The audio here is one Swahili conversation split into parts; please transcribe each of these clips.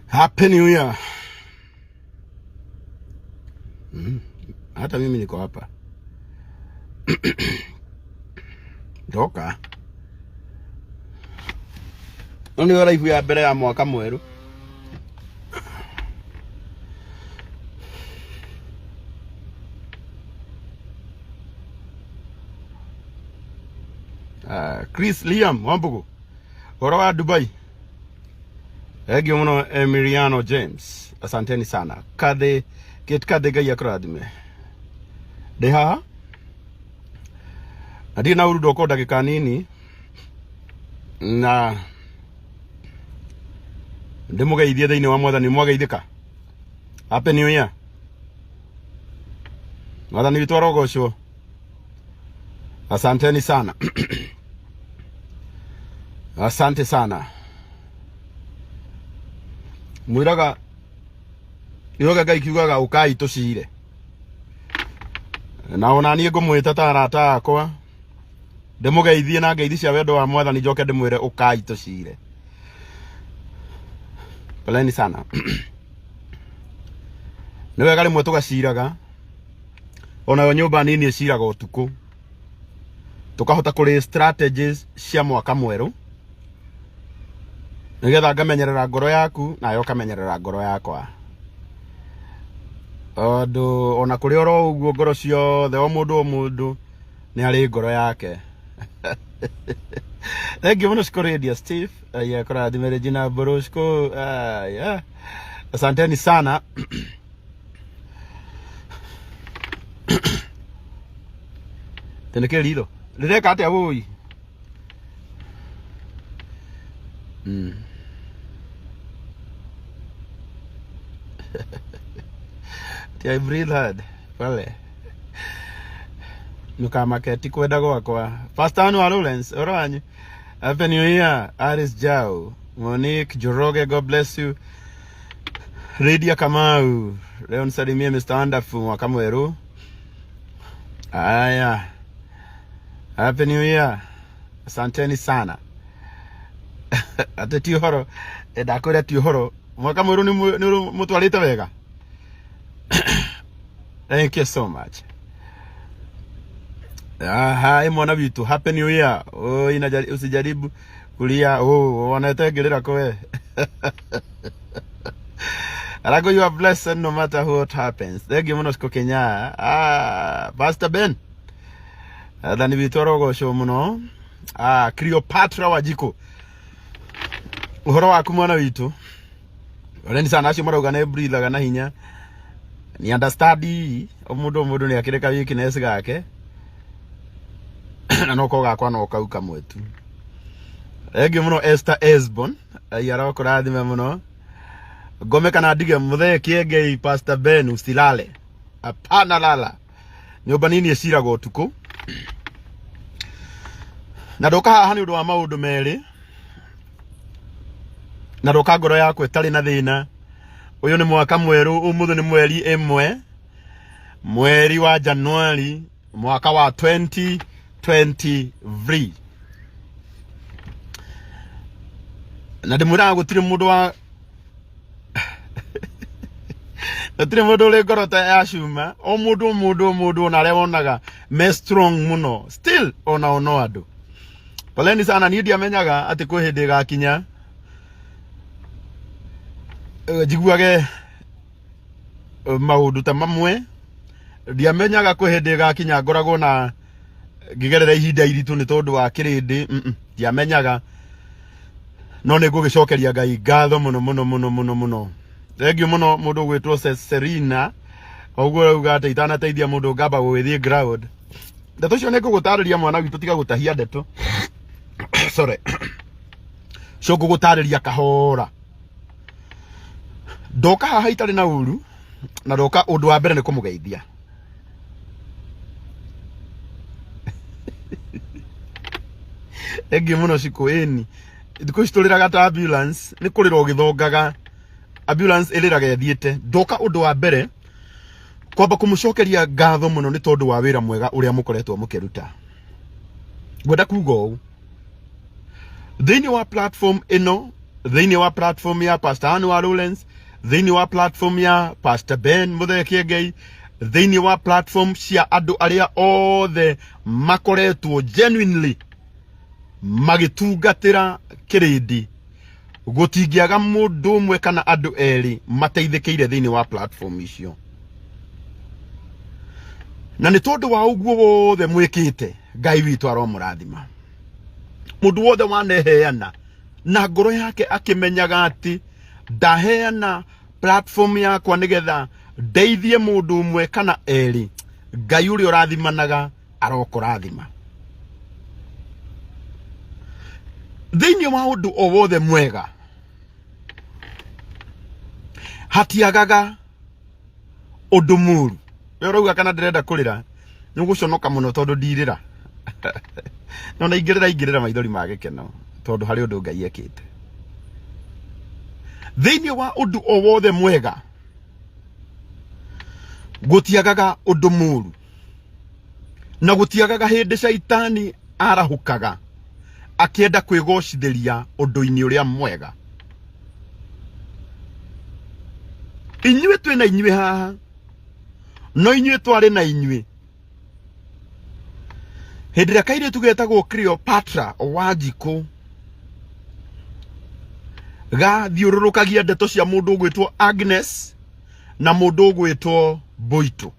Happy New Year. Hata mimi niko hapa. Doka. Nani wala ifu ya mbere ya mwaka mweru. Chris Liam Wambugu. Ora Dubai. Egi mno Emiliano James. Asanteni sana. Kade gai akradime. Deha. Adi na urudo ko dakika nini. Na ndemuga ithie thiini wa mwathani mwagaithika. Happy New Year. Mwathani witũ arogocwo. Asanteni sana. Asante sana. Mwiraga yoga Ngai kiugaga ukai tucire. Na ona nie ngumwita tarata akwa. Ndemugeithie na ngeithi cia wendo wa mwathani njoke ndimwire ukai tucire. Poleni sana. Ni wega rimwe tugaciraga. Ona yo nyumba nini iciraga utuku. Tukahota kuri strategies cia mwaka mweru. Nigetha ngamenyerera ngoro yaku na yo kamenyerera ngoro yakwa. Ondo ona kuri oro uguo ngoro ciothe o mundu ni ari ngoro yake. Thank you muno Skoredia Steve. Ya kora dimere jina Borosko. Yeah. Asanteni sana. Teneke lilo. Lireka ate awoi. I breathe hard. Pale. Nuka maketi kwenda gwakwa. Pastor Anu Lawrence, oranyu. Happy New Year. Aris Jao. Monique Joroge, God bless you. Lydia Kamau. Leon Salimie, Mr. Wonderful, Wakamweru. Aya. Happy New Year. Asanteni sana. Ate tihoro. Edakore tihoro. Wakamweru ni mutwalite wega. Thank you so much. Hi mwana witu, Happy New Year. Oh, usijaribu kulia. Oh, wanategelera kowe. Alago, you are blessed no matter what happens. Thank you muno Kenya. Pastor Ben. Dani vitoro go show muno. Cleopatra Wajiko. Uhoro waku mwana witu. Oleni sana acio marauga ne breathe aga na hinya. Ni understand omudo ni akireka weakness gake. Na noko gakwa no kauka mwetu. Egi muno Esther Esbon. Ayara ko radime muno. Gome kana dige muthe kiege Pastor Ben ustilale. Apana lala. Nyoba nini esira go tuko. Na doka haha ni undu wa maundu meri. Na doka ngoro yakwe tari na thina. Uyu ni mwaka mweru, umuthu ni mweri imwe. Mweri wa Januari mwaka wa 2023. Na ndimura gutire mundu wa gutire mundu uri ngoro ta yacuma. O mundu na rewonaga me strong muno. Still ona andu. Poleni sana ni ndiamenyaga ati kwi hindi gakinya. Jiguage maundu ta mamwe. Ndiamenyaga kwi hindi gakinya ngoragwo na ngigerera ihinda iritu ni tondu wa kirindi. Ndiamenyaga. No ne gugicokeria Ngai ngatho muno. Thank you muno mundu gwitwo Serena. Oguo uga ati itanateithia mundu ngamba gwithie ground. Ndeto cio ne gugutariria mwana witu tiga gutahia ndeto. Sorry. Cio gugutariria kahora. Doka haha itari na uru. Na doka undu wa mbere ni kumugeithia. Egi muno cikuini. Thikũ citũrĩraga ta ambulance nĩ kũrĩra ũgĩthongaga. Ambulance ĩrĩraga ĩthiĩte. Doka ũndũ wa mbere kwamba kumucokeria ngatho muno ni tondu wa wira mwega uria mukoretwo mukiruta. Gwenda kuga ũũ, thĩinĩ wa platform ĩno, thĩinĩ wa platform ya Pastor Anwar Lawrence, thĩinĩ wa platform ya Pastor Ben Muthekengei, thĩinĩ wa platform cia andũ arĩa othe makoretwo genuinely magitungatĩra kĩrĩndĩ, gũtingĩaga mũndũ ũmwe kana andũ erĩ mateithĩkĩire thĩinĩ wa platform icio. Na nĩ tondũ wa ũguo wothe mwĩkĩte, Ngai witũ aromũrathima. Mũndũ wothe waneheana na ngoro yake akĩmenyaga atĩ ndaheana platform yakwa nĩgetha ndeithie mũndũ ũmwe kana erĩ, Ngai ũrĩa ũrathimanaga arokũrathima. Thĩinĩ wa ũndũ o wothe mwega hatiagaga ũndũ mũru. Ũrauga kana ndĩrenda kũrĩra, nĩũgũconoka mũno tondũ ndirĩra. Nona ingĩrĩra maithori ma gĩkeno tondũ harĩ ũndũ Ngai ekĩte. Thĩinĩ wa ũndũ o wothe mwega gũtiagaga ũndũ mũru, na gũtiagaga hĩndĩ Shaitani arahũkaga akĩenda kwĩgocithĩria ũndũ-inĩ ũrĩa mwega. Inyuĩ twĩna inyuĩ haha, no inyuĩ twarĩ na inyuĩ hĩndĩ ĩrĩa kairĩtu getagwo Cleopatra Wanjikũ gathiũrũrũkagia ndeto cia mũndũ ũgwĩtwo Agnes na mũndũ ũgwĩtwo Boito.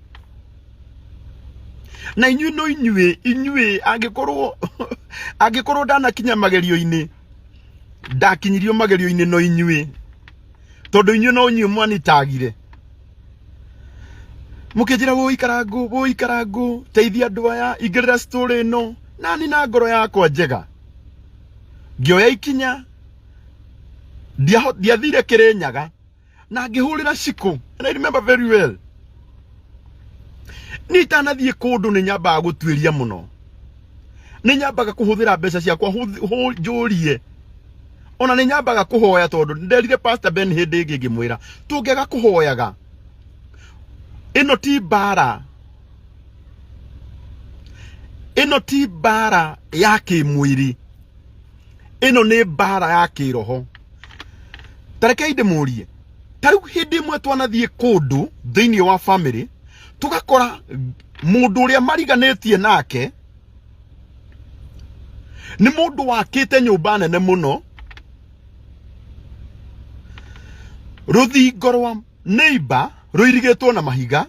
Na inyuĩ no inyuĩ angĩkorwo ndanakinya magerio-inĩ, ndakinyirio magerio-inĩ no inyuĩ, tondũ inyuĩ no inyuĩ mwanitagire mukĩnjĩra woikarangũ teithia andũ aya, ingĩrĩra story ĩno, nani na ngoro yakwa njega ngĩoya ikinya, ndiathire Kĩrĩnyaga na ngĩhũrĩra Cikũ. And I remember very well, ni tanathiĩ kũndũ nĩ nyambaga gũtuĩria mũno, nĩ nyambaga kũhũthĩra mbeca ciakwa njũrie, ona nĩ nyambaga kũhoya, tondũ nderire Pastor Ben hĩndĩ ĩngĩ ngĩmwĩra tũngĩaga kũhoyaga, ĩno ti mbara, ĩno ti mbara ya kĩmwĩrĩ, ĩno nĩ mbara ya kĩroho. Tarekei ndĩmũrie, tarĩu hĩndĩ ĩmwe twanathiĩ kũndũ thĩinĩ wa family, tũgakora mũndũ ũrĩa mariganĩtie nake nĩ mũndũ wakĩte nyũmba nene mũno, rũthingo rwa neighbor rũirigĩtwo na mahiga.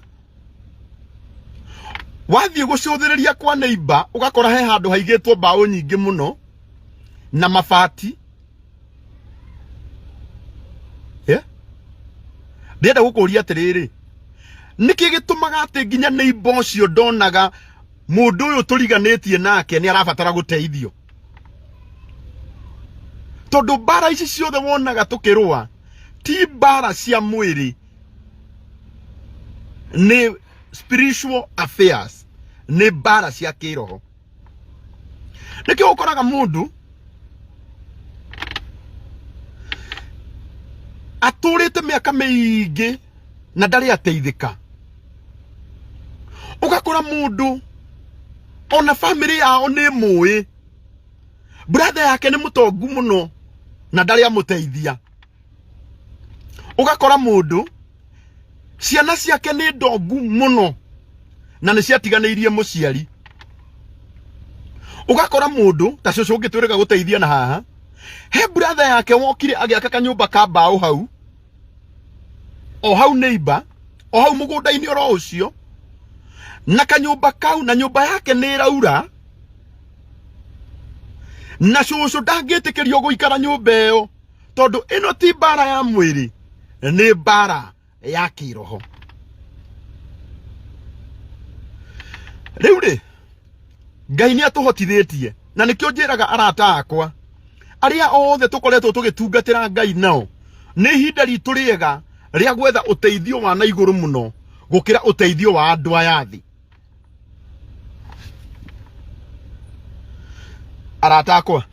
Wathiĩ gũcũthĩrĩria kwa neighbor ũgakora he handũ haigĩtwo mbaũ nyingĩ mũno na mabati. Ndĩrenda gũkũria atĩrĩrĩ, nĩkĩ gĩtũmaga atĩ nginya neighbor ũcio ndonaga mũndũ ũyũ tũriganĩtie nake nĩ arabatara gũteithio? Tondũ mbara ici ciothe wonaga tũkĩrũa ti mbara cia mwĩrĩ, nĩ spiritual affairs, nĩ mbara cia kĩroho. Nĩkĩo ũkoraga mũndũ atũrĩte mĩaka mĩingĩ na ndarĩ ateithĩka. Ũgakora mũndũ ona family yao nĩ mũĩ, brother yake nĩ mũtongu mũno na ndarĩ amũteithia. Ũgakora mũndũ ciana ciake nĩ ndongu mũno na nĩ ciatiganĩirie mũciari. Ũgakora mũndũ ta cũcũ ũngĩtwĩrĩga gũteithia na haha, he brother yake wokire agĩaka kanyũmba ka mbaũ hau, o hau neighbor, o hau mũgũnda-inĩ oro ũcio, na kanyũmba kau na nyũmba yake nĩ ĩraura, na cũcũ ndangĩtĩkĩrio gũikara nyũmba ĩyo, tondũ ĩno ti mbara ya mwĩrĩ, nĩ mbara ya kĩroho. Rĩu rĩ, Ngai nĩ atũhotithĩtie, na nĩkĩo njĩraga arata akwa arĩa othe tũkoretwo tũgĩtungatĩra Ngai nao, nĩ ihinda ritũ rĩega rĩa gwetha ũteithio wa na igũrũ mũno gũkĩra ũteithio wa andũ aya thĩ. Arata akwa,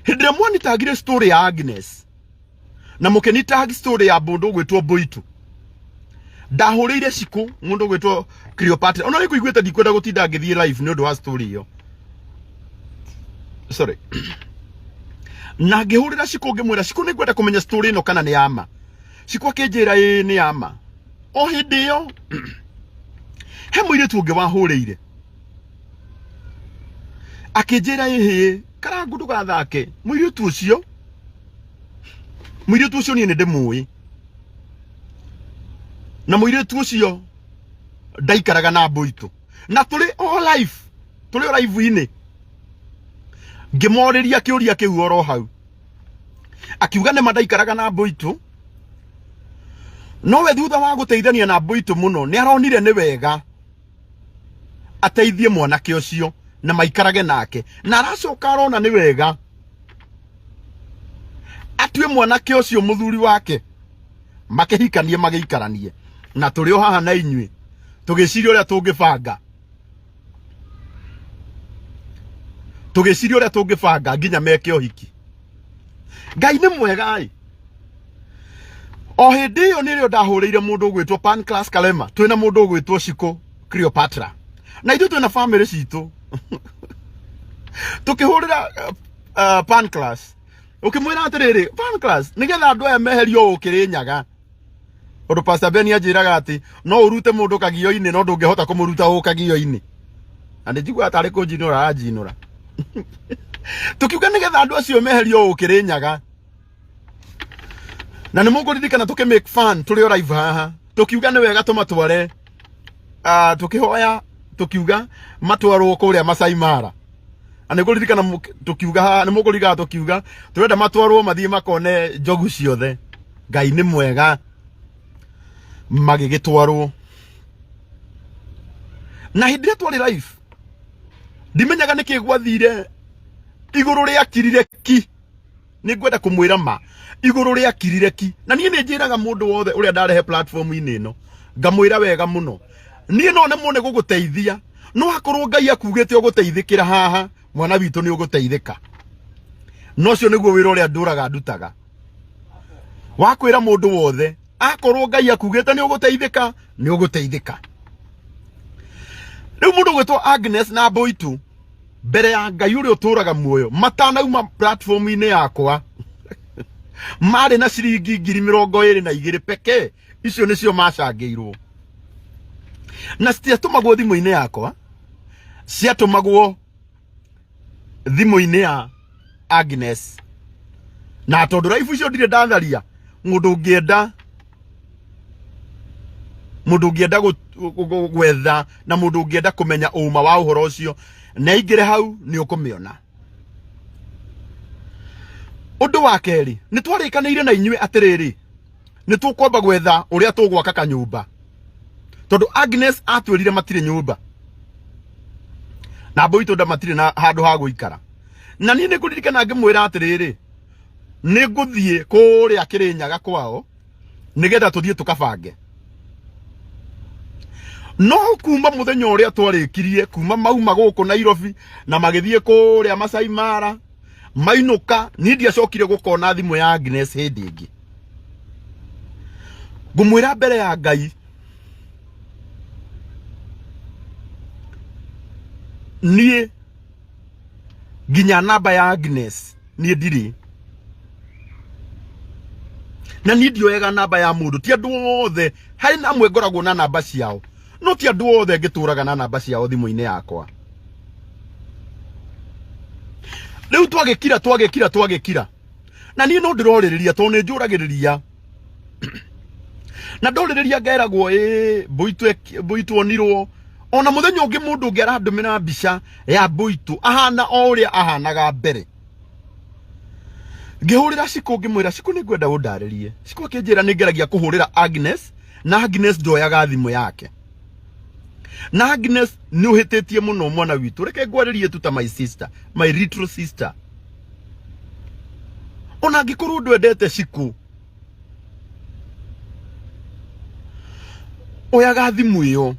hĩndĩ ĩrĩa mwanitagire story ya Agnes na mũkĩnitagi story ya mũndũ ũgwĩtwo Boito, ndahurire Ciku mundu gwitwo Cleopatra ona niku igwete ndikwenda gutinda ngithie live ni undu wa story iyo sorry na ngihurira Ciku ngimwira Ciku ni ngwenda kumenya story ino kana ni yama Ciku akinjira ni yama o hindi iyo he muiritu ungi wahurire akinjira karangu ndugathake muiritu ucio ni ndimui na muiritu ucio ndaikaraga na Mboitu na tuli o live ini ngimoriria kiuria kiu oro hau akiuga ne mandaikaraga na Mboitu no we thutha wa guteithania na Mboitu muno ni aronire ni wega ateithie mwanake ucio na maikarage nake na aracoka arona ni wega atue mwanake ucio muthuri wake makihikanie magiikaranie na tuli o haha na inyui tugiciria uria tungibanga nginya meke ohiki Ngai ni mwega o hindi iyo nirio ndahurire mundu gwitwo Pancras Kalema twina mundu gwitwo Ciku Cleopatra na ithu twina family citu tukihurira Pancras ukimwira atiriri Pancras nigetha andu aya meherio ukirinyaga undu Pastor Ben ajiraga ati no urute mundu kagio-ini no ndungihota kumuruta ukagio-ini ande njigua atari kunjinura ajinura tukiuga nigetha andu acio meherio ukirinyaga na ni muguririkana tuki make fun tuli live haha tukiuga ni wega tumatware tukihoya tukiuga matwarwo kuria Masai Mara ane guririkana tukiuga ni muguririkana tukiuga turenda matwarwo mathie makone njogu ciothe Ngai ni mwega magigitwarwo na hindi twari live ndimenyaga niki gwathire iguru ria kirire ki ni ngwenda kumwira ma iguru ria kirire ki na nie ni njiraga mundu wothe uria ndarehe platform ini ino ngamwira wega muno nie no ne mune guguteithia no hakorwo Ngai akugite uguteithikira haha mwana witu ni uguteithika no cio niguo wira uria nduraga ndutaga wakwira mundu wothe akorwo Ngai akugite ni uguteithika riu mundu gwitwo Agnes na Mboitu mbere ya Ngai uria uturaga muoyo matanauma platform ini yakwa mari na ciringi 22,000 peke icio nicio macangeirwo na ciatumagwo thimu-ini yakwa ciatumagwo thimu-ini ya Agnes na tondu live icio ndire ndatharia mundu ungienda gwetha na mundu ungienda kumenya uma wa uhoro ucio na ingire hau ni ukumiona undu wa keri ni twarikaniire na inyue atiriri ni tukwamba gwetha uria tugwaka kanyumba tondu Agnes atwirire matire nyumba na Mboitu ndamatire na handu ha guikara na ni nguririkana ngimwira atiriri ni nguthie kuria Kirinyaga kwao nigetha tuthie tukabange no kuma muthenya uria twarikirie kuma mauma guku Nairobi na magithie kuria Masai Mara mainuka ni ndiacokire gukona thimu ya Agnes hindi ingi ngumwira mbere ya Ngai nie nginya namba ya Agnes nie ndiri na ni ndioega namba ya mundu ti andu othe hari na amwe ngoragwo na namba ciao no ti andu othe ngituraga na namba ciao thimu-ini yakwa riu twagikira na ni no ndiroririria to ni njuragiriria na ndoririria ngeragwo Mboitu onirwo ona muthenya ungi mundu ungi arandumira mbica ya Mboitu ahana o uria ahanaga mbere ngihurira Ciku ngimwira Ciku ni ngwenda undaririe Ciku akinjira ni ngeragia kuhurira Agnes na Agnes ndoyaga thimu yake na Agnes ni uhititie muno mwana witu reke ngwaririe tu ta my sister my little sister ona ngikorwo ndwendete Ciku oyaga thimu iyo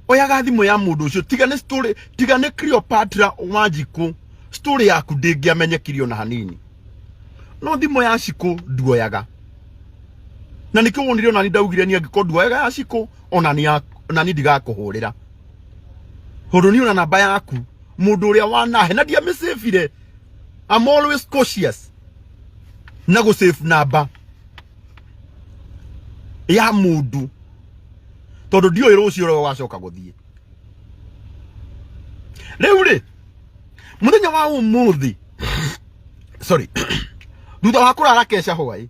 oyaga thimu ya mundu ucio tigane story tigane Cleopatra Wanjiku story yaku ndingiamenyekirio na hanini no thimu ya Ciku nduoyaga na nikio wonire ona ni ndaugire ni angikorwo wega yaciko ona ni ndigakuhurira hundu ni ona namba yaku mundu uria wanahe na ndia misafire. I'm always cautious na go save namba ya mundu tondu ndio irucio ro wacoka guthie riu ri muthenya wa umuthi sorry thutha wa kurara kesha hwai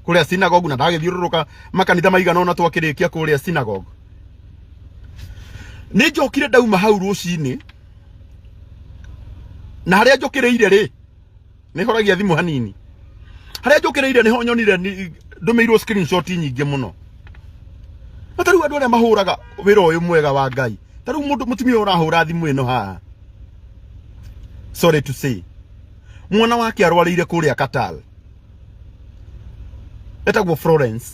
kuria synagogue na ndagithiururuka makanitha maigana ona twakirikia kuria synagogue ni njokire ndauma hau rucini na haria njokireire ri ni horagia thimu hanini haria njokireire ni ho nyonire ndumeirwo screenshot nyingi muno ataru andu aria mahuraga wira uyu mwega wa Ngai taru mundu mutumia urahura thimu ino haha sorry to say mwana wake arwarire kuria Qatar etagwo Florence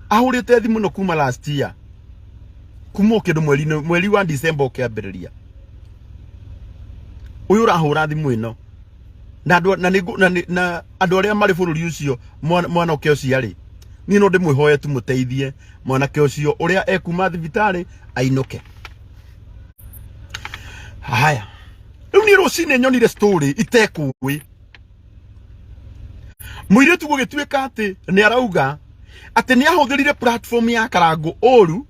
ahurite thimu no kuma last year kuma kindu mweri wa December ukiambiriria uyu urahura thimu ino na andu aria mari bururi ucio mwana ucio ciari ni no ndimwihoye tu muteithie mwana ucio uria ekuma thibitari ainuke. Haya riu ni rucine nyonire story itekui muiretu gugituika ati ni arauga ati ni ahuthirire platform ya Karangu oru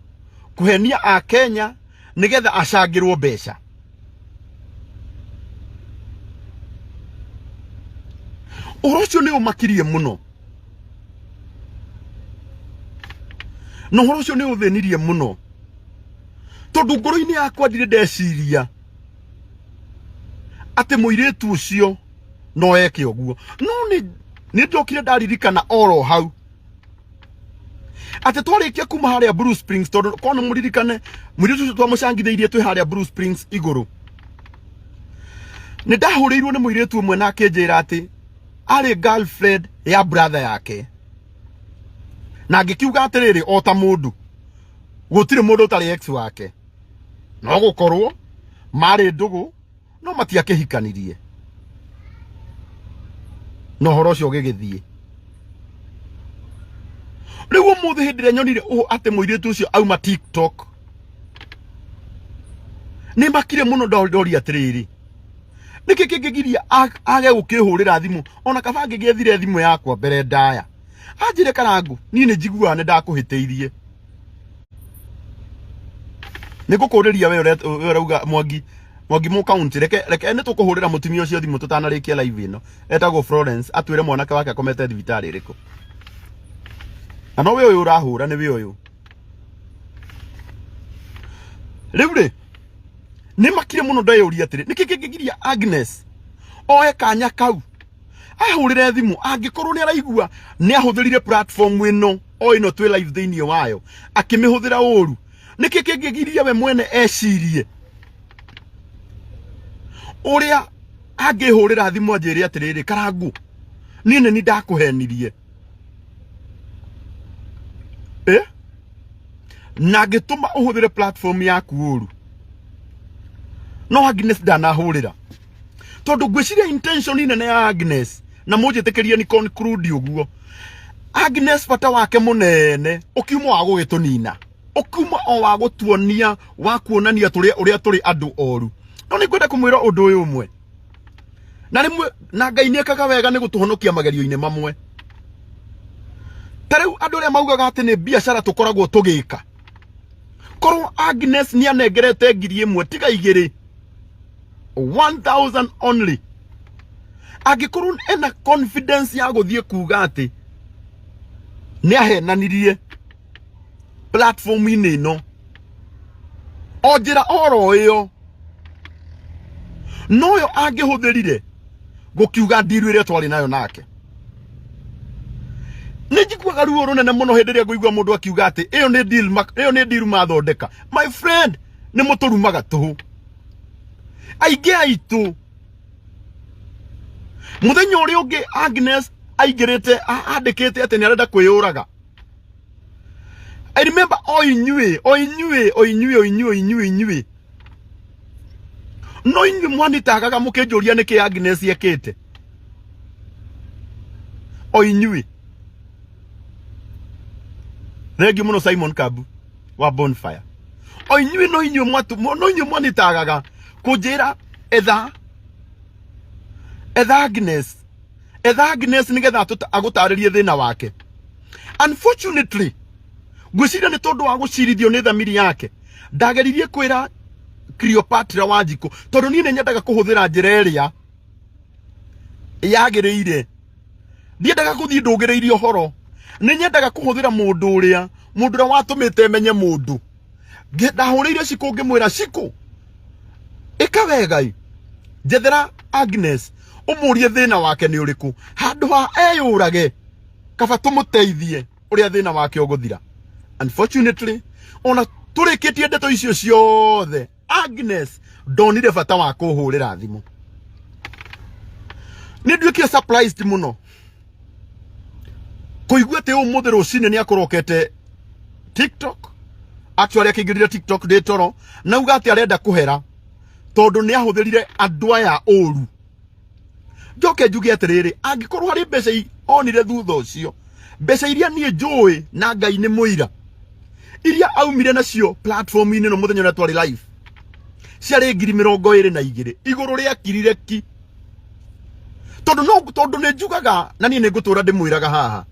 kuhenia a Kenya nigetha acangirwo mbeca. Urocio ni umakirie muno no urocio ni uthenirie muno tondu ngoro-ini yakwa ndire ndeciria ati muiretu ucio no eke oguo no ni ndokire ndaririkana oro hau ati twarikia kuma haria Blue Springs tondu kono muririkane muiretu ucio twamucangithiirie twi haria Blue Springs iguru ni ndahurirwo ni muiretu umwe na akinjira ati ari girlfriend ya brother yake na ngikiuga atiriri ota mundu gutire mundu utari ex wake no gukorwo mari ndugu no matiakihikanirie no horo cio gigithie riu muthi hindire nyonire ati muiretu ucio auma TikTok ni makire muno ndori atiriri niki kingigiria age gukihurira thimu ona kaba ngigethire thimu yakwa mbere ndaya anjire Karangu ni njiguaga ni ndakuhiteirie nikukuriria we urauga Mwangi mu county reke ni tukuhurira mutumia ucio thimu tutanarikia live ino etagwo Florence atwire mwanake wake akomete thibitari iriku na no we uyu urahura ni we uyu riu ri ni makire muno ndayuria atiri niki kingigiria Agnes oe kanya kau ahurire thimu angikorwo ni araigua ni ahuthirire platform ino o ino twi live thini wayo akimihuthira uru niki kingigiria we mwene ecirie uria angihurira thimu anjire atiriri Karangu nini ni ndakuhenirie na ngituma uhuthire platform yaku uru no Agnes ndanahurira tondu ngwiciria intention nene ya Agnes na mujitekeria ni conclude uguo Agnes bata wake munene ukiuma wa gugitunina ukiuma o wa gutuonia wa kuonania uria turi andu oru no ni kwenda kumwira undu uyu umwe na rimwe na Ngai ni ekaga wega ni gutuhonokia magerio-ini mamwe tariu andu aria maugaga ati ni biashara tukoragwo tugika korwo Agnes ni anengerete 1,000 tiga 2 1,000 only agikorwo ena confidence ya guthie kuga ati ni ahenanirie platform ini no ojira oro iyo noyo angihuthirire gukiuga ndiru iria twari nayo nake nijikuaga ruo runene muno hindi ria nguigua mundu akiuga ati iyo ni deal mathondeka my friend ni muturumaga tuhu aige aitu muthenya uria ungi Agnes aigirite andikite ati ni arenda kwiyuraga I remember oinyue no inyue mwanitagaga mukinjuria niki Agnes yekite oinyue Regi muno Simon Kabu wa Bonfire. O inyuĩ no inyuĩ mwatu no inyuĩ mwanitagaga kujira etha Agnes nigetha agutaririe thina wake. Unfortunately gwicira ni tondu wa gucirithio ni thamiri yake ndageririe kwira Cleopatra Wanjiku tondu ni nyendaga kuhuthira njira iria yagiriire ndiendaga kuthii ndugiriirie uhoro ni nyendaga kuhuthira mundu uria watumite menye mundu ndahuriire Ciku ngimwira Ciku ikawega jethera Agnes umurie thina wake ni uriku handu ha eyurage kaba tumuteithie uria thina wake uguthira. Unfortunately ona turikitie ndeto icio ciothe Agnes ndonire bata wa kuhurira thimu. Ni nduikie surprised muno kuigua te umuthi rucine ni akorokete TikTok. Actually akigirira TikTok de toro na uga ati arenda kuhera tondu ni ahuthirire andu aya oru. Njoke njuge atiriri angikorwo hari mbeca onire thutha ucio mbeca iria nie njui na Ngai ni muira iria aumire nacio platform ini no muthenya na twari live ciari 22,000 iguru ria kirire ki tondu ne njugaga na nie ngutura ndimwiraga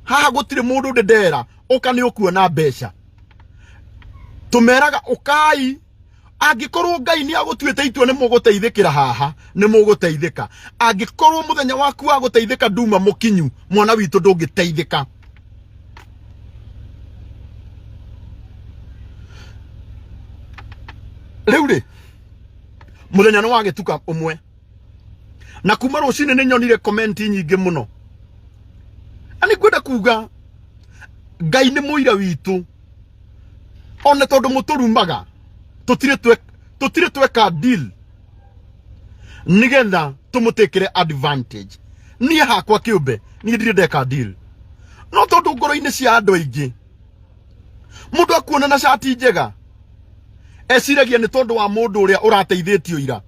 haha gutire mundu ndendera uka ni ukuona mbeca tumeraga ukai angikorwo Ngai ni agutuite itwe ni muguteithikira haha ni muguteithika angikorwo muthenya waku wa guteithika nduma mukinyu mwana witu ndungiteithika. Riu muthenya no wagituka umwe na kuma rucine ni nyonire comment nyingi muno ani kwenda kuga Ngai ni muira witu ona tondu muturumaga tutire tweka deal nigetha tumutekere advantage ni hakwa kiumbe ni ndire ndeka deal no tondu ngoro-ini cia andu aingi mundu akuona na shati njega eciragia ni tondu wa mundu uria urateithitio ira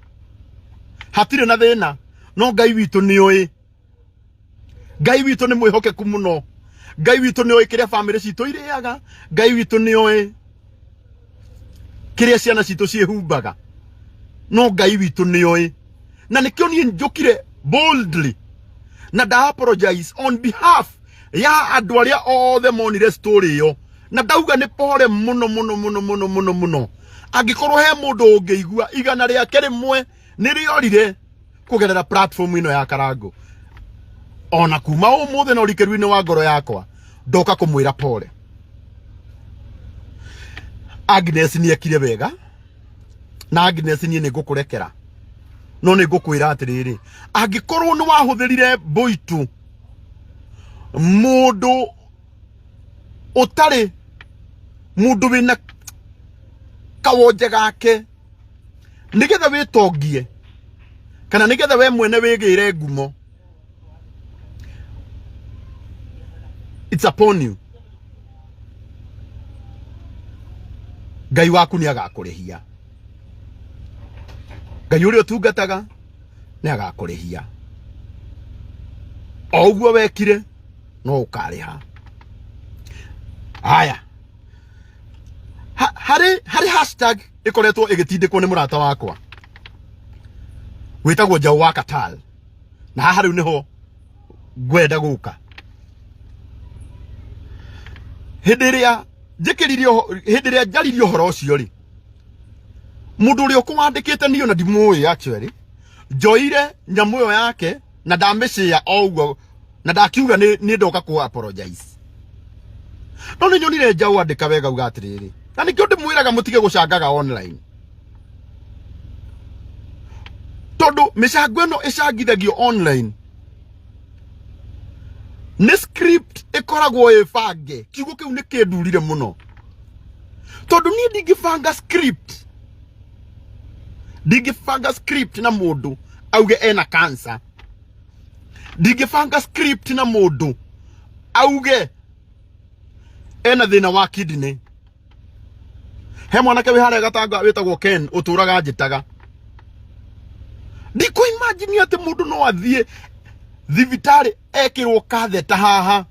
hatire na thina no Ngai witu ni oi Ngai witu ni mwihokeku muno Ngai witu ni oi kiria family citu iriaga Ngai witu ni oi kiria ciana citu ciehumbaga no Ngai witu ni oi na nikio ni njukire boldly na da apologize on behalf ya andu aria othe monire story yo na ndauga ni pore muno angikorwo he mundu ungeigua igana riake rimwe ni riorire kugerera platform ino ya Karangu ona kuma umuthi no rikeru-ini wa ngoro yakwa ndoka kumwira pore. Agnes ni ekire wega na Agnes ni ngukurekera no ni ngukwira atiriri angikorwo ni wahuthirire boitu mundu utari mundu wina kawonje gake nigetha witongie kana nigetha we mwene wigire ngumo it's upon you. Ngai waku ni agakurihia Ngai uria tungataga ni agakurihia o uguo wekire no ukariha. Haya hari hashtag ikoretwo igitindikwo ni murata wakwa witagwo Njau wa Katal na haha riu niho gwenda guka hindiria njaririe horo ucio ri mundu uria kuwandikite ni ona ndimui actually njoire nyamu yo yake na ndamiciya o uguo na ndakiuga ni ndoka ku apologize no ni nyonire Njau andika wega uga atiriri na nikio ndimwiraga mutige gucangaga online tondu micango ino icangithagio online ni script ikoragwo ibange kiugo kiu ni kindurire muno tondu ni ndigibanga script na mundu auge ena cancer ndigibanga script na mundu auge ena thina wa kidney he mwanake wi haria gatanga witagwo Ken uturaga njitaga ndiko imagine ati mundu no athie thibitari ekirwo katheta haha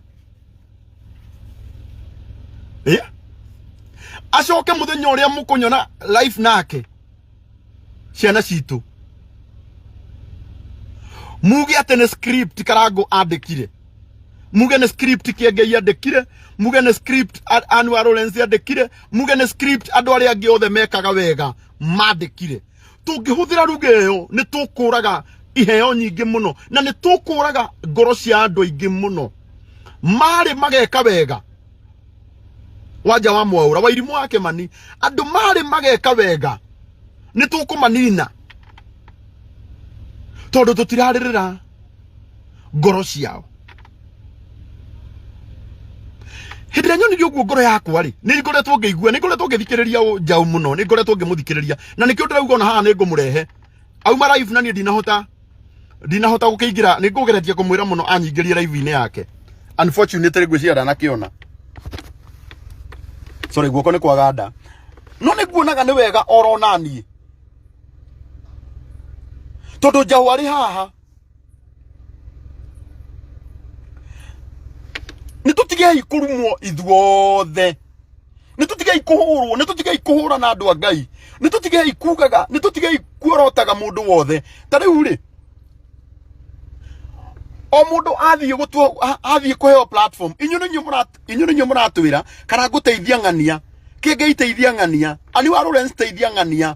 Acoke muthenya uria mukunyona life nake ciana citu muge ate ne script Karago andikire, muge ne script Kiengei andikire, muge ne script Anwar Lawrence andikire, muge ne script andu aria angi othe mekaga wega mandikire. Tungihuthira ruge yo ni tukuraga iheo nyingi muno na ni tukuraga ngoro cia andu aingi muno mari mageka wega. Waja wa Mwaura wa Irimu wake mani andu mari mageka wega ni tukumanina tondu tutiraririra ngoro ciao. Hindira nyoni ryo ngoro yakwa ri ni ngoretwo ngeigua, ni ngoretwo ngithikiriria njau muno, ni ngoretwo ngimuthikiriria na nikio ndirauga na haha ni ngumurehe auma live na ni ndinahota gukiingira, ni ngugeretia kumwira muno anyingirie live ine yake. Unfortunately ngwiciara nakiona, sorry guoko ni kwaganda no ni nguonaga ni wega oro nani tondu njau ari haha ni tutigei kurumwo ithuothe, ni tutigei kuhurwo, ni tutigei kuhura na andu a Ngai, ni tutigei kugaga, ni tutigei kuorotaga mundu wothe. Ta riu ri o mundu athie kuheo platform, inyu ni muratwira kana nguteithia ng'ania, Kiengei teithia ng'ania, Anwar Lawrence teithia ng'ania,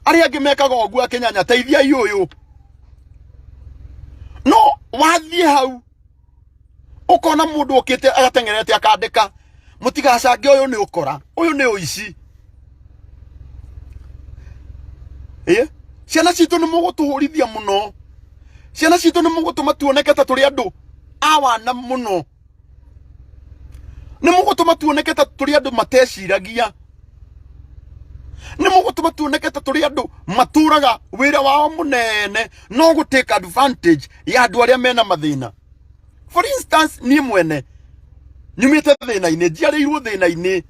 ari angi mekaga ogu akinyanya teithia yuyu. No wathie hau ukona mundu okite agatengerete akandika mutigacange uyu ni ukora, uyu ni uici. Ciana citu ni mugutuhurithia muno, ciana citu ni mugutuma tuoneke ta turi andu awana muno, ni mugutuma tuoneke ta turi andu mateciragia, ni mugutuma tuoneke ta turi andu maturaga wira wao munene no gutake advantage ya andu aria mena mathina. For instance, ni mwene nyumite thina-ini, njiarĩirwo thina-ini,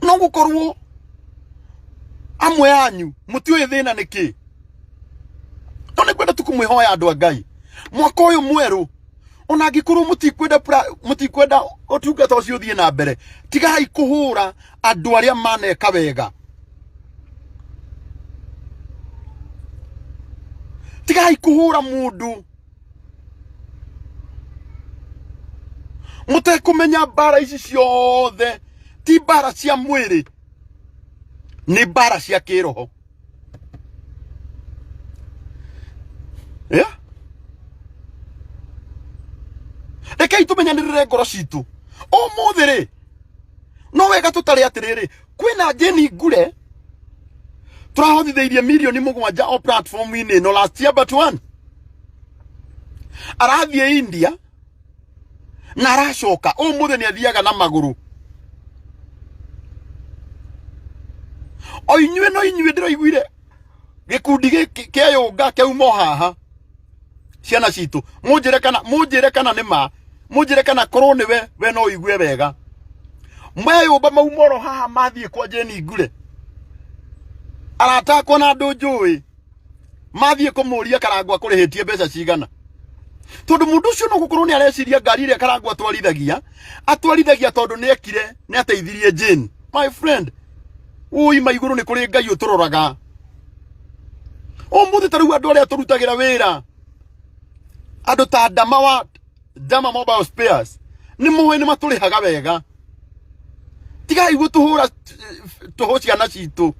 no gukorwo amwe anyu mutiuĩ thina niki. No nĩ kwenda tukumwihoya andu a Ngai mwaka uyu mweru, ona angikorwo mutikwenda utungata ucio uthie na mbere, tigai kuhura andu aria maneka wega, tigai kuhura mundu mutekumenya bara ici ciothe ti bara cia mwiri, ni bara cia kiroho. Rekei tumenyanirire ngoro citu umuthi ri, no wega tutari atiriri, kwina Jeni Ngure turahothitheirie milioni 7 o platform ine no last year but one arathie India na aracoka umuthi ni athiaga na maguru. O inyue no inyue ndiraiguire gikundi kiyunga kiuma haha ciana citu, munjire kana nima, munjire kana korwo niwe we no igue wega mweyumba maumoro haha mathie kwa Jeni Ngure aratakwo na andu njui mathie kumuria Karangwa kurihitie mbeca cigana, tondu mundu ucio no gukorwo ni areciria ngari ria Karangwa atwarithagia tondu ni ekire ni ateithirie Jane. My friend, ui maiguru ni kuri Ngai uturoraga. Umuthi tariu andu aria turutagira wira, andu ta Dama Mobile Spares ni muwe ni maturihaga wega, tigai gutuhura toho ciana citu.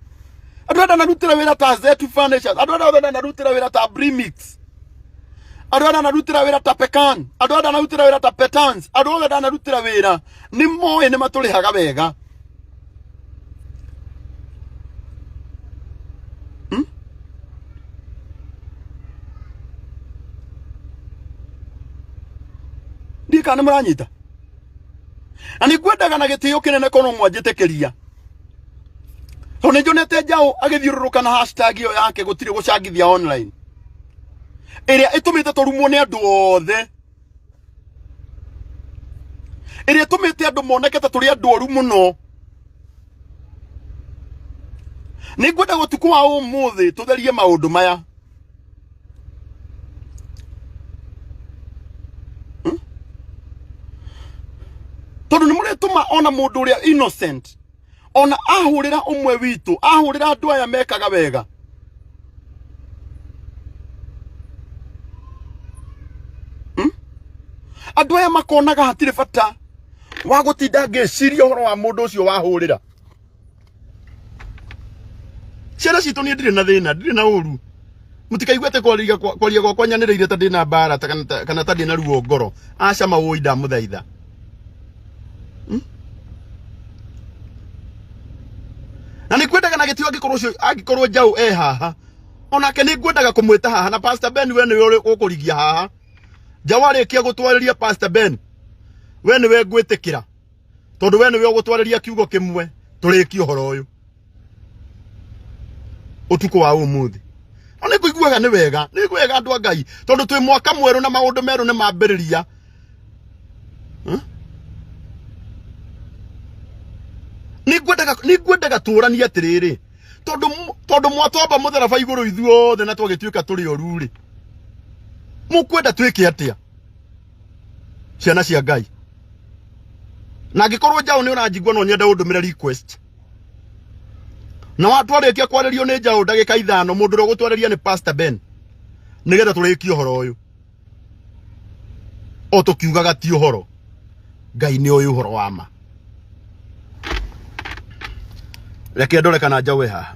Andu aria narutira wira ta Zetu Furnitures, andu aria narutira wira ta Brimix, andu aria narutira wira ta Pecan, andu aria narutira wira ta Petans, andu aria narutira wira ni muwe ni maturihaga wega. Kana muranyita ani kwendaga na gitio kinene kono mwanjitekeria to ni jonete njau agithiururuka na hashtag iyo yake gutire gucangithia online iria itumite turumwo ni andu othe, iria itumite andu moneke ta turi andu oru muno. Ni kwenda gutukwa umuthi tutherie maundu maya tondu ni muretuma ona mundu uria innocent ona ahurira umwe witu ahurira andu aya mekaga wega andu aya makonaga hatire bata wa gutinda ngeciria horo wa mundu ucio wahurira ciana citu ni ndire na thina ndire na uru mutikaiguete kwaria gwakwa nyaniriire ta ndina mbara kana ta ndina ruo ngoro aca mawoi ndamuthaitha na ni kwendaga na gitio angikorwo Njau haha onake ni ngwendaga kumwita haha na Pastor Ben we niwe ukurigia haha Njau arikia gutwariria Pastor Ben we niwe ngwitikira tondu we niwe ugutwariria kiugo kimwe turiki uhoro uyu utuko wa umuthi ona kuiguaga ni wega andu a Ngai tondu twi mwaka mweru na maundu meru ni mambiriria ni ngwendaga turania atiriri tondu mwatwamba mutharaba iguru ithuothe na twagituika turi oru ri mukwenda twike atia ciana cia Ngai na ngikorwo Njau ni uranjigua no nyenda undumire request na watu arikia kwaririo ni Njau ndagika 5 mundu ro gutwariria ni Pastor Ben nigetha turiki uhoro uyu o tukiugaga ti uhoro Ngai ni uyu uhoro wa ma reke ndore kana Njau haha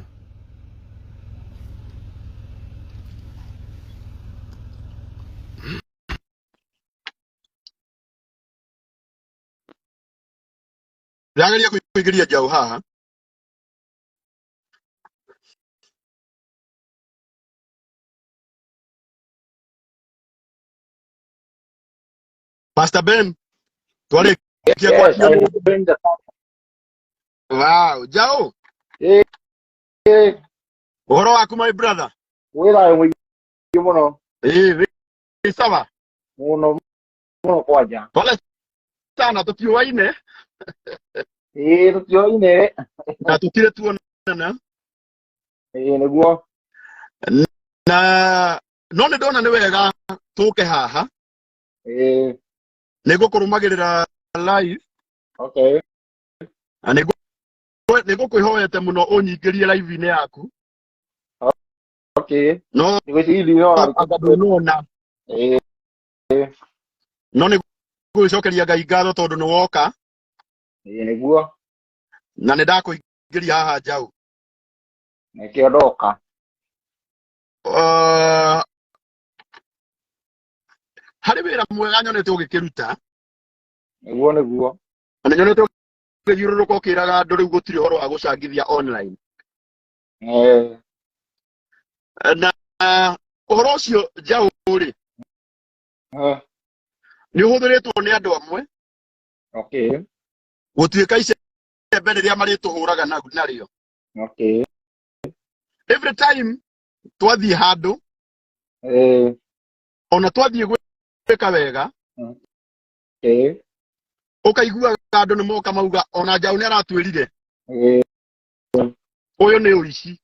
ndageria kuingiria Njau haha Pastor Ben twari kia kwa wow Njau uhoro waku my brother wira mwingi muno sawa muno kwanja pole sana tutiuaine tutiuaine na tutire tuonana niguo na no ni ndona ni wega tuke haha niguo kurumagirira live okay niguo kwihoete muno unyingirie live ine yaku okay no niguo no niguo gwicokeria Ngai ngatho tondu ni woka niguo na ni ndakuingiria haha Njau nikio ndoka hari wira mwega nyonete ugikiruta niguo na nyonete ugiururuka ukiraga andu riu gutiri horo wa gucangithia online na uhoro ucio Njau ri ni uhuthiritwo ni andu amwe okay gutuika icembe riria marituhuraga nario okay every time twathie handu ona twathie gwika wega ukaigua andu ni moka mauga ona Njau ni aratwirire uyu ni uici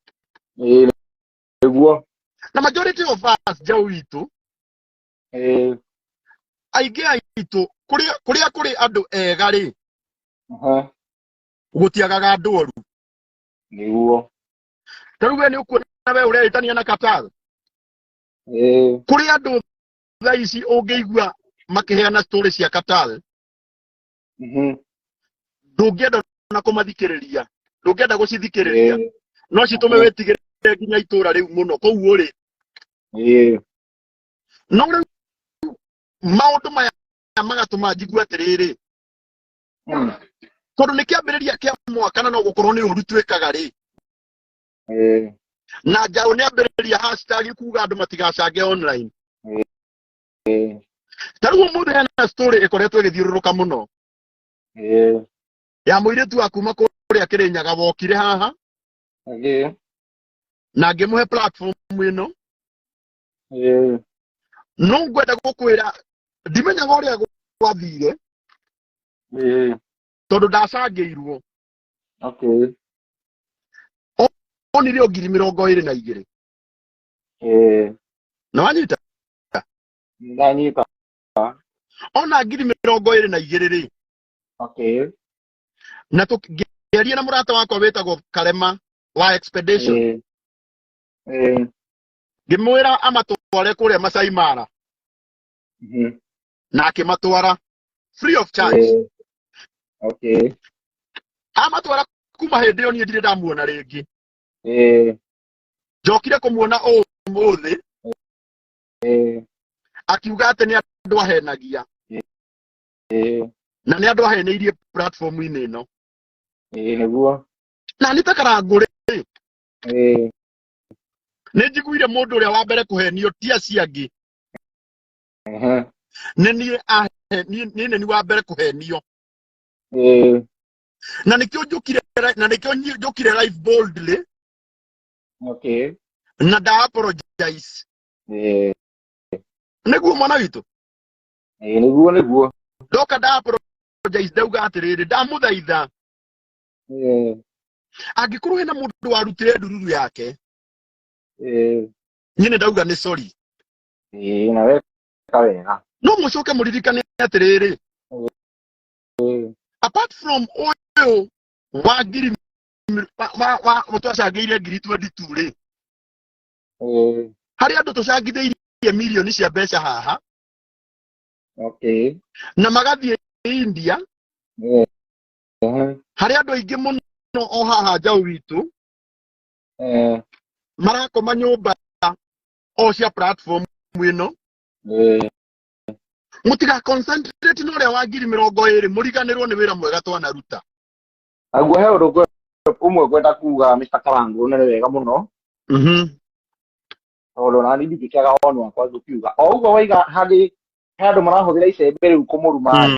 niguo na majority of us Njau witu aingi aitu kuria kuri andu ega ri gutiagaga andu oru niguo taru we ni ukuona we uria itania na Qatar kuri andu thaici ungiigua makiheana story cia Qatar ndungienda na kumathikiriria ndungienda gucithikiriria no citume wetigire nginya itura riu muno kou uri no riu maundu maya magatuma njigua atiriri tondu ni kiambiriria kia mwaka na no gukorwo ni uru twikaga ri na Njau ni ambiriria hashtag kuga andu matigacange online taru mundu hena story ikoretwo igithiururuka muno ya muiritu wa kuma kuria Kirinyaga wokire haha na ngimuhe platform ino no ngwenda gukwira ndimenyaga uria gwathire tondu ndacangiirwo onire ngiri 22 na wanyita ndanyita ona ngiri 22 ri Okay. Na tukĩaria na mũrata wakwa wĩtagwo Karema wa Expedition ngĩmwĩra amatware kũrĩa Masai Mara na akĩmatwara free of charge. Okay. Amatwara kuma hĩndĩ ĩyo niĩ ndirĩ ndamuona rĩngĩ. Njokire kũmuona ũmũthĩ akiuga atĩ nĩ andũ ahenagia na nĩ andũ aheneirie platform-inĩ ĩno. Nĩguo. Na nĩ ta Karangũ rĩ. Nĩ njiguire mũndũ ũrĩa wa mbere kũhenio ti acio angĩ. Nĩ niĩ nĩ wa mbere kũhenio. Na nĩkĩo njũkire live boldly. Okay. Na nda apologize. Nĩguo mwana witũ. Nĩguo. Ndoka nda apologize ndauga atĩrĩrĩ ndamũthaitha. Angĩkorwo hena mũndũ warutire ndururu yake. Niĩ nĩ ndauga nĩ sorry. Na weka wega. No mũcoke mũririkane atĩrĩrĩ. Apart from ũyũ wa ngiri twacangĩire ngiri 22 rĩ. Harĩ andũ tũcangithĩirie mirioni cia mbeca haha. Okay. Na magathiĩ India. Harĩ andũ aingĩ mũno o haha njaũ witũ. Marakoma nyũmba o cia platform ĩno. Mũtiga concentrate na ũrĩa wa ngiri 20 mũriganĩrwo nĩ wĩra mwega twanaruta. Aguo he ũndũ ũmwe ngwenda kuga Mr. Karangũ nĩ wega mũno. Tondũ na niĩ ndingĩkĩaga woni wakwa ngĩkiuga. O ũguo waiga harĩ he andũ marahũthĩra icembe rĩu kũmũruma.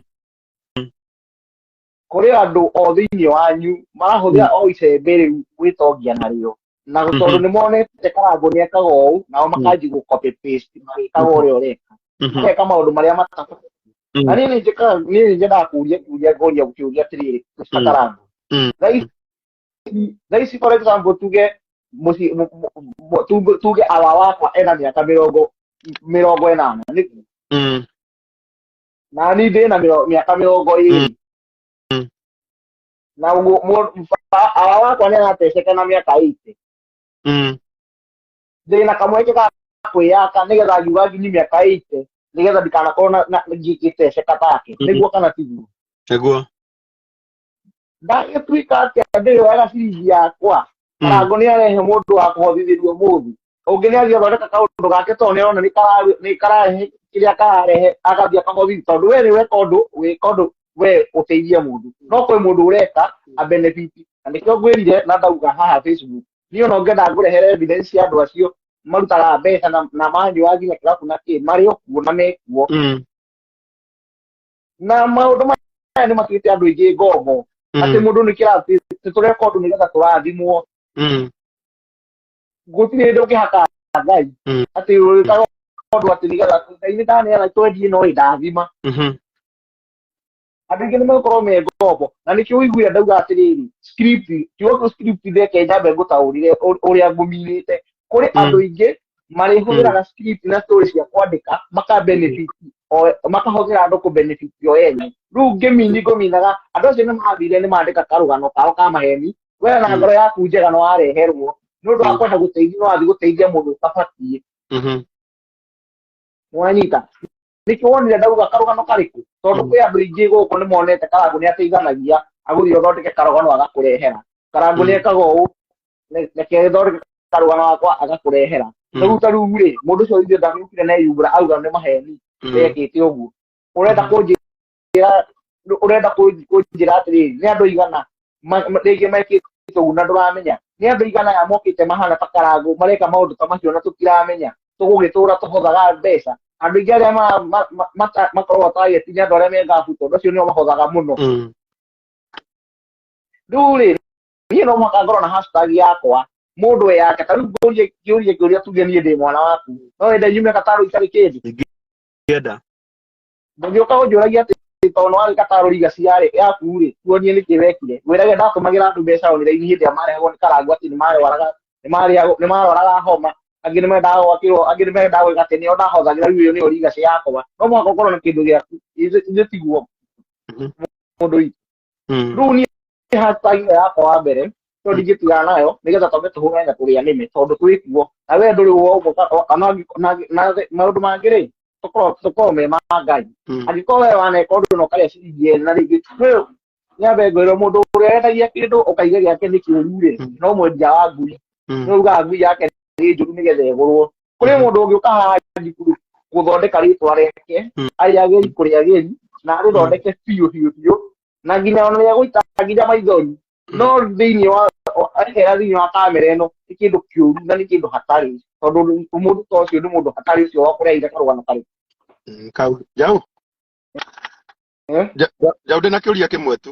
Kũrĩ andũ o thĩinĩ wanyu marahũthĩra o icembe rĩu gwĩtongia narĩo. Na tondũ nĩ monete Karangũ nĩ ekaga ũũ nao makanji gũ copy paste magĩkaga ũrĩa ũreka. Mageka maũndũ marĩa matabatiĩ. Na niĩ nyendaga kũria gũkĩũria atĩrĩrĩ Mr. Karangũ. Thaa ici for example tuge awa wakwa ena mĩaka 80 nĩguo. Na niĩ ndĩna mĩaka 20. Na awa wakwa nĩ arateceka na mĩaka 80. Ndĩna kamweke ga kwĩyaka nĩgetha ngiuga nginya mĩaka 80 nĩgetha ndikanakorwo na ngĩteceka take. Nĩguo kana tiguo. Nĩguo. Ndagĩtuĩka atĩ ndĩrĩ wega ciringi yakwa. Karangũ nĩ arehe mũndũ wa kũhothithĩrio mũndũ. Ũngĩ nĩ athiĩ athondeka kaũndũ gake tondũ nĩ arona nĩ kararehe kĩrĩa kararehe agathiĩ akahothithia tondũ we nĩ weka ũndũ we ũteithie mũndũ. No kwĩ mũndũ ũreka a benefit. Na nĩkĩo ngwĩrire na ndauga haha Facebook. Niĩ ona ngenda ngũrehere evidence cia andũ acio marutaga mbeca na manyua nginya kĩrabu na kĩ marĩ o kuo na mekuo. Na maũndũ maya nĩ makĩte andũ aingĩ ngombo. Atĩ mũndũ nĩ kĩrathi tũreka ũndũ nĩgetha tũrathimwo. Gũtirĩ hĩndĩ ũngĩhaka Ngai atĩ ũrĩkaga ũndũ atĩ nĩgetha Ngai nĩ ndaneana twendie no ndathima. Andũ aingĩ nĩ magũkorwo me ngombo na nĩkĩo ũiguire ndauga atĩrĩrĩ script tiga script theke njambe ngũtaũrire ũrĩa ngũminĩte. Kũrĩ andũ aingĩ marĩhũthĩraga script na story cia kwandĩka maka-benefit makahũthĩra andũ kũ-benefit o ene. Rĩu ngũminaga andũ acio nĩ mathire nĩ mandĩka karũgano kao ka maheni. We na ngoro yaku njega nĩ wareherwo nĩ ũndũ wa kwenda gũteithia no wathiĩ gũteithia mũndũ ũtabatiĩ. Mwanyita nĩkĩo wonire ndauga karũgano karĩkũ tondũ kwĩ andũ aingĩ gũkũ nĩ monete Karangũ nĩ ateithanagia agũthiĩ ũthondeke karũgano agakũrehera. Karangũ nĩ ekaga ũũ reke thondeke karũgano gakwa agakũrehera. Rĩu ta rĩu rĩ mũndũ ũcio ithuĩ ndagĩũkire na eyumbũra auga nĩ maheni ekĩte ũguo. Ũrenda kũnjĩra atĩrĩrĩ nĩ andũ aigana rĩngĩ mekĩte ũguo na ndũramenya. Nĩ andũ aigana aya mokĩte mahana ta Karangũ mareka maũndũ ta macio na tũtiramenya. Tũgũgĩtũra tũhothaga mbeca. Andũ aingĩ arĩa makoragwo targeting andũ arĩa me ngabu tondũ acio nĩo mahothaga mũno. Rĩu rĩ niĩ no mũhaka ngorwo na hashtag yakwa mũndũ yake. Ta rĩu kĩũria tuge niĩ ndĩ mwana waku no wende nyume gatarũ itarĩ kĩndũ. Ndũngĩũka ũnjũragia atĩ tondũ nĩ warĩ gatarũ rigaci yaku rĩ tuonie nĩkĩ wekire. Ngwĩrage ndatũmagĩra andũ mbeca onire-inĩ hĩndĩ ĩrĩa marehagwo nĩ Karangũ atĩ nĩ marwaraga homa. Angĩ nĩ mendaga gwakĩrwo angĩ nĩ mendaga gwĩka atĩ nĩo ndahothagĩra rĩu ĩyo nĩyo rigaci yakwa. No mũhaka ũkorwo na kĩndũ gĩaku ithĩ tiguo. mundu witũ rĩu niĩ hashtag yakwa wa mbere to ndigĩtigana nayo nĩgetha twambe tũhũrane na tũrĩa nĩme tondũ twĩkuo na we ndũrĩ woguo maũndũ mangĩ rĩ tũkorwo me ma Ngai angĩkorwo we waneka ũndũ na ũkarĩa ciringi ĩrĩ na rĩngĩ nyambe ngwĩrwo mũndũ ũrĩa wendagia kĩndũ ũkaiga gĩake nĩ kĩũru rĩ no mwendia wa ngui nĩugaga ngui yake nĩ njũru nĩgetha ĩgũrwo kũrĩ mũndũ ũngĩ ũka haha gũthondeka rĩtwa rĩake arĩ ageri kũrĩ ageri na arĩthondeke biũ na nginya ona nĩegũita nginya maithori no thĩinĩ wa arĩhera thĩinĩ wa kamera ĩno nĩ kĩndũ kĩũru na nĩ kĩndũ hatarĩ tondũ mũndũ ta ũcio nĩ mũndũ hatarĩ ũcio wa kũrĩa karũgano karĩ kau jau ndĩna kĩũria kĩmwe tu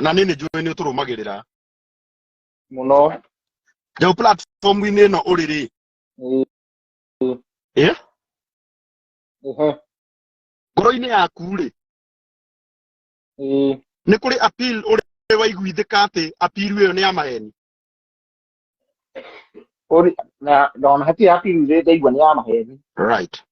na nĩ njũĩ nĩ ũtũrũmagĩrĩra mũno jau platform-inĩ ĩno ũrĩ rĩ ngoro-inĩ yaku rĩ nĩ kũrĩ appeal ũrĩ waiguithĩka atĩ appeal ĩyo nĩ ya maheni na ndona hatirĩ appeal ndaigua nĩ ya maheni right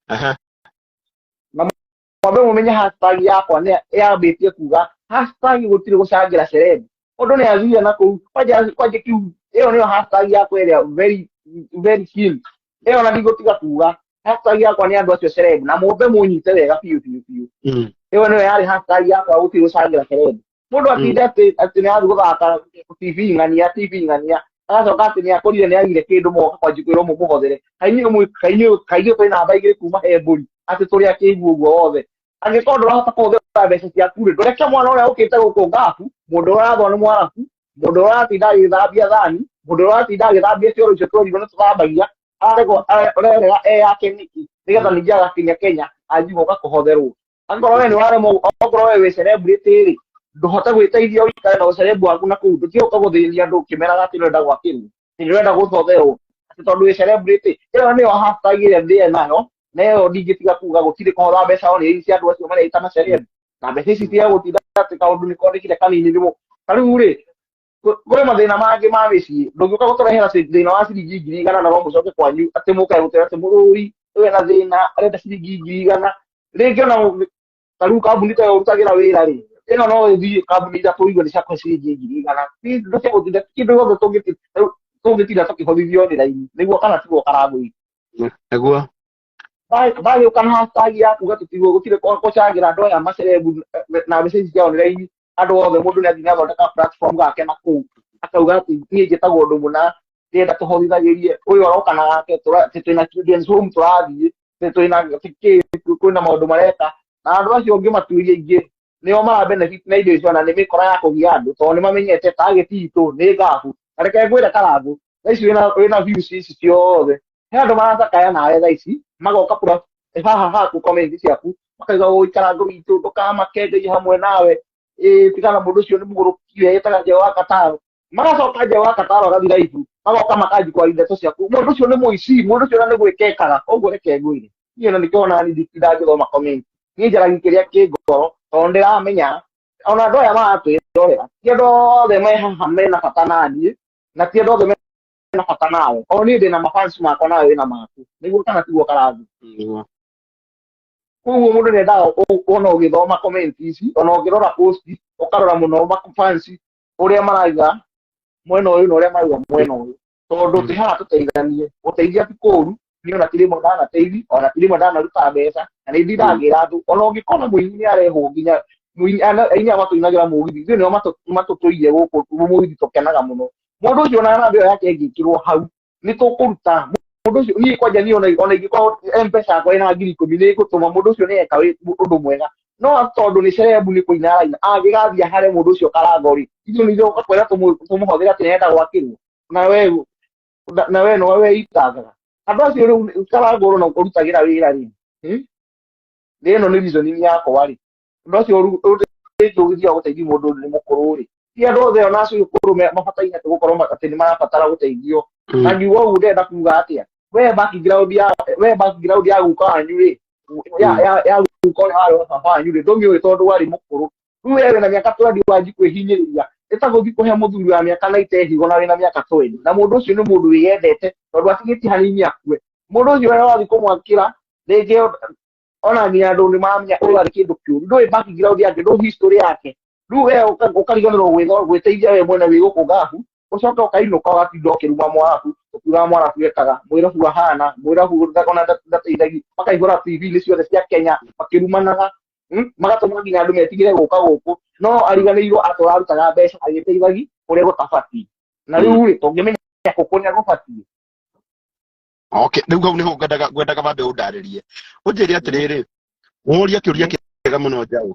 mwambe mũmenye hashtag yakwa nĩ yambĩtie kuga hashtag gũtirĩ gũcangĩra celeb mũndũ nĩ athire na kũu kwanja kiu ĩyo nĩyo hashtag yakwa ĩrĩa very keen ĩyo na ndigũtiga kuga hashtag yakwa nĩ andũ acio celeb na mũmbe mũnyite wega biũ ĩyo nĩyo yarĩ hashtag yakwa gũtirĩ gũcangĩra celeb mũndũ atinde atĩ nĩ athiĩ gũthaka TV ng'ania agacoka atĩ nĩ akorire nĩ agire kĩndũ moka kwanjia kwĩrwo mũmũhothere kaingĩ twĩ namba igĩrĩ kuma he mbũri atĩ tũrĩa kĩiguo ũguo wothe angĩkorwo ndũrahota kũhũthĩra mbeca ciaku rĩ ndũreke mwana ũrĩa ũkĩte gũkũ ngabu mũndũ ũrĩa ũrathwo nĩ mwarabu mũndũ ũrĩa ũratinda agĩthambia thani mũndũ ũrĩa ũratinda agĩthambia cioro icio tũrirwo nĩ tũthambagia arerega yake nĩki nĩgetha ningĩ agakinya Kenya anjie gũka kũhotherwo angĩkorwo we nĩ waremwo okorwo we wĩ celebrity rĩ ndũhote gwĩteithia ũikare na ũcerebu waku na kũu ndũtiũka gũthĩnia andũ ũkĩmeraga atĩ nĩũrenda gwakĩrwo nĩũrenda gũthotherwo tondũ wĩ celebrity ĩyo nĩyo hashtag ĩrĩa ndĩ nayo na ĩyo ndingĩtiga kuga gũtirĩ kũhotha mbeca o nĩ ici andũ acio mareita macerebu na mbeca ici cia gũtinda atĩ kaũndũ nĩ konekire kanini rĩmwe tarĩu rĩ kũrĩ mathĩna mangĩ ma mĩciĩ ndũngĩũka gũtũrehera thĩna wa ciringi 100 na no mũcoke kwanyu atĩ mũkae gũtwĩra atĩ mũrũi ũyũ na thĩna arenda ciringi 100 rĩngĩ ona tarĩu kambuni ta ĩyo ũrutagĩra wĩra rĩ ĩno no ĩthiĩ kambuni iria tũigua nĩ ciakũhe ciringi 100 ndũcegũtinda kĩndũ gĩothe tũngĩtinda tũkĩhũthithio nĩ raini nĩguo kana tiguo karagũi nĩguo bagĩũka na hashtag yaku gatũtigwo gũtirĩ gũcangĩra andũ aya macerebu na mbeca ici ciao nĩ raini andũ othe mũndũ nĩ athiĩ nĩ athondeka platform gake na kũu akauga atĩ niĩ njĩtagwo ũndũ mũna ndĩrenda tũhotithagĩrie ũyũ aroka na gake twĩna children's home tũrathiĩ kwĩna maũndũ mareka na andũ acio ũngĩ matuĩria ingĩ nĩo mara benefit na indo icio na nĩ mĩkora ya kũgia andũ tondũ nĩ mamenyete target itũ nĩ ngabu na reke ngwĩre karangũ thaa ici wĩna views ici ciothe he andũ maracakaya nawe thaa ici magoka haha ku comment ciaku makauga gũikara ngũ witũ ndũkamake Ngai hamwe nawe tigana mũndũ ũcio nĩ mũgũrũki wĩtaga Njeũ wa Kataro magacoka Njeũ wa Kataro agathira ibu magoka makanji kwa ndeto ciaku mũndũ ũcio nĩ mũici mũndũ ũcio nĩ gwĩkekaga ũguo reke ngwĩre niĩ na nĩkĩo ona ndingĩthoma comment niĩ njaragia kĩrĩa kĩ ngoro tondũ ndĩramenya ona andũ aya maratwĩrorera ti andũ othe me haha mena bata na niĩ na ti andũ othe mena bata nawe o niĩ ndĩna mafans makwa nawe wĩna maku nĩguo kana tiguo karathi koguo mũndũ nĩendaga ona ũgĩthoma comment ici ona ũngĩrora post ũkarora mũno mafans ũrĩa marauga mwena ũyũ na ũrĩa marauga mwena ũyũ tondũ ti haha tũteithanie ũteithia ti kũũru niĩ ona ti rĩmwe ndanateithi ona ti rĩmwe ndanaruta mbeca na nĩ ndindagĩra andũ ona ũngĩkona mũini nĩ arehwo nginya aini amatũinagĩra mũgithi ithuĩ nĩo matũtũire gũkũ mũgithi tũkenaga mũno mũndũ ũcio ona namba ĩyo yake ĩngĩkĩrwo hau nĩ tũkũruta mũndũ ũcio niĩ kwanja niĩ ona ingĩkorwo M-Pesa yakwa ĩna 10,000 nĩ ĩgũtũma mũndũ ũcio nĩ eka ũndũ mwega no tondũ nĩ cerebu nĩ kũina araina angĩgathiĩ harĩ mũndũ ũcio karangori ithuĩ nĩ ithuĩ kwenda tũmũhũthĩre atĩ nĩenda gwakĩrwo na we no we itangaga andũ acio rĩu karangoro na ũrutagĩra wĩra rĩ ĩno nĩ reason yakwa rĩ andũ acio ũgĩthiaga gũteithia mũndũ nĩ mũkũrũ rĩ ti andũ othe ona acio ũkũrũ mabataire gũkorwo atĩ nĩ marabatara gũteithio na ngiuga ũguo ndenda kuga atĩa we background ya guka wanyu rĩ ya guka ũrĩa warĩ baba wanyu rĩ ndũmĩũĩ tondũ warĩ mũkũrũ rĩu we wĩna mĩaka 20 wanji kwĩhinyĩrĩria ĩtagũthiĩ kũhe mũthuri wa mĩaka 90 higo na wĩna mĩaka 20 na mũndũ ũcio nĩ mũndũ wĩyendete tondũ atigĩti hanini akue mũndũ ũcio ũrĩa wathiĩ kũmwakĩra rĩngĩ ona nginya andũ nĩ mamenya ũyũ arĩ kĩndũ kĩũru ndũĩ background yake ndũĩ history yake rĩu we ũkariganĩrwo gwĩteithia we mwene wĩ gũkũ gabu ũcoke ũkainũka ũgatinda ũkĩruma mwarabu ũkiuga mwarabu ekaga mũirabu ahana mũirabu ona ndateithagia makaihũra TV-inĩ ciothe cia Kenya makĩrumanaga magatũma nginya andũ metigĩre gũka gũkũ no ariganĩirwo atĩ arutaga mbeca agĩteithagia ũrĩa gũtabatiĩ na rĩu rĩ tũngĩmenya kũkũrĩa gũbatiĩ. Okay, rĩu hau nĩho ngwendaga wambe ũndarĩrie ũnjĩre atĩrĩrĩ ũria kĩũria kĩega mũno njaũ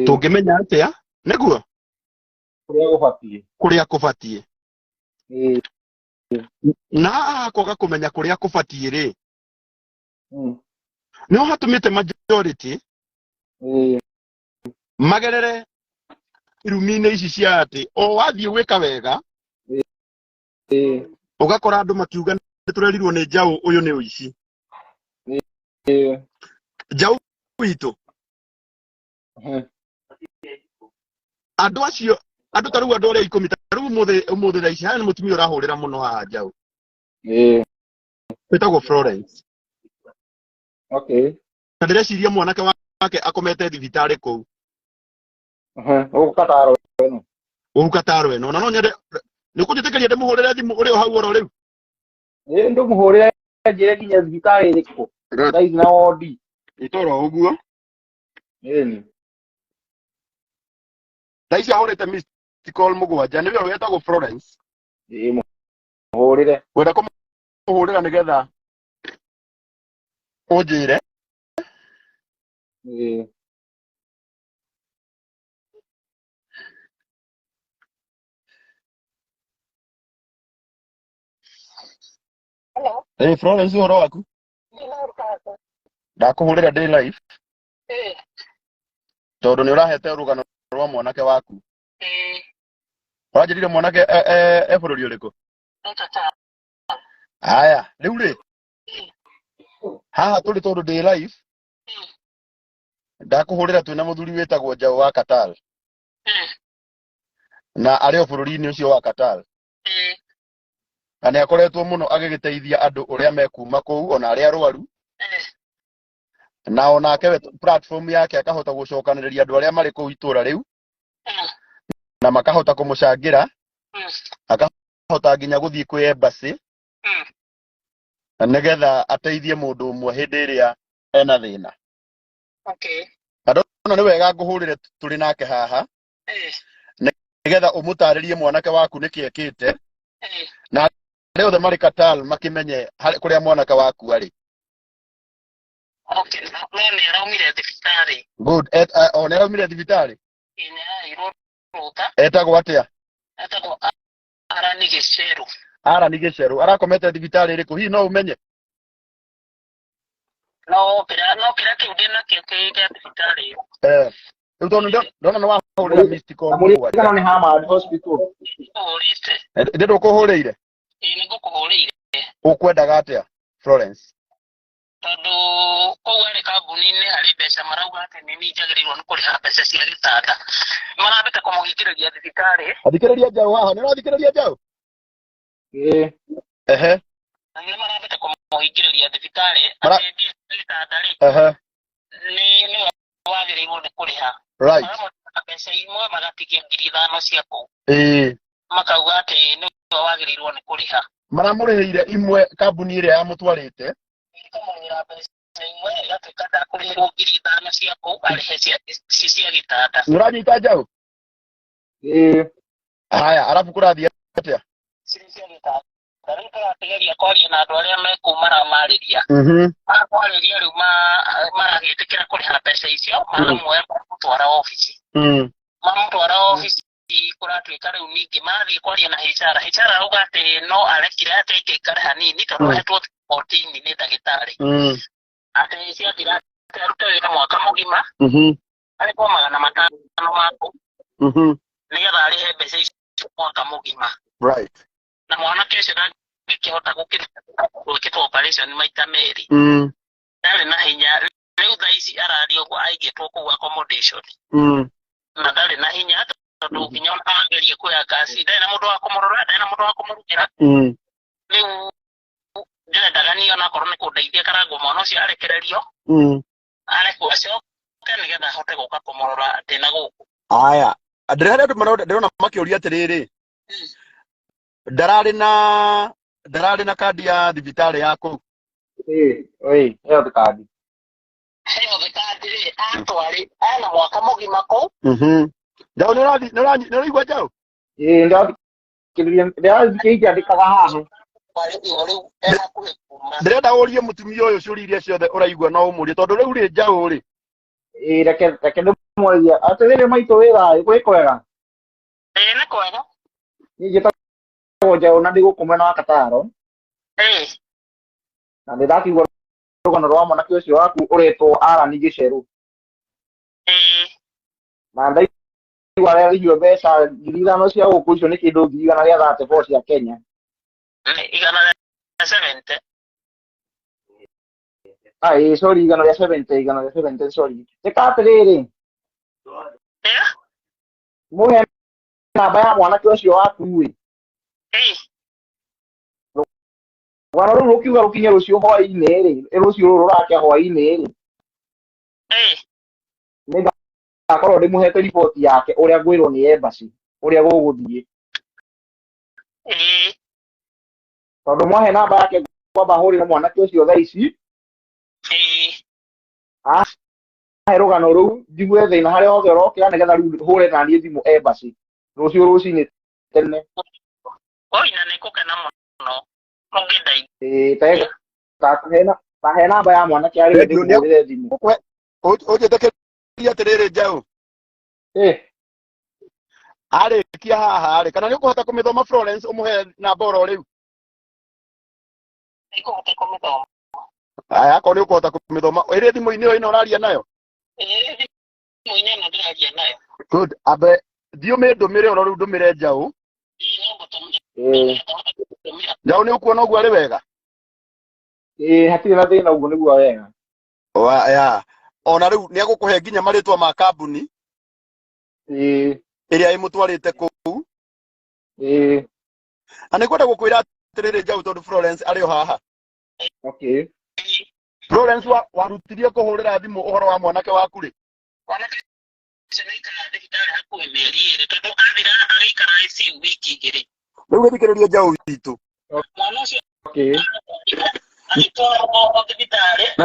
tũngĩmenya atĩa nĩguo kũrĩa kũbatiĩ na kwaga kũmenya kũrĩa kũbatiĩ rĩ nĩho hatũmĩte majority magerere irumi-inĩ ici cia atĩ o wathiĩ gwĩka wega ũgakora andũ makiuga nĩtũrerirwo nĩ njaũ ũyũ nĩ ũici njaũ witũ andũ acio andũ ta rĩu andũ arĩa 10 ta rĩu ũmũthĩ thaa ici haya nĩ mũtumia ũrahũrĩra mũno haha njaũ wĩtagwo Florence na ndĩreciria mwanake wake akomete thibitarĩ kũu ũgũkataro ĩno na no nyende nĩũkũnjĩtĩkĩria ndĩmũhũrĩre thimũ ũrĩ o hau oro rĩu ndĩmũhũrĩre njĩre nginya thibitarĩ ĩrĩkũ thaa ici na wodi itoro ũguo thaa ici ahũrĩte missed call mũgwanja nĩwe wetagwo Florence mũhũrĩre wenda kũmũhũrĩra nĩgetha ũnjĩre Hello. Hey Florence ũhoro waku ndakũhũrĩra ndĩ live tondũ nĩ ũrahete rũgano rwa mwanake waku ũranjĩrire mwanake e bũrũri ũrĩkũ haya rĩu rĩ haha tũrĩ tondũ ndĩ live ndakũhũrĩra twĩna mũthuri wĩtagwo Njaũ wa Qatar na arĩ o bũrũri-inĩ ũcio wa Qatar na nĩ akoretwo mũno agĩgĩteithia andũ ũrĩa mekuma kũu ona arĩa arwaru na onake we platform yake akahota gũcokanĩrĩria andũ arĩa marĩ kũu itũra rĩu na makahota kũmũcangĩra akahota nginya gũthiĩ kwĩ embassy nĩgetha ateithie mũndũ ũmwe hĩndĩ ĩrĩa ena thĩna. Ndona nĩ wega ngũhũrĩre tũrĩ nake haha nĩgetha ũmũtarĩrie mwanake waku nĩkĩ ekĩte na arĩa othe marĩ Qatar makĩmenye kũrĩa mwanake waku arĩ. No nĩ araumire thibitarĩ. Good. Nĩ araumire thibitarĩ? Etagwo atĩa? Etagwo Arani Gĩcerũ. Arani Gĩcerũ. Arakomete thibitarĩ ĩrĩkũ? Hihi no ũmenye? No kĩrĩa kĩu ndĩnakĩo kĩa thibitarĩ. Rĩu tondũ ndona nĩ wahũrĩra missed call mũgwanja. Mũrigano nĩ Hamad Hospital. Ũhũrĩte. Ndĩ ndũkũhũrĩire? Nĩ ngũkũhũrĩire. Ũkwendaga atĩa Florence? Tondũ kũu arĩ kambuni-inĩ harĩ mbeca marauga atĩ nĩ niĩ njagĩrĩirwo nĩ kũrĩha mbeca cia gĩtanda. Marambĩte kũmũhingĩrĩria thibitarĩ. Athikĩrĩria Njaũ haha, nĩ ũrathikĩrĩria Njaũ? Ehe. Na nĩ marambĩte kũmũhingĩrĩria thibitarĩ atĩ ndiĩ gĩtanda rĩ. Nĩ wagĩrĩirwo nĩ kũrĩha. Right. Mbeca imwe magatigia 5,000 cia kũu. Makauga atĩ nĩ wagĩrĩirwo nĩ kũrĩha. Maramũrĩhĩire imwe kambuni ĩrĩa yamũtwarĩte. Ikamũrĩhĩra mbeca imwe ĩgatuĩka ndakũrĩhĩrwo 5,000 cia kũu arĩhe cia gĩtanda. Nĩ ũranyita Njaũ? Haya, arabu kũrathiĩ atĩa? Cia gĩtanda. Rĩu tũrategeria kwaria na andũ arĩa me kũu maramarĩria. Makwarĩria rĩu maragĩtĩkĩra kũrĩha mbeca icio maramuoya mamũtwara obici. Mamũtwara obici kũratuĩka rĩu ningĩ mathiĩ kwaria na HR. HR arauga atĩ no arekire atĩ aikare hanini tondũ ahetwo 14 nĩ ndagĩtarĩ. Atĩ ciathira arute wĩra mwaka mũgima. Arĩkwo 500 makũ. Nĩgetha arĩhe mbeca icio mwaka mũgima. Right. Na mwanake ũcio ndangĩkĩhota gwĩkĩtwo operation maita merĩ. Ndarĩ na hinya. Rĩu thaa ici araria ũguo aigĩtwo kũu accommodation. Na ndarĩ na hinya tondũ nginya agerie kuoya ngaci ndarĩ na mũndũ wa kũmũrora ndarĩ na mũndũ wa kũmũrutĩra. Rĩu ndaga niyo na korwo ni kundeithia karango mwana ucio arekererio arekwo acoke nigetha hote guka kumurora ndina guku. Aya ndirenda ndirona makiuria atiriri ndarari na kandi ya thibitari yaku. Oi eo kandi Heyo kandi ri atwari ana mwaka mugima ku. Njau nĩũraigua Njau? ndĩrathikĩrĩria ndĩkaga haha. Ndĩrenda ũrie mũtumia ũyũ ciũria iria ciothe ũraigua no ũmũrie tondũ rĩu rĩ Njau rĩ. Reke ndĩmũrie atĩrĩrĩ maitũ wĩra gwĩ kwega? Nĩ kwega. Niĩ njĩtagwo Njau na ndĩ gũkũ mwena wa Kataro. Na ndĩrakĩigua rũgano rwa mwanake ũcio waku ũretwo Allan Gicheru. Na ndaigua ararĩhio mbeca 5,000 cia gũkũ icio nĩ kĩndũ 100 gĩa 34 cia Kenya. 170. Sorry 170 sorry. Teka atĩrĩrĩ. Mũhe namba ya mwanake ũcio waku ĩ. Rũgano rũu rũkiuga rũkinye rũciũ hwaĩ-inĩ rĩ, rũciũ rũrũ rũrakĩa hwaĩ-inĩ rĩ. Nĩ ngakorwo ndĩmũhete riboti yake ũrĩa ngwĩrwo nĩ embassy ũrĩa gũgũthiĩ. Tondũ mwahe namba yake kwamba hũrĩre mwanake ũcio thaa ici. He rũgano rũu njigue thĩna harĩa hothe ũrokĩra nĩgetha rĩu hũre na niĩ thimũ embassy rũciũ rũcinĩ tene. Na nĩ ngũkena mũno mũngĩndeithia. Tahe namba ya mwanake arĩ ndĩmũhũrĩre thimũ. Ũnjĩtĩkĩria atĩrĩrĩ Njau. Arĩkia haha rĩ kana nĩ ũkũhota kũmĩthoma Florence ũmũhe namba oro rĩu? Nĩngũhota kũmĩthoma. Aya akorwo nĩ ũkũhota kũmĩthoma ĩrĩ thimũ-inĩ ĩno ũraria nayo? Thimũ-inĩ ĩno ndĩraria nayo. Good. Ambe thiĩ ũmĩndũmĩre oro rĩu ndũmĩre Njau. Njau nĩ ũkuona ũguo arĩ wega? Hatirĩ na thĩna ũguo nĩguo wega. Ona rĩu nĩ agũkũhe nginya marĩtwa ma kambuni ĩrĩa ĩmũtwarĩte kũu. Na nĩngwenda gũkwĩra atĩrĩrĩ Njau tondũ Florence arĩ o haha. Florence warutirie kũhũrĩra thimũ ũhoro wa mwanake waku rĩ? Mwanake ũcio nĩaikaraga thibitarĩ hakuhĩ mĩeri 2 tondũ athira agĩikara ICU wiki 2. Rĩu gĩthikĩrĩrie Njau witũ. Mwana ũcio agĩtwarwo thibitarĩ na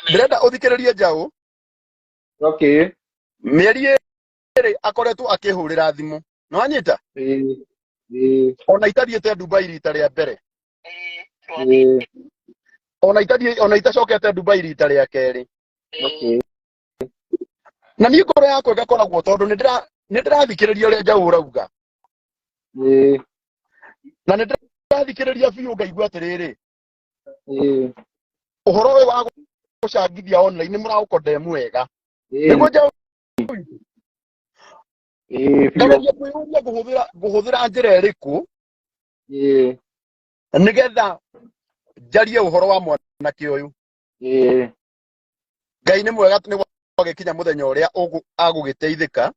ndĩrenda ũthikĩrĩrie Njau. Mĩeri 2 akoretwo akĩhũrĩra thimũ nĩ wanyita? Ona itathiĩte Dubai rita rĩa mbere. Ona itacokete Dubai rita rĩa kerĩ. Na niĩ ngoro yakwa ĩgakoragwo tondũ nĩ ndĩrathikĩrĩria ũrĩa Njau ũrauga. Na nĩ ndĩrathikĩrĩria biũ ngaigua atĩrĩrĩ. Ũhoro ũyũ wa gũcangithia online mũraũkondemu wega. Nĩguo Njau ngageria kwĩyũria ngũhũthĩra njĩra ĩrĩkũ nĩgetha njarie ũhoro wa mwanake ũyũ. Ngai nĩ mwega nĩguo agĩkinya mũthenya ũrĩa agũgĩteithĩka.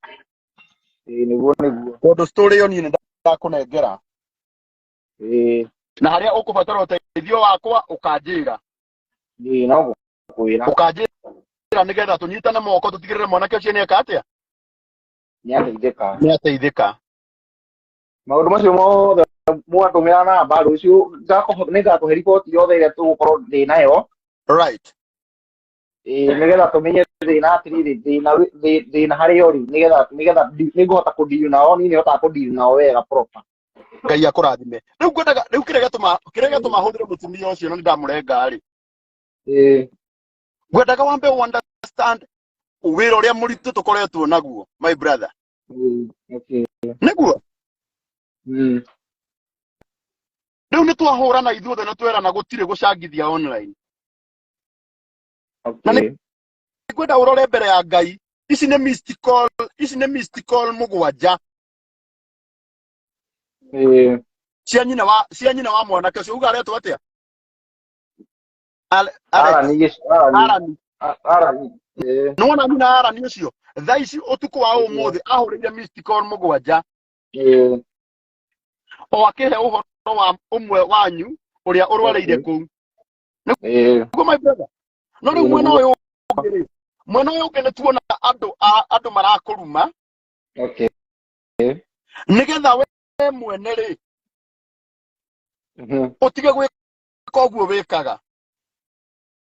Tondũ story ĩyo niĩ nĩ ndakũnengera. Na harĩa ũkũbatara ũteithio wakwa ũkanjĩra. Ũkanjĩra nĩgetha tũnyitane moko tũtigĩrĩre mwanake ũcio nĩeka atĩa? Nĩateithĩka. Maũndũ macio mothe mwatũmĩra namba rũciũ nĩngakũhe riboti yothe ĩrĩa tũgũkorwo ndĩ nayo. Right. Nĩgetha tũmenye thĩna atĩrĩrĩ thĩna harĩa ũrĩ nĩgetha nĩngũhota kũndiru nao niĩ nĩhotaga kũndiru nao wega proper. Ngai akũrathime. Rĩu kĩrĩa gĩatũma hũthĩre mũtumia ũcio na nĩndamũrenga rĩ. Ngwendaga wambe understand wĩra ũrĩa mũritũ tũkoretwo naguo my brother. Nĩguo? Rĩu nĩ twahũrana ithuothe na twerana gũtirĩ gũcangithia online. Na nĩngwenda ũrore mbere ya Ngai ici nĩ missed call 7. Cia nyina wa mwanake ũcio uga aretwo atĩa? Allan. Nĩwona nyina Allan ũcio thaa ici ũtukũ wa ũmũthĩ ahũrĩire missed call 7. O akĩhe ũhoro wa umwe wanyu uria urwareire ku niguo my brother no riu mwena uyu ungi tuona andu marakuruma nigetha we mwene ri utige gwika uguo wikaga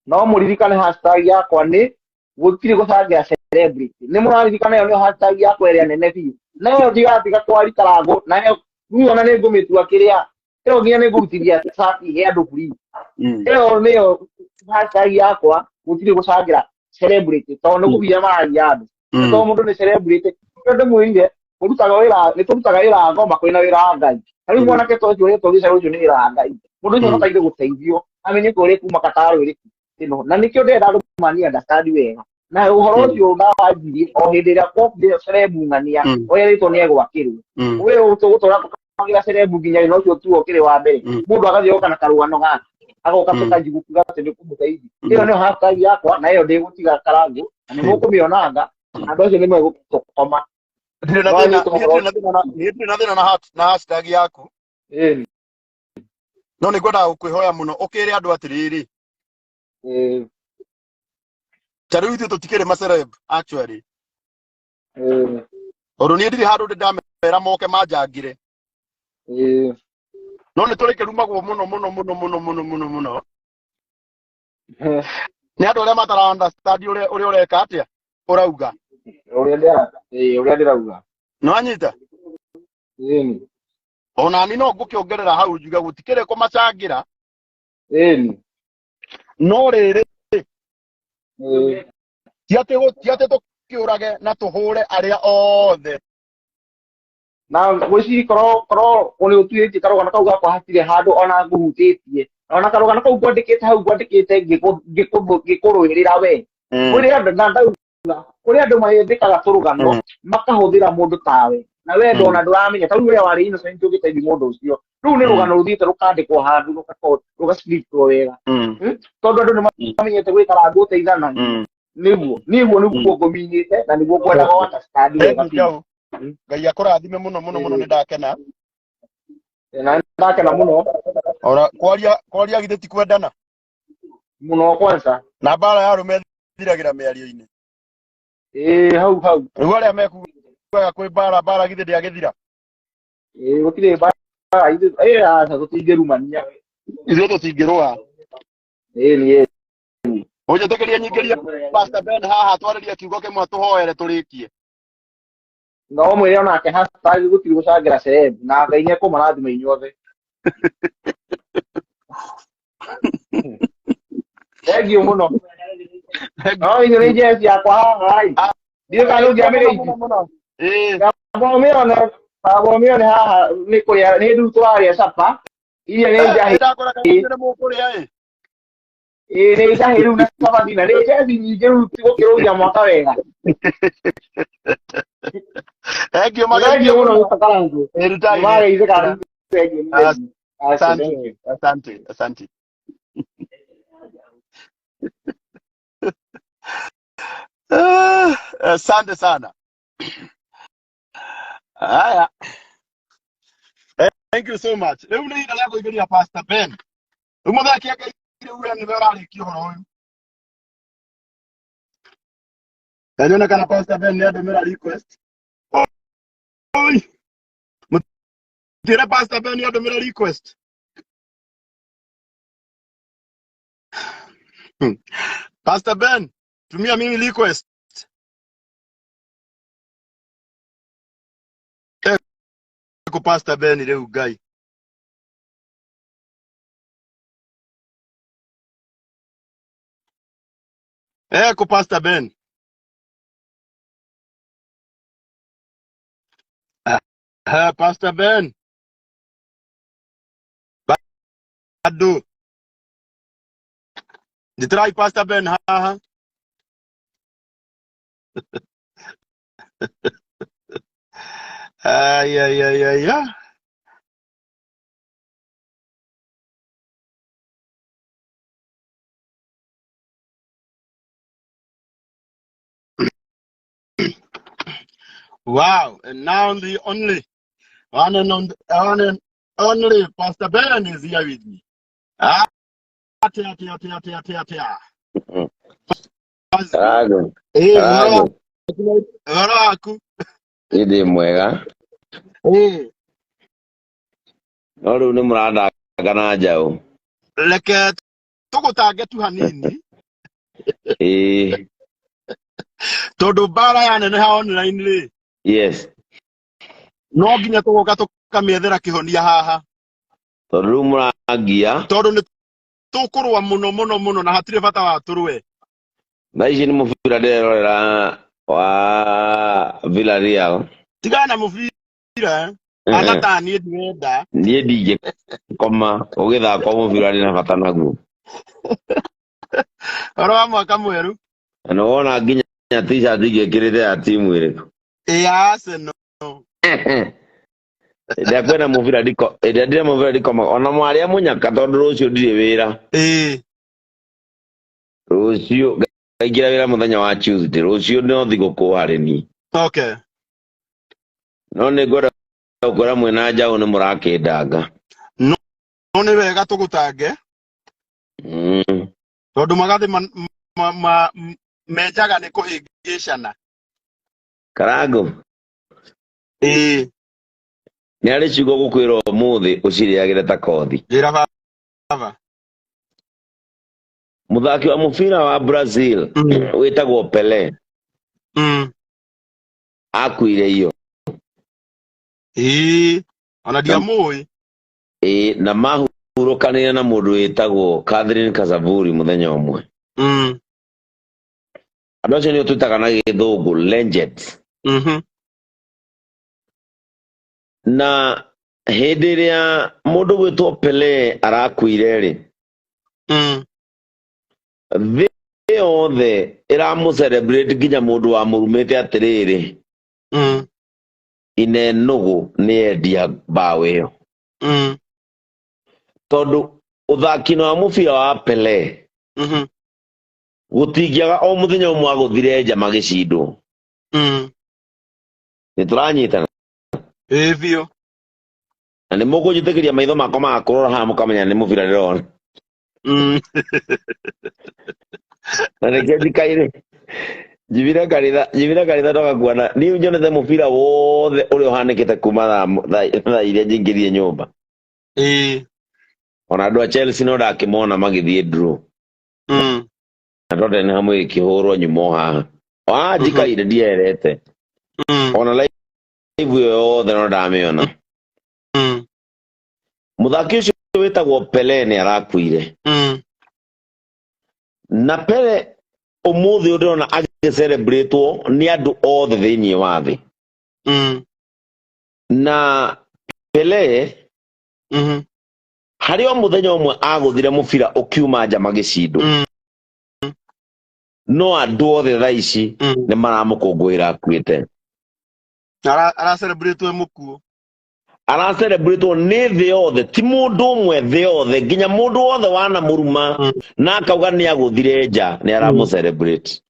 no muririkane hashtag yakwa ni gutire gucangira celebrity ni muraririkana yo ni hashtag yakwa iria nene biũ nayo ndigatiga twari karango nayo niyo na ni ngumitua kiria iyo nginya ni ngurutithia sati he andu free iyo niyo hashtag yakwa gutire gucangira celebrity tondu kubia maragia andu to mundu ni celebrity tondu mwire urutaga wira ni turutaga wira ngoma kwina wira wa Ngai ari mwanake tocio uri togica ucio ni wira wa Ngai mundu ucio no kaire guteithio amenye kuri kuma kataro iri ino na nikio ndenda andu mani understand wega na uhoro ucio ndawajirie o hindi ria kwa cerebu ngania oya rito ni egwakirwo we utugutora tukagira cerebu nginya no ucio tu okire wa mbere mundu agathio kana karugano gake agoka tukajigu gate ni kumuteithia iyo ni hashtag yakwa na iyo ndigutiga karangu na mukumionanga andu acio ni megukoma ndire na thina na hashtag yaku no ni ngwenda gukwihoya muno ukire andu atiriri tariu ithu tutikire macereb actually oru ni ndiri handu ndamera moke manjangire no ni turike rumagwo muno ni andu aria matara understand uria ureka atia urauga uria ndirauga no anyita ona ni no ngukiongerera hau njuga gutikire kumacangira no riri tiate tukiurage na tuhure aria othe na gwiciri koro uri utuitie karugana kau gakwa hatire handu ona nguhutitie ona karugana kau ngwandikite hau ngwandikite ngikuruirira we uri andu na ndauga uri andu mayendikaga turugano makahuthira mundu tawe na we ndona nduramenya tau we wari innocent ugiteithia mundu ucio riu ni rugano ruthite rukandikwo handu rugascriptwo wega tondu andu ni mamenyete gwikara nguteithana niguo nguminyite na niguo ngwendaga understand wega Ngai akurathime muno ni ndakena na ndakena muno ora kwaria githeti kwendana muno kwanza na bara ya rume thiragira miario-ini hau riu aria mekugaga kwi bara githeti agithira gutire bara ithu asa tutingirumania ithu tutingirua ni unjitekeria nyingiria Pastor Ben haha twaririe kiugo kimwe tuhoere turikie no mwire onake hashtag gutire gucangira celeb na Ngai ni ekumarathima inyuothe thank you muno no inyo ni jesi yakwa haha ndio kana ngiamire abomione haha ni kuria ni ndu twaria sapa iria ni njahi ndakora kana mukuria ni njahi riu na sapa dina ni jesi nyingi riu gukirugia mwaka wega thank you muno mtakarangu mare ize kana asante asante sana haya thank you so much riu ni ida lako igeria Pastor Ben umuthaki akaire uya ni werarikio horo uyu Kanyona kana Pastor Ben ni andumira request oi mutire Pastor Ben ni andumira request Pastor Ben tumia mimi request ko Pastor Ben ile ugai ko Pastor Ben Pastor Ben bado ditrai Pastor Ben haha ay wow and now the only one and Only Pastor Ben is here with me. Ah, tia. Karago. Araku. Idi mwega. Noru ni murada gana jao. Leke tugutange tu hanini. Todo bara ya nene ha online ri. Yes. No nginya tugoka tukamiethera kihonia haha. Toru muragia. Todo ni tukurwa muno na hatire bata wa turwe. Na ici ni mubira ndirorera wa Villarreal. Tigana mubira. Anata ni ndwenda. Ni ndinge koma ugithaka mubira ni na bata naguo. Ora mwaka mweru. Na wona nginya t-shirt igekirite ya timu iriku. Arsenal. Ndakwena mubira ndiko ndire mubira ndiko ona mwaria munyaka tondu rucio ndire wira. Rucio ngira wira muthenya wa Tuesday rucio no thiguku hari ni. Okay. No ni ngora ukora mwena njao ni murakindanga. No ni wega tugutange. Tondu magathi menjaga ni kuhingicana. Karago. Ni ari ciugo gukwira umuthi uciriagire ta kothi. Njira baba. Muthaki wa mubira wa Brazil witagwo Pele. Akuire iyo. Ona ndiamui. Na mahurukanire na mundu witagwo Catherine Casavuri muthenya umwe. Andu acio nio twitaga na githungu legends. Na hindi iria mundu gwitwo Pele arakuire ri. Thi yothe iramucelebrate nginya mundu wa murumite atiriri. Ine nugu ni endia mbaũ iyo. Tondu uthaki wa mubira wa Pele gutingiaga o muthenya umwe aguthire nja magicindwo. Ni turanyitana. Bio. Na ni mukunjitikiria maitho makwa magakurora haha mukamenya ni mubira ndirona. Na nĩkĩo njikaire njibire kanitha ndogakuona niĩ njonete mũbira wothe ũrĩa ũhanĩkĩte kuma thaa iria njingĩrie nyũmba. Ona andũ a Chelsea no ndakĩmona magĩthiĩ draw. Na Tottenham ĩkĩhũrwo nyumo haha. Njikaire ndierete. Ona live ĩyo yothe no ndamĩona. Mũthaki ũcio wĩtagwo Pele nĩ arakuire. Na Pele umuthi ndona agicelebratewo ni andu othe thiini wa thi. Na Pele hari o muthenya umwe aguthire mubira ukiuma nja magicindwo. No andu othe thaa ici ni maramukungwira akuite. Ara celebrate mukuo. Ara celebrate ni thi yothe ti mundu umwe thi yothe nginya mundu wothe wana muruma na akauga ni aguthire nja ni aramu celebrate.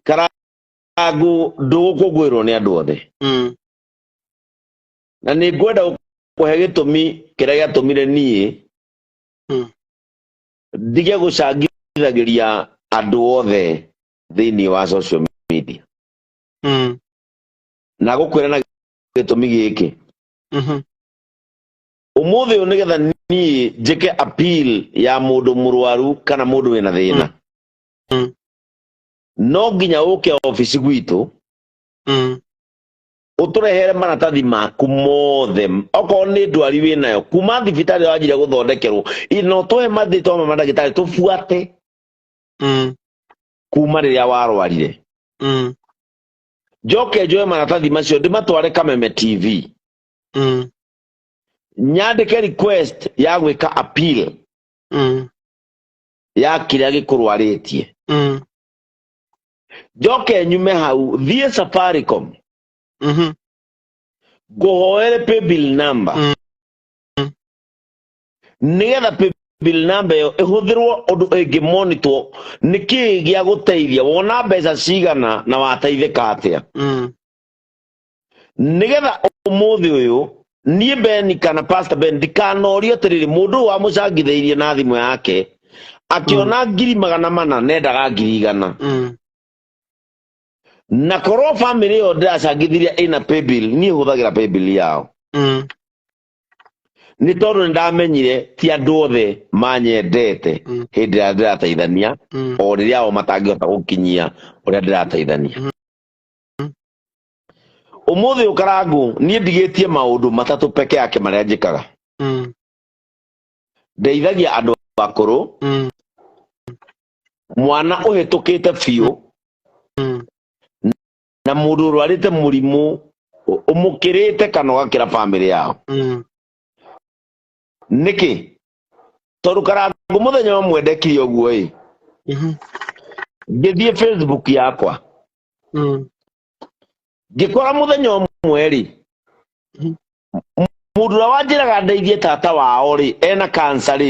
Karagu ndugukungwirwo ni andu othe. Na ni ngwenda kuhe gitumi kiria giatumire nie ndige gucangithagiria andu othe thiini wa social media. Na gukwira na gitumi giki. Umuthi uyu nigetha nie njike appeal ya mundu murwaru kana mundu wina thina. No nginya uke office gwitu. Uturehere maratathi maku mothe okorwo ni ndwari winayo kuma thibitari wajire guthondekerwo ino twe mathi twa madagitari tufuate kuma riria warwarire. Njoke njoe maratathi macio ndimatware Kameme TV. Nyandike request ya gwika appeal ya kiria gikurwaritie. Njoke nyume hau thie Safaricom. Nguhoere paybill number. Nigetha paybill number yo ihuthirwo undu ingi monitor niki gia guteithia wona mbeca cigana na wateithika atia. Nigetha umuthi uyu niĩ Ben kana Pastor Ben ndikanorio atĩrĩrĩ mũndũ wa mũcangithĩirie na thimũ yake akiona 400,000 nendaga 100,000 na korwo family yo ndĩracangithirie ĩna paybill niĩ hũthagĩra paybill yao nĩ tondũ nĩndamenyire ti andũ othe manyendete hĩndĩ ĩrĩa ndĩrateithania o rĩrĩa o matangĩhota gũkinyia ũrĩa ndĩrateithania ũmũthĩ ũkarangũ niĩ ndigĩtie maũndũ matatũ peke yake marĩa njĩkaga ndeithagia andũ akũrũ mwana ũhĩtũkĩte biũ na mũndũ ũrwarĩte mũrimũ ũmũkĩrĩte kana ũgakĩra family yao nĩkĩ tondũ karangũ mũthenya ũmwe ndekire ũguo ngĩthiĩ Facebook yakwa ngĩkora mũthenya ũmwe mũndũ ũrĩa wanjĩraga ndeithie tata wao ena cancer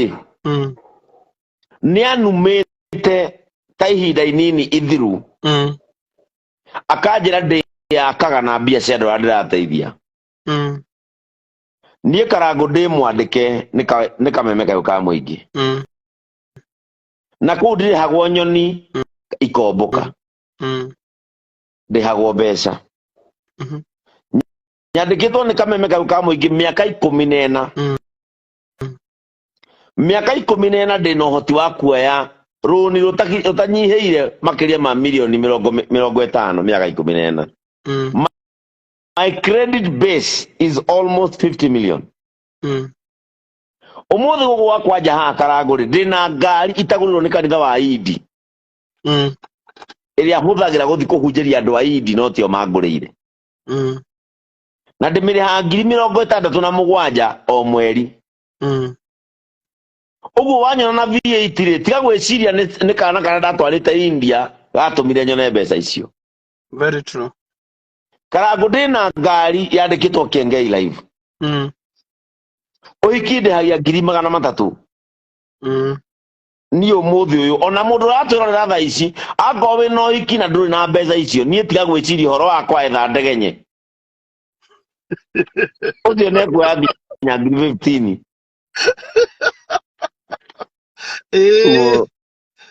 nĩ anumĩte ta ihinda inini ithiru akanjĩra ndĩyakaga na mbia cia andũ arĩa ndĩrateithia niĩ karangũ ndĩmwandĩke nĩ kameme kau ka mũingĩ na kũu ndĩrĩhagwo nyoni ikombũka ndĩhagwo mbeca nyandĩkĩtwo nĩ kameme kau ka mũingĩ mĩaka 14 mĩaka 14 ndĩna ũhoti wa kuoya rũni rũtanyihĩire makĩria ma milioni 50 mĩaka 14 my credit base is almost 50 million ũmũthĩ gũkũ gwakwa nja haha karangũ ndĩna ngari itagũrĩrwo nĩ kanitha wa Idi ĩrĩa hũthagĩra gũthiĩ kũhunjĩria andũ a Idi no tio mangũrĩire na ndĩmĩrĩhaga 67,000 o mweri ũguo wanyona na VAT tiga gwĩciria nĩ kana ndatwarĩte India gatũmire nyone mbeca icio. Very true. Karangũ ndĩna ngari yandĩkĩtwo Kengei Live ũhiki ndĩhagia 300,000 niĩ ũmũthĩ ũyũ ona mũndũ ũratwĩrorera thaa ici akorwo wĩna ũhiki na ndũrĩ na mbeca icio niĩ tiga gwĩciria ũhoro wakwa etha ndegenye ũcio nĩekuoya nginya 15.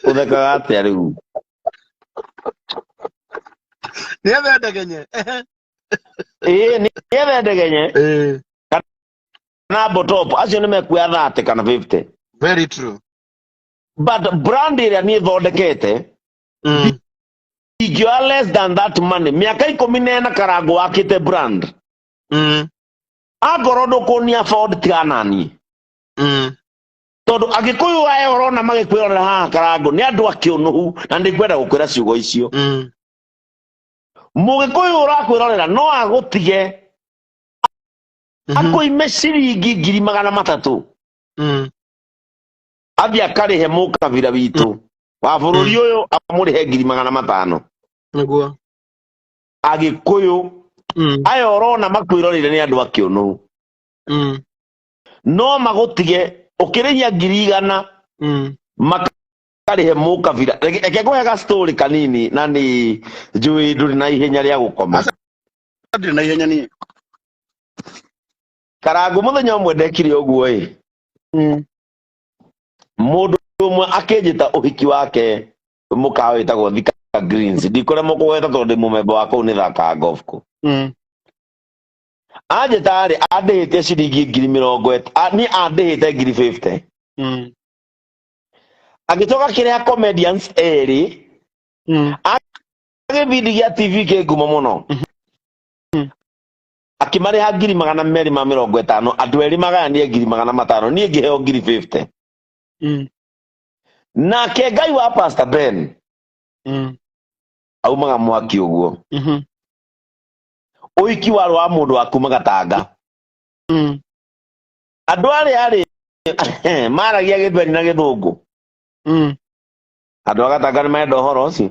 Uthekaga atĩa rĩu? Nĩethe ndegenye. Nĩethe ndegenye. Na botop acio nĩmekuoya 30 kana 50. Very true. But brand ĩrĩa niĩ thondekete ingĩoya less than that money mĩaka 14 Karangũ wakĩte brand akorwo ndũkũnia afford tiganani tondũ Agĩkũyũ aya ũrona magĩkwĩrorera haha Karangũ nĩ andũ akĩũnũhu na nĩngwenda gũkwĩra ciugo icio. Mũgĩkũyũ ũrakwĩrorera no agũtige akũime ciringi 300,000 athiĩ akarĩhe mũkabira witũ wa bũrũri ũyũ amũrĩhe 500,000 nĩguo Agĩkũyũ aya ũrona makwĩroreire nĩ andũ akĩũnũhu no magũtige ũkĩrĩhia 100,000 makarĩhe mũkabira. Reke ngũhe ga story kanini na nĩ njũĩ ndũrĩ na ihenya rĩa gũkoma. Ndĩrĩ na ihenya niĩ. Karangũ mũthenya ũmwe ndekire ũguo mũndũ ũmwe akĩnjĩta ũhiki wake mũkawa wĩtagwo Thika Greens ndikũremwo kũgweta tondũ ndĩ mũmemba wa kũu nĩ thakaga golf kũ anjĩta rĩ andĩhĩte ciringi 50,000 niĩ andĩhĩte 50,000 agĩcoka kĩrĩa comedians erĩ agĩbindi gĩa TV kĩ ngumo mũno akĩmarĩha 250,000 andũ erĩ magayanie 500,000 niĩ ngĩheo 50,000 nake Ngai wa Pastor Ben aumaga mwaki ũguo ũhiki warĩ wa mũndũ wa kuma Gatanga andũ arĩa maragia Gĩthweri na Gĩthũngũ andũ a Gatanga nĩ marenda ũhoro ũcio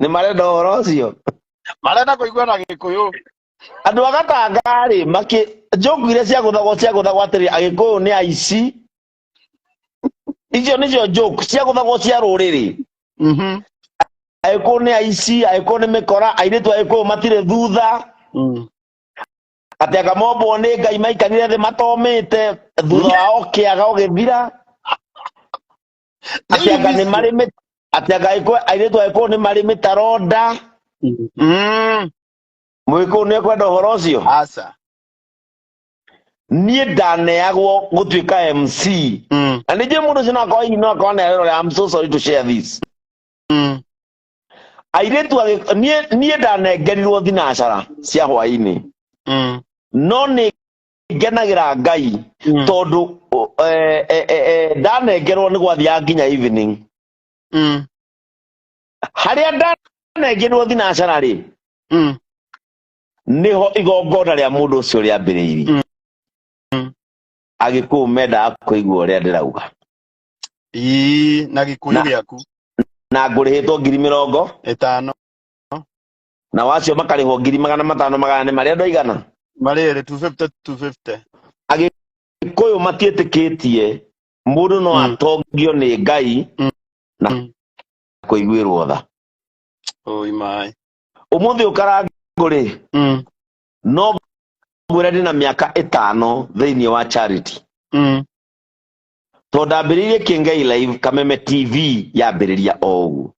nĩ marenda ũhoro ũcio marenda kũigua na Gĩkũyũ. Andũ a Gatanga rĩ njoku iria ciagũthagwo atĩrĩ Agĩkũyũ nĩ aici icio nĩcio njoku ciagũthagwo cia rũrĩrĩ Agĩkũyũ nĩ aici Agĩkũyũ nĩ mĩkora airĩtu Agĩkũyũ matirĩ thutha ati akamombo ni Ngai maikarire thi matomete thutha wao kiaga ugithira ati anga ni marimi ati anga airetu aiko ni marimi taronda mwiko ni kwenda uhoro ucio asa nie ndaneagwo gutuika MC na nije mundu cino akwa ino akwa na I'm so sorry to share this airetu nie ndanengerirwo thinacara cia hwaini no ni ngenagira Ngai tondu ndanengerwo ni gwathia nginya evening haria ndanengerirwo thinacara ri niho igongona ria mundu ucio ria mbiriri agikumenda akuigua uria ndirauga na gikuyu giaku na ngurihitwo 50,000 na wacio makarihwo 500 magana ni maria ndoigana marere 250 agikuyu matietikitie mundu no atongio ni Ngai na kuiguirwo tha oi mai umuthi ukaranguri no ngwire ndina miaka 5 thiini wa charity to ndambiririe Kĩengei Live Kameme TV yambiriria ogu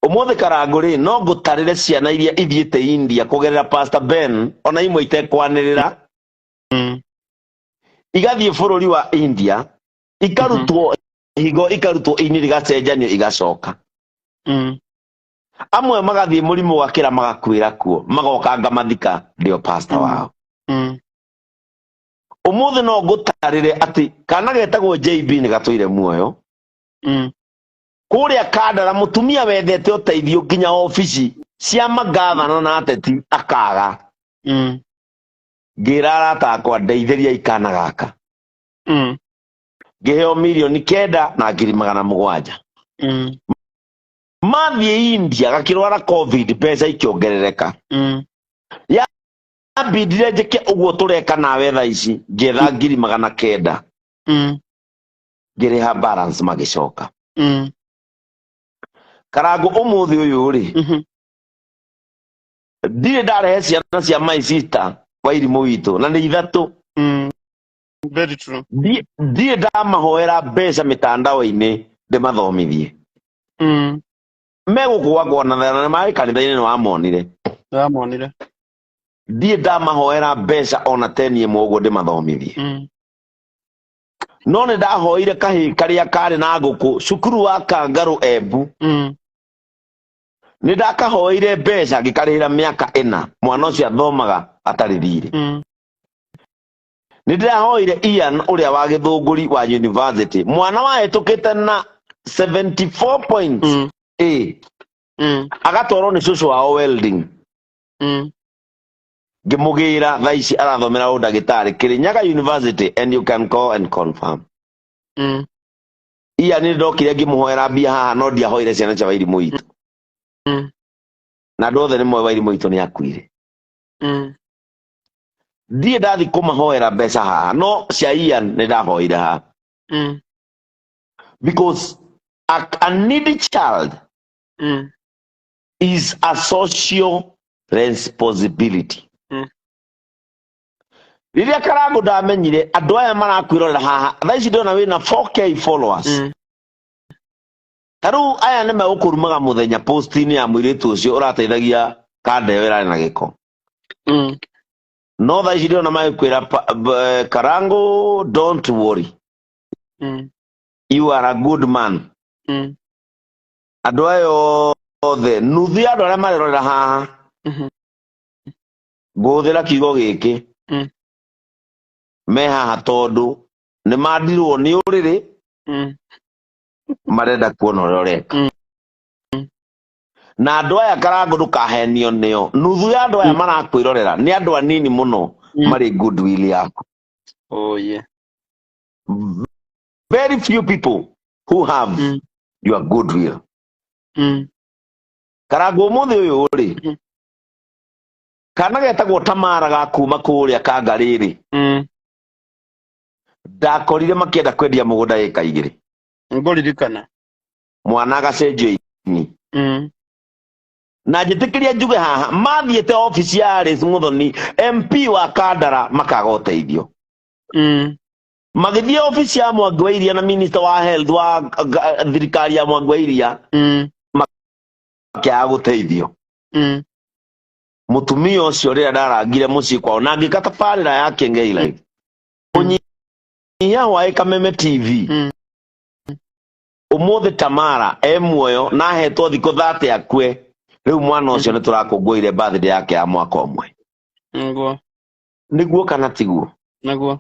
umuthi karanguri no ngutarire ciana iria ithiite India kugerera Pastor Ben ona imwe itekwanirira igathie bururi wa India ikarutwo higo ikarutwo ini rigacenjanio igacoka amwe magathie murimu wakira magakwira kuo magokanga mathika ndio pastor wao umuthi no ngutarire ati kana getagwo JB ni gatwire muoyo kuria Kandara mutumia wethete uteithio nginya ofisi cia magathana na ateti akaga ngira atakwa ndeithiria ikana gaka ngiheo milioni 9 na 700,000 mathie India gakirwara covid pesa ikiongerereka ya bidire njike uguo tureka nawe tha ici ngetha 900,000 ngiriha balance magicoka karangu umuthi uyu ri ndire ndarehe ciana cia my sister wa irimu witu na ni 3 very true ndire ndamahoera mbeca mitandao-ini ndimathomithie megukua kuonana na mai kanitha-ini ni wamonire ndire ndamahoera mbeca ona 10 imwe uguo ndimathomithie no ni ndahoire kahi karia kari na nguku cukuru wa Kangaru Embu ni ndakahoire mbeca ngikarihira miaka 4 mwana ucio athomaga atari thiri ni ndahoire Ian uria wa Githunguri wa university mwana wahetukite na 74 points agatwarwo ni cucu wao welding ngimugira tha ici arathomera udagitari Kirinyaga University and you can call and confirm Ian ni ndokire ngimuhoera mbia haha no ndiahoire ciana cia wairimu itu na ndothe ni mwe wairimu itu ni akuire ndie ndathi kumahoera mbeca haha no cia Ian ni ndahoire haha because a needy child is a social responsibility riria karangu ndamenyire andu aya marakwirorera haha tha ici ndona wina 4k followers taru aya ni megukurumaga muthenya post-ini ya mwiritu ucio urateithagia kandeo irari na giko no tha ici ndona magikwira Karangu don't worry you are a good man andu ayo othe nuthi andu aria marerorera haha nguthira kiugo giki me haha tondu ni mandirwo ni uriri marenda kuona uria ureka na andu aya Karangu ndukahenio nio nuthu ya andu aya marakwirorera ni andu anini muno mari goodwill yaku very few people who have your goodwill Karangu umuthi uyu ri kana getagwo Tamara gakuma kuria Kangariri ndakorire makienda kwendia mugunda eka 2 ngoririkana mwana agacenjio ini na njitikiria njuge haha mathiete office ya Alice Muthoni MP wa Kandara makaga uteithio magithie office ya Mwangi wa Iria na minister wa health wa thirikari ya Mwangi wa Iria makiaga guteithio mutumia ucio rira ndarangire mucii kwao na ngikata barira ya Kengei Live unyia wa Kameme TV umuthi Tamara muoyo na hetwo thikũ 30 akue riu mwana ucio ni turakungũire birthday yake ya mwaka ũmwe niguo kana tiguo naguo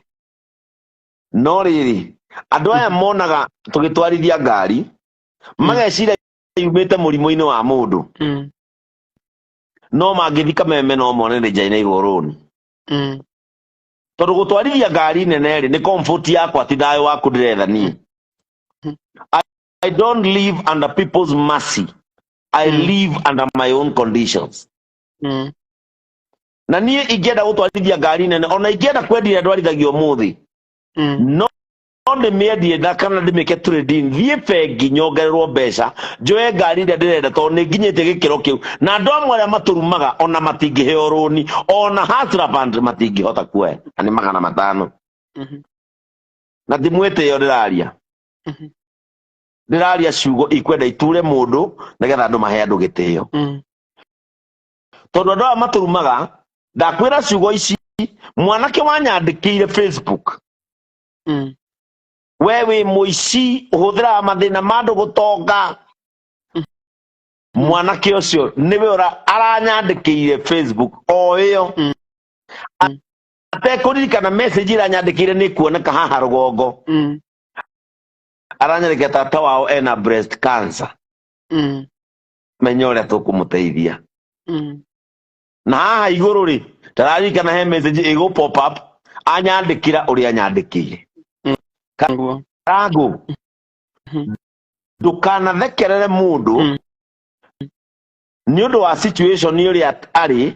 no riri andu aya monaga tugitwarithia ngari mageciria yumite mũrimũ-inĩ wa mũndũ no mangĩthi Kameme no mone nĩ njaine igũrũni tondũ gũtwarithia ngari nene rĩ nĩ comfort yakwa ti thayũ waku ndiretha niĩ I don't live under people's mercy. I live under my own conditions. Na niĩ ingĩenda gũtwarithia ngari nene ona ingĩenda kwendia ndwarithagio mũthĩ no ndĩmĩendie na kana ndĩmĩke trading thiĩ bengi nyongererwo mbeca njoe ngari ĩrĩa ndĩrenda tondũ nĩ nginyĩte gĩkĩro kĩu na andũ amwe arĩa matũrumaga ona matingĩheo rũni ona Hustler Fund matingĩhota kuoya na nĩ 500 na ndimwĩtĩo ndĩraria ndĩraria ciugo ikwenda iture mũndũ nĩgetha andũ mahe andũ gĩtĩo tondũ andũ aya matũrumaga ndakwĩra ciugo ici mwanake wanyandĩkĩire Facebook we wĩ mũici ũhũthĩraga mathĩna ma andũ gũtonga mwanake ũcio nĩwe aranyandĩkĩire Facebook o ĩyo atekũririkana message iranyandĩkĩire nĩ kuoneka haha rũgongo aranyandĩkĩra tata wao ena breast cancer menya ũrĩa tũkũmũteithia na haha igũrũ rĩ tararirikana he message ĩgũ pop up anyandĩkĩra ũrĩa anyandĩkĩire Karagu ndũkanathekerere mũndũ nĩ ũndũ wa situation ũrĩa arĩ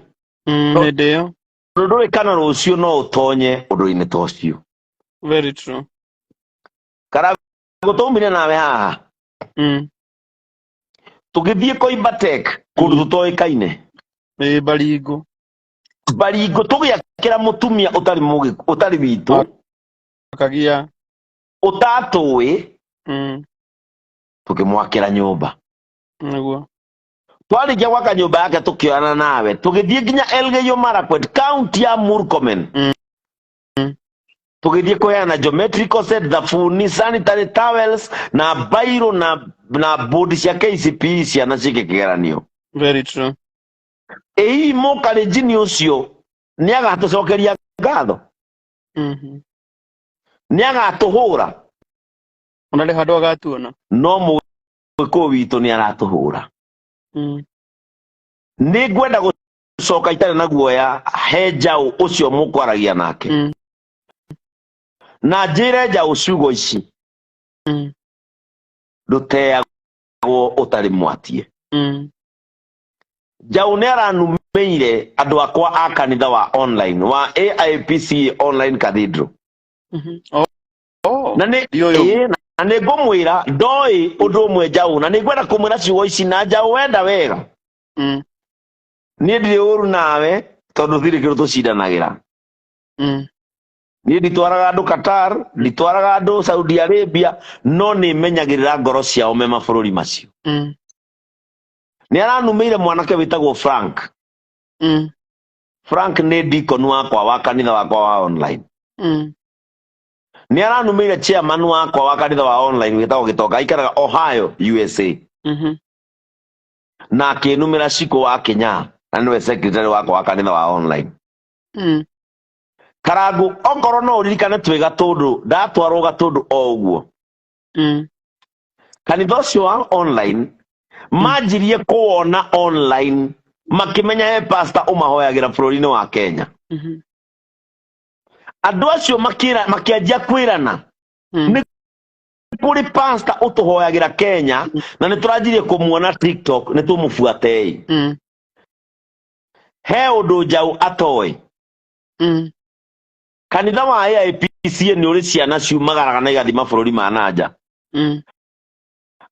nĩndĩo ndũrĩ kana rũciũ no ũtonye ũndũ-inĩ ta ũcio very true Karagu tũmire nawe haha tũgĩthiĩ Koimbatek kũndũ tũtoĩkaine Baringo tũgĩakĩra mũtumia ũtarĩ witũ akagia utatũĩ tukimwakĩra nyũmba naguo twarĩkia gwaka nyũmba yake tũkĩoyana nawe tũgĩthiĩ nginya Elgeyo Marakwet county ya Murkomen tũgĩthiĩ kũheana geometrical set thabuni sanitary towels na bairo na bodi cia KCPE ciana cikĩkĩgeranio very true Mũkalenjini ũcio nĩ agatũcokeria ngatho nĩ agatũhũra ona rĩ handũ agatuona no mũgĩkũyũ witũ nĩ aratũhũra nĩ ngwenda gũcoka itarĩ na guoya he njaũ ũcio mũkwaragia nake na njĩre njaũ ciugo ici ndũteagwo ũtarĩ mwatie njaũ nĩ aranumĩire andũ akwa a kanitha wa online wa AIPC online cathedral na nĩ ngũmwĩra ndoĩ ũndũ ũmwe njaũ na nĩ ngwenda kũmwĩra ciugo ici na njaũ wenda wega niĩ ndirĩ ũru nawe tondũ thirĩ kĩrũ tũcindanagĩra niĩ nditwaraga andũ Qatar nditwaraga andũ Saudi Arabia no nĩ menyagĩrĩra ngoro ciao me mabũrũri macio nĩ aranumĩire mwanake wĩtagwo Frank nĩ deacon wakwa wa kanitha wakwa wa online nĩ aranumĩire chairman wakwa wa kanitha wa online wĩtagwo Gĩtonga aikaraga Ohio USA na akĩnumĩra Ciko wa Kenya na nĩwe secretary wakwa wa kanitha wa online Karagu okorwo no ũririkane twĩ Gatũndũ ndatwarwo Gatũndũ o ũguo kanitha ũcio wa online manjirie kuona online makimenya he pastor umahoyagĩra bũrũri-inĩ wa Kenya andũ acio makĩanjia kwĩrana nĩ kũrĩ pastor ũtũhoyagĩra Kenya na nĩ tũranjirie kũmuona TikTok nĩ tũmũbuatei he ũndũ njaũ atoĩ kanitha wa AIPC nĩ ũrĩ ciana ciumagaraga na igathiĩ mabũrũri ma nanja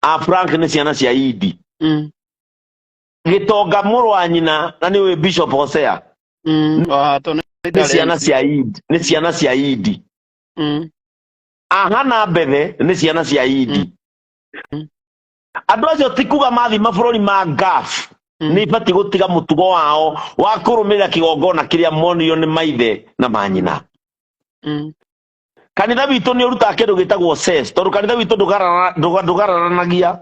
a Frank nĩ ciana cia Idi Gitonga mũrũ wa nyina na nĩwe Bishop Hosea to nĩ ciana cia Idi, nĩ ciana cia Idi. Ahana Mbethe nĩ ciana cia Idi. Andũ acio ti kuga mathi mabũrũri ma Gulf nĩ ibatiĩ gũtiga mũtugo wao wa kũrũmĩrĩra kĩgongona kĩrĩa monirio nĩ maithe na manyina. Kanitha witũ nĩ ũrutaga kĩndũ gĩtagwo ses, tondũ kanitha witũ ndũgararanagia.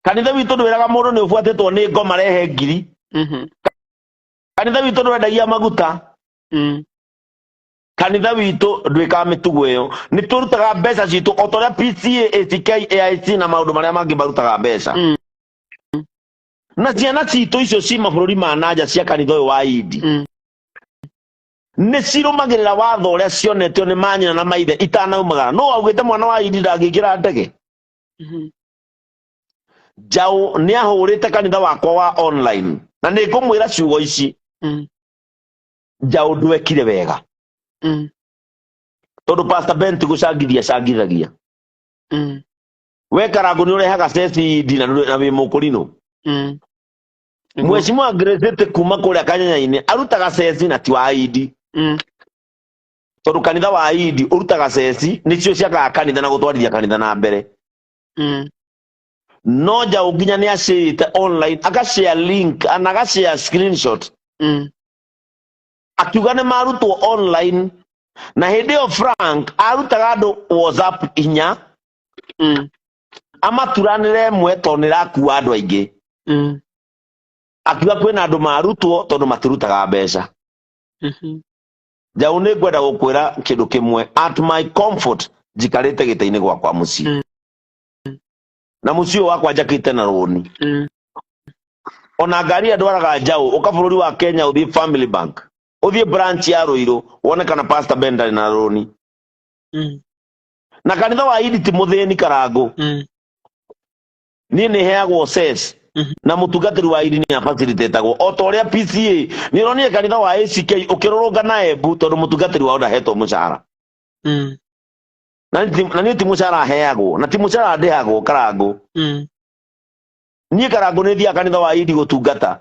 Kanitha witũ ndwĩraga mũndũ nĩ ũbuatĩtwo nĩ ngoma rehe ngiri. Kanitha witũ ndwendagia maguta. Kanitha witũ ndwĩkaga mĩtugo ĩyo. Nĩ tũrutaga mbeca citũ o ta ũrĩa PCA, ACK, AIC na maũndũ marĩa mangĩ marutaga mbeca. Na ciana citũ icio ci mabũrũri ma nanja cia kanitha ũyũ wa Idi nĩ cirũmagĩrĩra watho ũrĩa cionetio nĩ manyina na maithe itanaumagara. No augĩte mwana wa Idi ndangĩingĩra ndege. Njaũ nĩ ahũrĩte kanitha wakwa wa online na nĩ ngũmwĩra ciugo ici. Njaũ ndwekire wega. Tondũ Pastor Ben tigũcangithia cangithagia. We Karangũ nĩ ũrehaga ceci Idi na wĩ mũkũrinũ. Mheshimiwa Grace kuma kũrĩa Kanyanya-inĩ arutaga ceci na ti wa Idi. Tondũ kanitha wa Idi ũrutaga ceci nĩcio ciakaga kanitha na gũtwarithia kanitha na mbere. No Njaũ nginya nĩ acĩte online agashare link na agashare screenshot. Akiuga nĩ marutwo online na hĩndĩ ĩyo Frank arutaga andũ WhatsApp inya amaturanĩre ĩmwe tondũ nĩ ĩrakua andũ aingĩ. Akiuga kwĩna andũ marutwo tondũ matirutaga mbeca. Njaũ nĩ ngwenda gũkwĩra kĩndũ kĩmwe, at my comfort njikarĩte gĩtĩ-inĩ gwakwa mũciĩ. Na mũciĩ wakwa njakĩte na rũni. Ona ngari ndwaraga Njaũ ũka bũrũri wa Kenya ũthiĩ Family Bank, ũthiĩ branch ya Rũirũ wone kana Pastor Ben ndarĩ na rũni. Na kanitha wa Idi ti mũthĩni Karangũ. Niĩ nĩ heagwo ses na mũtungatĩri wa Idi nĩ facilitatagwo o ta ũrĩa PCA nĩ ũronire kanitha wa ACK ũkĩrũrũnga na Embu tondũ mũtungatĩri wao ndahetwo mũcara. Na niĩ ti mũcara heagwo na ti mũcara ndĩhagwo Karangũ. Niĩ Karangũ nĩ thiaga kanitha wa Idi gũtungata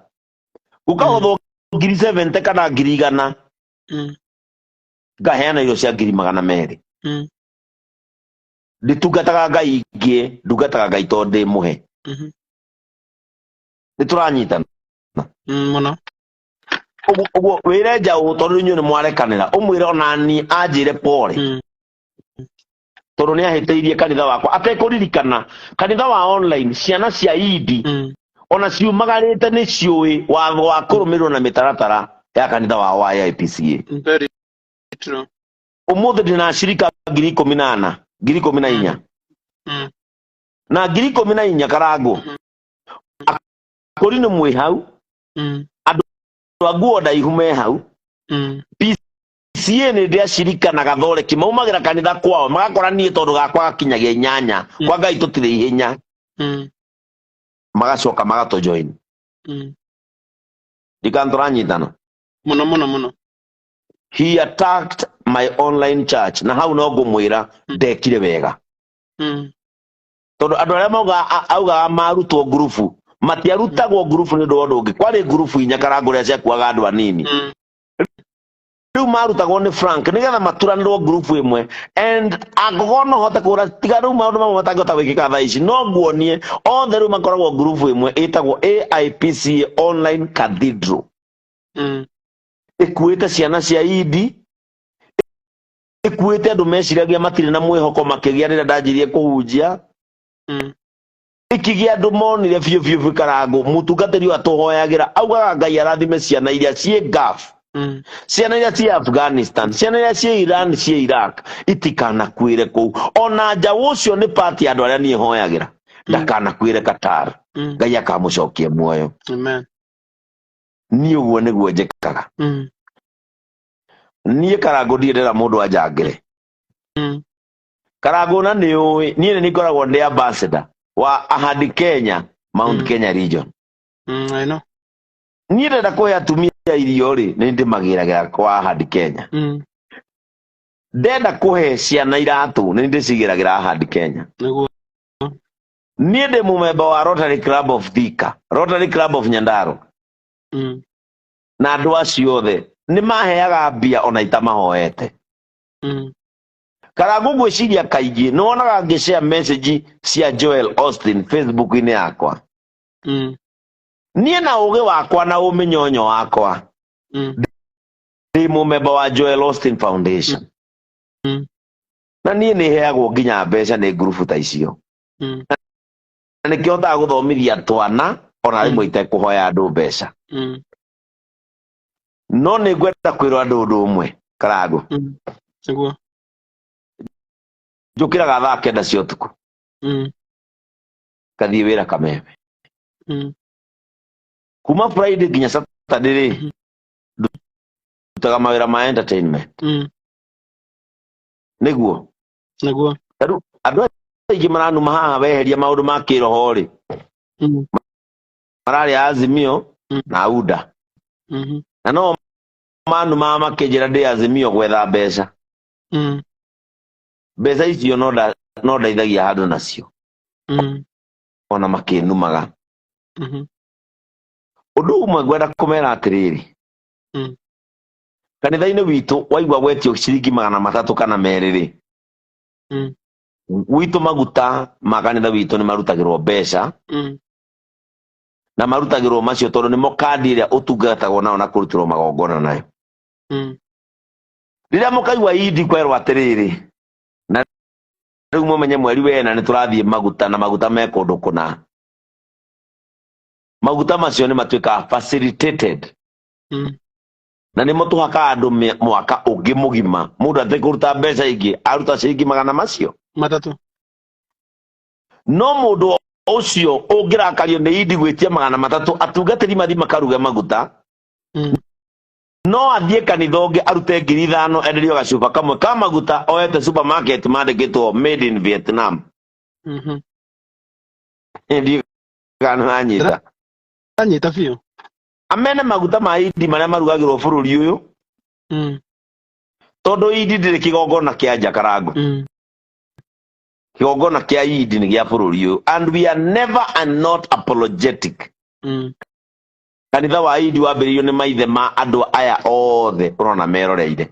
gũkahothwo 70 kana 100 ngaheana irio cia 200. Nditungataga Ngai ingĩ, ndungataga Ngai tondũ ndĩ mũhe. Nĩ tũranyitana mũno. Ũguo wĩre Njaũ tondũ inyuĩ nĩ mwarekanĩra ũmwĩre ona niĩ anjĩre pole tondũ nĩ ahĩtĩirie kanitha wakwa atekũririkana kanitha wa online. Ciana cia Idi ona ciumagarĩte nĩ ciũĩ watho wa kũrũmĩrĩrwo na mĩtaratara ya kanitha wao wa IPCA. Very true. Ũmũthĩ ndĩna cirika 14,000 14,000 na 14,000 Karangũ. Akũri nĩ mwĩ hau, andũ a nguo ndaihu me hau. PCA nĩ ndĩa cirika na Gathoreki maumagĩra kanitha kwao magakora niĩ tondũ gakwa gakinyagia 8 kwa Ngai tũtirĩ ihenya. Magacoka magatũjoin. Ndikantũranyitana mũno. He attacked my online church na hau no ngũmwĩra ndekire wega. Tondũ andũ arĩa augaga marutwo ngurubu matiarutagwo ngurubu nĩ ũndũ wa ũndũ ũngĩ. Kwarĩ ngurubu 4 Karangũ ũrĩa ciakuaga andũ anini. Rĩu marutagwo nĩ Frank nĩgetha maturanĩrwo ngurubu ĩmwe. And angĩkorwo no hote kũra tiga rĩu maũndũ mamwe matangĩhota gwĩkĩka thaa ici no nguonie othe rĩu makoragwo ngurubu ĩmwe ĩtagwo AIPCA Online Cathedral. Ĩkuĩte ciana cia Idi, ĩkuĩte andũ meciragia matirĩ na mwĩhoko makĩgĩa rĩrĩa ndanjirie kũhunjia. Ikĩgĩa andũ monire biũ Karangũ mũtungatĩri wa tũhoyagĩra augaga Ngai arathime ciana iria ciĩ Gulf, ciana iria ciĩ Afghanistan, ciana iria ciĩ Iran, ciĩ Iraq itikanakuĩre kũu. Ona Njaũ ũcio nĩ pati andũ arĩa niĩ hoyagĩra ndakanakuĩre Qatar. Ngai akamũcokia muoyo. Amen. Niĩ ũguo nĩguo njĩkaga. Niĩ Karangũ ndiendera mũndũ anjangĩre. Karangũ na nĩ ũĩ niĩ nĩ ngoragwo ndĩ ambassador wa Ahadi Kenya Mount Kenya region. I know. Niĩ ndenda kũhe atumia irio rĩ nĩ ndĩmagĩraga kwa Ahadi Kenya. Ndenda kũhe ciana iratũ nĩ ndĩcigĩragĩra Ahadi Kenya. niĩ ndĩ mũmemba wa Rotary Club of Thika, Rotary Club of Nyandarua, na andũ acio othe nĩ maheaga mbia ona itamahoete. Karangu ngwĩciria kaingĩ nĩ wonaga ngĩshare message cia Joel Austin Facebook-inĩ yakwa. Niĩ na ũgĩ wakwa na ũmenyonyo wakwa ndĩ mũmemba wa Joel Austin Foundation, na niĩ nĩ heagwo nginya mbeca nĩ ngurubu ta icio, na nĩ kĩhotaga gũthomithia twana ona rĩmwe itekũhoya andũ mbeca. No nĩ ngwenda kwĩrwo andũ ũndũ ũmwe, Karangu. Njũkĩraga thaa 9 cia ũtukũ, ngathiĩ wĩra Kameme. Kuma Friday nginya Saturday ndutaga mawĩra ma entertainment. Nĩguo andũ aingĩ maranuma haha weheria maũndũ ma kĩroho rĩ, mararĩ Azimio na UDA, na no manuma makĩnjĩra ndĩ Azimio gwetha mbeca. Mbeca icio no ndaithagia handũ nacio, ona makĩnumaga. Ũndũ ũmwe ngwenda kũmera atĩrĩrĩ, kanitha-inĩ witũ waigua gwetio ciringi 300 kana 2 rĩ, gwitũ maguta ma kanitha witũ nĩ marutagĩrwo mbeca, na marutagĩrwo macio tondũ nĩmo kandi ĩrĩa ũtungatagwo nayo na kũrutĩrwo magongona nayo. Rĩrĩa mũkaigua Idi kwerwo atĩrĩrĩ, na rĩu mũmenye mweri wena nĩ tũrathiĩ maguta, na maguta me kũndũ kũna, maguta macio nĩ matuĩkaga facilitated, na nĩmo tũhakaga andũ mwaka ũngĩ mũgima. Mũndũ atekũruta mbeca ingĩ aruta ciringi 100 macio 3. No mũndũ ũcio ũngĩrakario nĩ Idi gwĩtia 300 atungatĩri mathi makaruge maguta, no athiĩ kanitha ũngĩ arute 5,000 enderio gacuba kamwe ka maguta oete supermarket mandĩkĩtwo made in Vietnam. Ndiĩ kana anyita biũ. Amene maguta ma Idi marĩa marugagĩrwo bũrũri ũyũ, tondũ Idi ndĩrĩ kĩgongona kĩa nja, Karangu. Kĩgongona kĩa Idi nĩ gĩa bũrũri ũyũ, and we are never and not apologetic. Kanitha wa Idi wambĩrĩirio nĩ maithe ma andũ aya othe ũrona meroreire.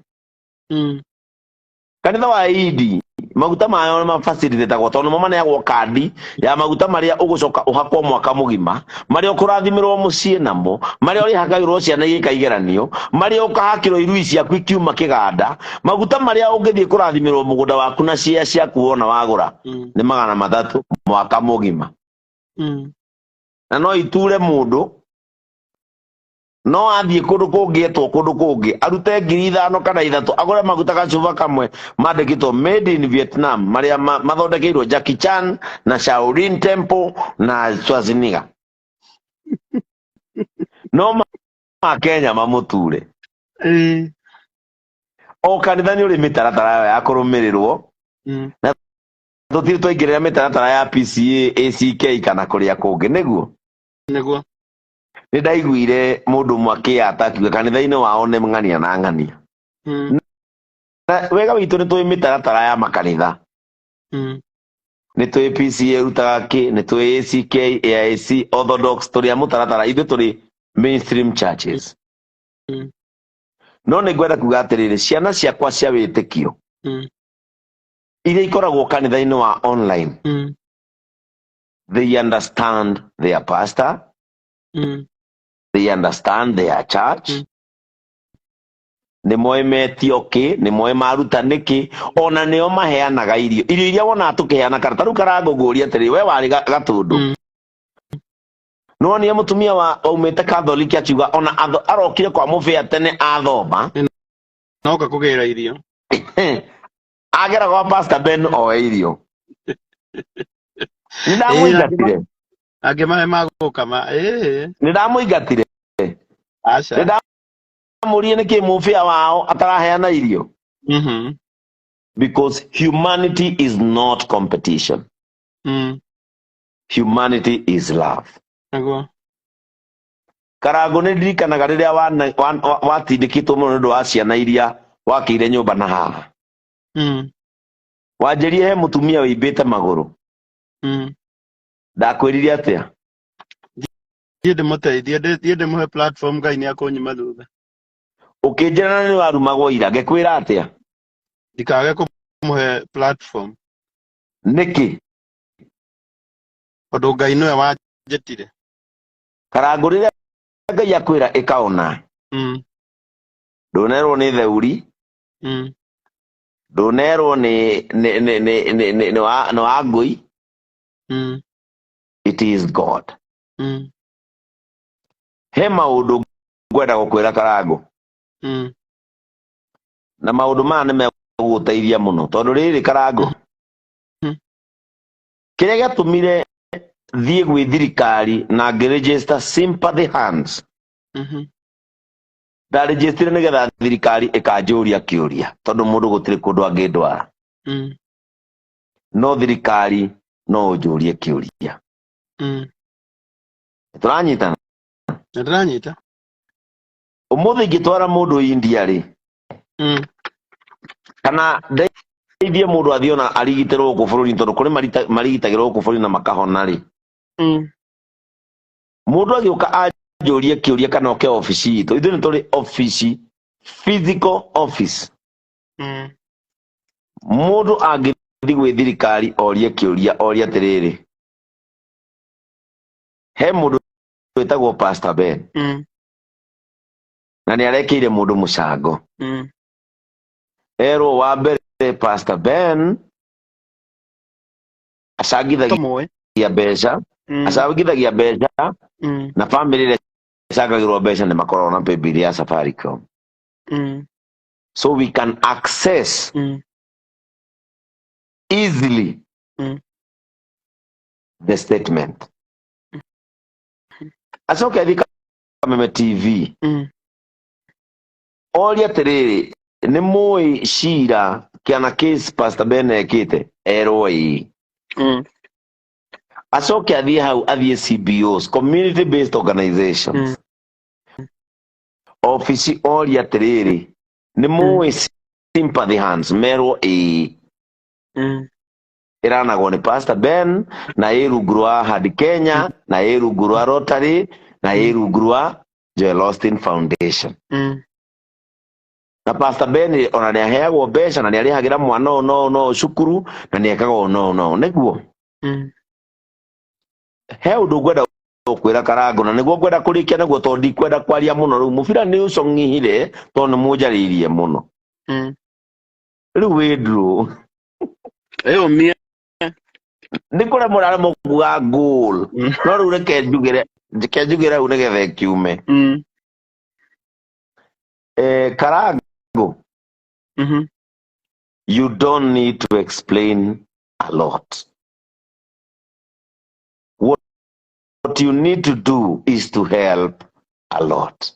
Kanitha wa Idi maguta mayo nĩ mafacilitatagwo tondũ nĩmo maneagwo kandi ya maguta marĩa ũgũcoka ũhakwo mwaka mũgima, marĩa ũkũrathimirwo mũciĩ namo, marĩa ũrĩhakagĩrwo ciana igĩka igeranio, marĩa ũkahakĩrwo irui ciaku ikiuma kĩganda, maguta marĩa ũngĩthiĩ kũrathimirwo mũgũnda waku na ciea ciaku wona wagũra nĩ 300 mwaka mũgima. Na no iture mũndũ, no athiĩ kũndũ kũngĩ etwo kũndũ kũngĩ arute 5,000 kana 3 agũre maguta gacuba kamwe mandĩkĩtwo made in Vietnam, marĩa mathondekeirwo Jackie Chan na Shaolin Temple na Schwarzenegger. No ma Kenya mamũture. O kanitha nĩ ũrĩ mĩtaratara ya kũrũmĩrĩrwo, na tũtirĩ twaingĩrĩra mĩtaratara ya PCA, ACK kana kũrĩa kũngĩ. Nĩguo nĩ ndaiguire mũndũ ũmwe akĩyata akiuga kanitha-inĩ wao nĩ ng'ania na ng'ania. Na wega witũ nĩ tũĩ mĩtaratara ya makanitha, nĩ tũĩ PCA rutaga kĩ, nĩ tũĩ ACK, AIC, Orthodox, tũrĩ a mũtaratara, ithuĩ tũrĩ mainstream churches. No nĩ ngwenda kuga atĩrĩrĩ, ciana ciakwa cia wĩtĩkio iria ikoragwo kanitha-inĩ wa online, they understand their pastor, they understand their church, nĩ moĩ metio kĩ, nĩ moĩ maruta nĩkĩ, ona nĩo maheanaga irio iria wonaga tũkĩheana. Ta rĩu Karangu ngũria atĩrĩ, we warĩ Gatũndũ, nĩwonire mũtumia waumĩte Catholic akiuga ona arokire kwa mũbĩa tene athoma, noka kũgĩra irio, agera kwa Pastor Ben oe irio. Nĩndamũingatire, angĩmahe magũkama. Nĩndamũingatire, nĩndamũrie nĩkĩ mũbĩa wao ataraheana irio. Because humanity is not competition. Humanity is love. Karangu nĩ ndirikanaga rĩrĩa watindĩkĩtwo mũno nĩ ũndũ wa ciana iria wakĩire nyũmba na haha, wanjĩrie he mũtumia wĩimbĩte magũrũ, Ndakwirire atia? Ndiende muteithie, ndiende muhe platform Ngai ni akunyima thutha. Ukinjira ni warumagwo ira, ngekwira atia? Ndikage kumuhe platform. Niki? Tondu Ngai niwe wanjetire. Karangu rĩrĩa Ngai akwĩra ĩkaona. Ndũnerwo nĩ theuri. Ndũnerwo nĩ wa ngui. It is God. He maũndũ ngwenda gũkwĩra Karangu. Na maũndũ maya nĩ megũgũteithia mũno tondũ rĩrĩ Karangu. Kĩrĩa gĩatũmire thiĩ gwĩ thirikari na ngĩregister sympathy hands. Ndaregister nĩgetha thirikari ĩkanjũria kĩũria tondũ mũndũ gũtirĩ kũndũ angĩndwara. No thirikari no ũnjũrie kĩũria. Tũranyitana? Nĩndĩranyita. Ũmũthĩ ingĩtwara mũndũ India rĩ. Kana ndeithie mũndũ athiĩ ona arigitĩrwo gũkũ bũrũri tondũ kũrĩ marigitagĩrwo gũkũ bũrũri na makahona rĩ. Mũndũ agĩũka anjũrie kĩũria kana oke ofici itũ. Ithuĩ nĩ tũrĩ ofici, physical office. Mũndũ angĩthiĩ gwĩ thirikari orie kĩũria orie atĩrĩrĩ. He mũndũ wĩtagwo Pastor Ben. Na nĩ arekeire mũndũ mũcango. Erwo wa mbere Pastor Ben acangithagia mbeca. Acangithagia mbeca na family ĩrĩa ĩcangagĩrwo mbeca nĩ makoragwo na paybill ya Safaricom. So we can access easily the statement. Acoke athii Kameme TV. Oria atĩrĩrĩ nĩ mũĩ cira kĩana case Pastor Ben ekĩte erwo ĩĩ. Acoke athie hau athie CBOs, community based organizations. Office oria atĩrĩrĩ nĩ mũĩ sympathy hands merwo ĩĩ. Iranagwo nĩ Pastor Ben na rungu rwa Hard Kenya na rungu rwa Rotary na rungu rwa Joel Austin Foundation. Na Pastor Ben ona nĩ aheagwo mbeca na nĩ arĩhagĩra mwana no cukuru na nĩ ekaga no nĩguo. He ũndũ ngwenda gũkwĩra Karangu na nĩguo ngwenda kũrĩkia naguo tondũ ndikwenda kwaria mũno rĩu mũbira nĩ ũcong'ihire tondũ nĩ mũnjarĩirie mũno. Rĩu wĩndrũ. Eyo mia. Nĩ kũrĩa mũrare mũkuga goal. No rĩu reke njugĩre rĩu nĩgetha ĩkiume. Karangu. You don't need to explain a lot. What you need to do is to help a lot.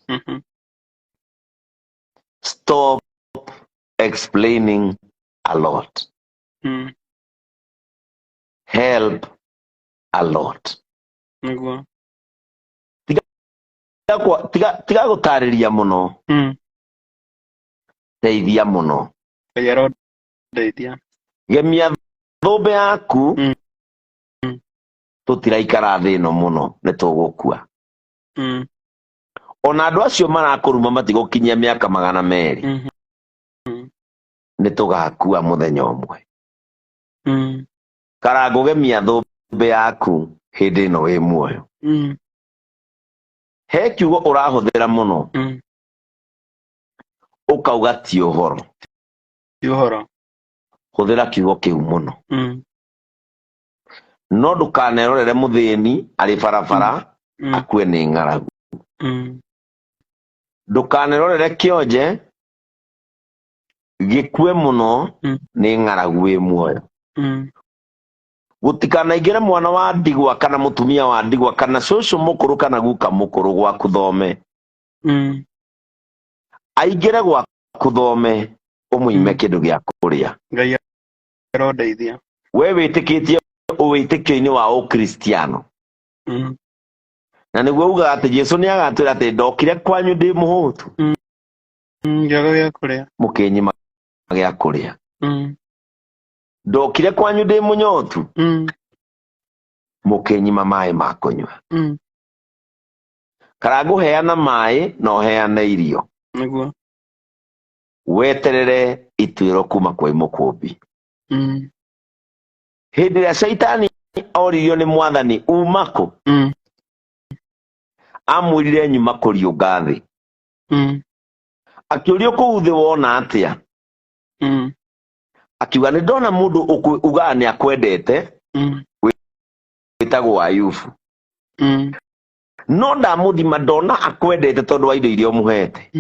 Stop explaining a lot. Help a lot. Tiga gũtarĩria mũno. Teithia mũno. Gemia thũmbĩ yaku. Tũtiraikara thĩ ĩno mũno nĩ tũgũkua. Ona andũ acio marakũruma matigũkinyia mĩaka 200. Nĩ tũgakua mũthenya ũmwe. Karangu gemia thũmbĩ yaku hĩndĩ ĩno wĩ muoyo. He kiugo ũrahũthĩra mũno. Ũkauga ti ũhoro. Hũthĩra kiugo kĩu mũno. No ndũkanerorere mũthĩni arĩ barabara akue nĩ ng'aragu. Ndũkanerorere kĩonje gĩkue mũno nĩ ng'aragu wĩ muoyo. Gũtikanaingĩre mwana wa ndigwa kana mũtumia wa ndigwa kana cũcũ mũkũrũ kana guka mũkũrũ gwaku thome. Aingĩre gwaku thome ũmũime kĩndũ gĩa kũrĩa. Ngai arondeithia. We wĩtĩkĩtie wĩtĩkio-inĩ wa ũkristiano. Na nĩguo uga atĩ Jesũ nĩ agatwĩra atĩ ndokire kwanyu ndĩ mũhũtu. Ngĩaga gĩa kũrĩa. Mũkĩnyima gĩa kũrĩa. Ndokire kwanyu ndĩ mũnyotu. mukenyima mai ma kunywa Karagu heana mai no heana irio Niguo. weterere ituiro kuma kwa imukumbi hindi ya Saitani oririo ni mwathani umako amwirire nyuma kuriunga thi akiurio kuu thi wona atia akiuga ni ndona mundu uga ni akwendete witagwo Ayubu no ndamuthima ndona akwendete tondu wa indo iria umuhete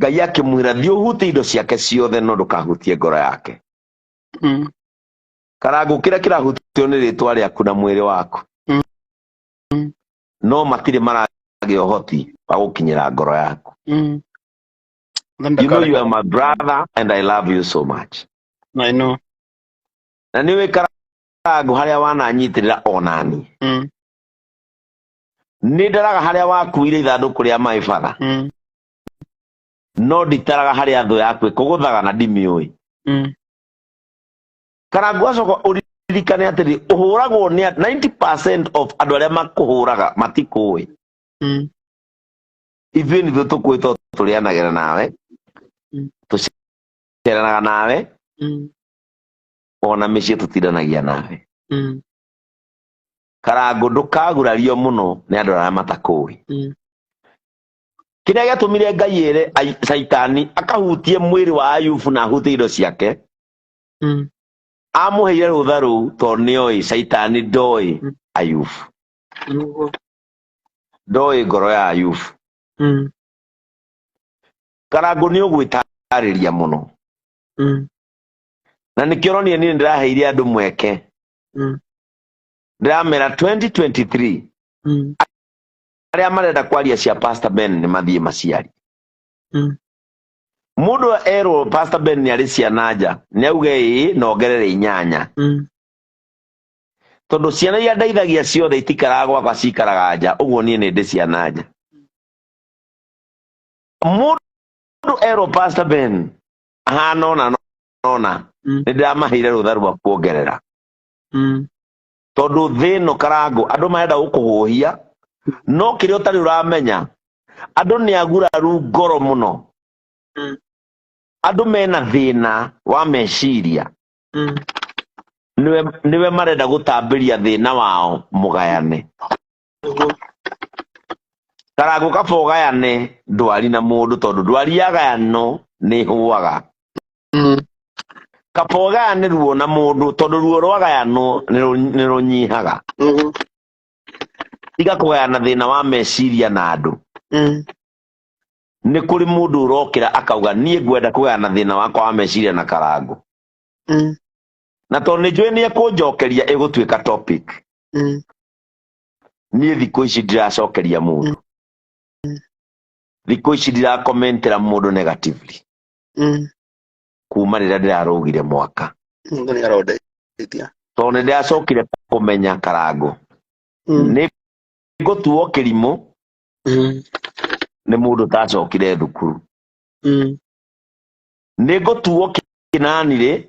Ngai akimwira thi uhutie indo ciake ciothe no ndukahutie ngoro yake Karagu kira kirahutio ni ritwa riaku na mwiri waku no matire marage ohoti wa gukinyira ngoro yaku You know you are my brother and I love you so much. I know. Na niwe Karagu haria wananyitirira onani ni ndaraga haria wakuire ithanduku ria my father no nditaraga haria thu yaku kuguthaga na ndimiui Karagu acoka uririkane atiri uhuragwo ni 90% of andu aria makuhuraga matikui ithuĩ nithuĩ tũkwĩtwo tũrĩanagĩra nawe tũceranaga nawe ona mĩciĩ tũtindanagia nawe Karagu ndũkagurario mũno nĩ andũ arĩa matakũĩ kĩrĩa gĩatũmire Ngai ere Saitani akahutie mwĩrĩ wa Ayubu na ahutie indo ciake amuheire rũtha rũu tondũ nĩoĩ Saitani ndoĩ Ayubu ndoĩ ngoro ya Ayubu Karagu nĩ ũgwĩtarĩria mũno na nĩkĩo ũronia niĩ ndĩraheire andũ mweke ndĩramera 2023 arĩa marenda kwaria cia Pastor Ben nĩ mathiĩ maciari mũndũ erwo Pastor Ben nĩ arĩ ciana nja nĩ auge ĩĩ na ongerere 8 tondũ ciana iria ndeithagia ciothe itikaraga gwakwa cikaraga nja ũguo niĩ nĩ ndĩ ciana nja mũndũ erwo Pastor Ben ahana ona nĩ ndĩramaheire rũtha rwa kuongerera tondu thino Karagu andu marenda gukuhuhia no kire utari uramenya andu ni aguraru ngoro muno andu mena thina wa meciria niwe marenda gutambiria thina wao mugayane Karagu kabogayane ndwari na mundu tondu ndwari yagayano ni huaga kabogayane ruo na mundu tondu ruo rwagayano ni runyihaga tiga kugayana thina wa meciria na andu ni kuri mundu urokira akauga nie ngwenda kugayana thina wakwa wa meciria na Karagu na tondu ni njui ni ekunjokeria igutwika topic nie thikũ ici ndiracokeria mundu thikũ ici ndirakomentera mundu negatively kuma rĩrĩa ndĩrarũgire mwaka tondu nĩndĩracokire kũmenya Karagu nĩ ngũtuo kĩrimũ nĩ mũndũ ũtacokire thukuru nĩ ngũtuo kĩnanirĩ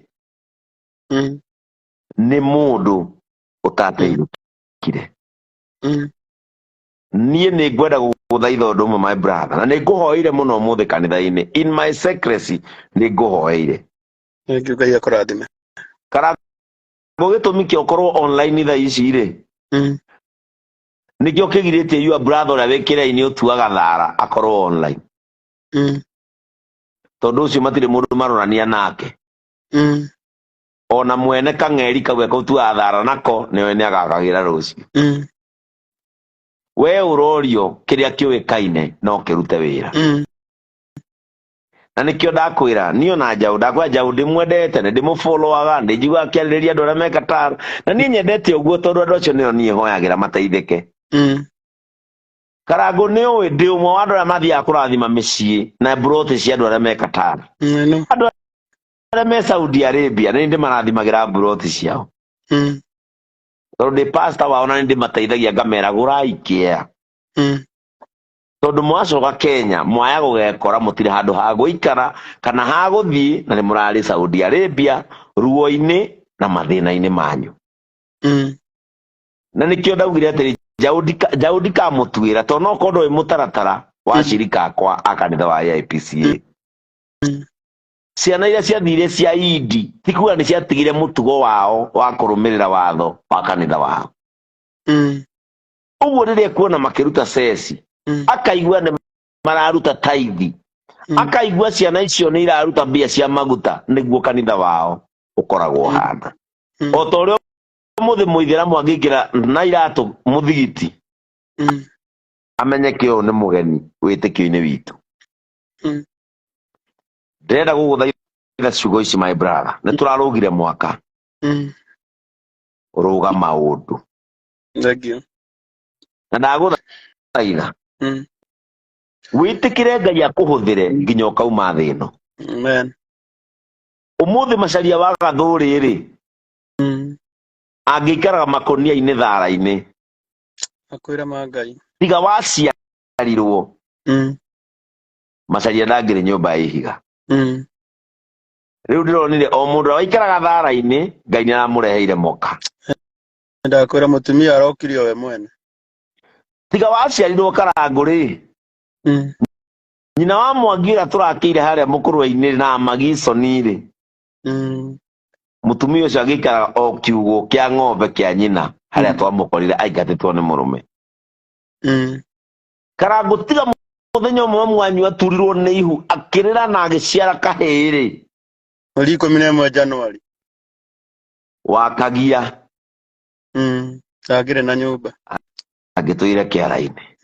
nĩ mũndũ ũtateithũkire niĩ nĩ ngwenda gũgũthaitha ũndũ ũmwe my brother na nĩ ngũhoire mũno ũmũthĩ kanitha-inĩ in my secrecy nĩ ngũhoire ngiuga akũrathime Karagu gĩtũmi kĩa ũkorwo online thaa ici rĩ nĩkĩo kĩgirĩtie your brother ũrĩa wĩkĩrainĩ ũtuaga thara akorwo online tondu ũcio matirĩ mũndũ maronania nake ona mwene kang'eri kau gũtuaga thara nako nĩwe nĩagakagĩra rũciũ we ũrorio kĩrĩa kĩũĩkaine no kĩrute wĩra na nĩkĩo ndakwĩra niĩ ona Njaũ ndakwĩra Njaũ ndĩmwendete na ndĩmũfollowaga ndĩnjiguaga akĩarĩrĩria andũ arĩa me Qatar na niĩ nyendete ũguo tondu andũ acio nĩo niĩ hoyagĩra mateithĩke Karagu nĩũĩ ndĩ ũmwe wa andũ arĩa mathiaga kũrathima mĩciĩ na mburoti cia andũ arĩa me Qatar andũ arĩa me Saudi Arabia nĩ ndĩmarathimagĩra mburoti ciao tondu ndĩ pastor wao na nĩ ndĩmateithagia ngamera gũrai kĩea tondu mwacoka Kenya mwaya gũgekora mũtirĩ handũ ha gũikara kana ha gũthiĩ na nĩ mũrarĩ Saudi Arabia ruo-inĩ na mathĩna-inĩ manyu Na nikio ndaugire atiri Jaudi kamutwira to no kondo imutaratara wa shirika akwa akanitha wa IPCA. Ciana iria ciathire cia idi tikuga ni ciatigire mutugo wao wa kurumirira watho wa kanitha wao. Uguo riria kuona makiruta ceci akaigua ni mararuta taithi akaigua ciana icio ni iraruta mbia cia maguta niguo kanitha wao ukoragwo hana. O to rio muthi muithiramu angikira na iratu muthigiti amenyeke o ni mugeni witikio-ini witu. Ndenda guguthaitha ciugo ici my brother ni turarugire mwaka uruga maundu na ndaguthaitha witikire Ngai akuhuthire nginya ukauma thi ino. Amen. Umuthi macaria wa gathuri ri angikaraga makonia-ini thara-ini Akwira Ngai tiga waciarirwo macaria ndangiri nyumba ya ihiga. Riu ndironire o mundu waikaraga thara-ini Ngai nĩaramureheire moka. ndakwira mutumia arokirio we mwene Tiga waciarirwo Karangũ ri nyina wa Mwangi turakire haria Mũkũrwe-ini na Magisoni ri mutumia ucio agikara o kiugo kia ng'ombe kia nyina haria twamukorire aingatitwo ni murume. Karangũ tiga muthenya umwe mwanyu aturirwo ni ihu akirira na agiciara kahiri mweri 11 Januari wakagia agire na nyumba agitwire kiara-ini.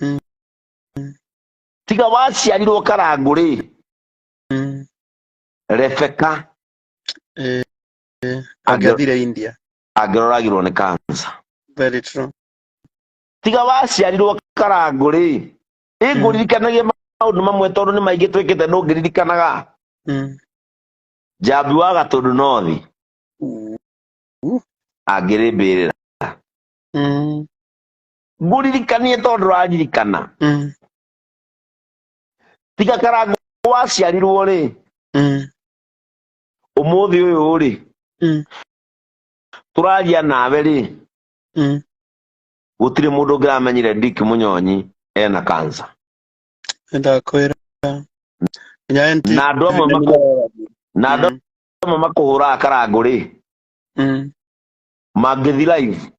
Tiga waciarirwo Karangũ ri Rebeka agathire India agiroragirwo ni cancer. very true. Tiga waciarirwo Karangũ ri iguririkanagia maundu mamwe tondu ni maingi twikite ndungiririkanaga. Jambi wa Gatundu North agirimbirira nguririkanie tondu raririkana. Tiga Karangũ waciarirwo ri umuthi uyu ri turaria nawe ri gutire mundu ngiramenyire Dick Munyonyi ena cancer. ndakwira na andu amwe makuhura Karangũ ri mangithi live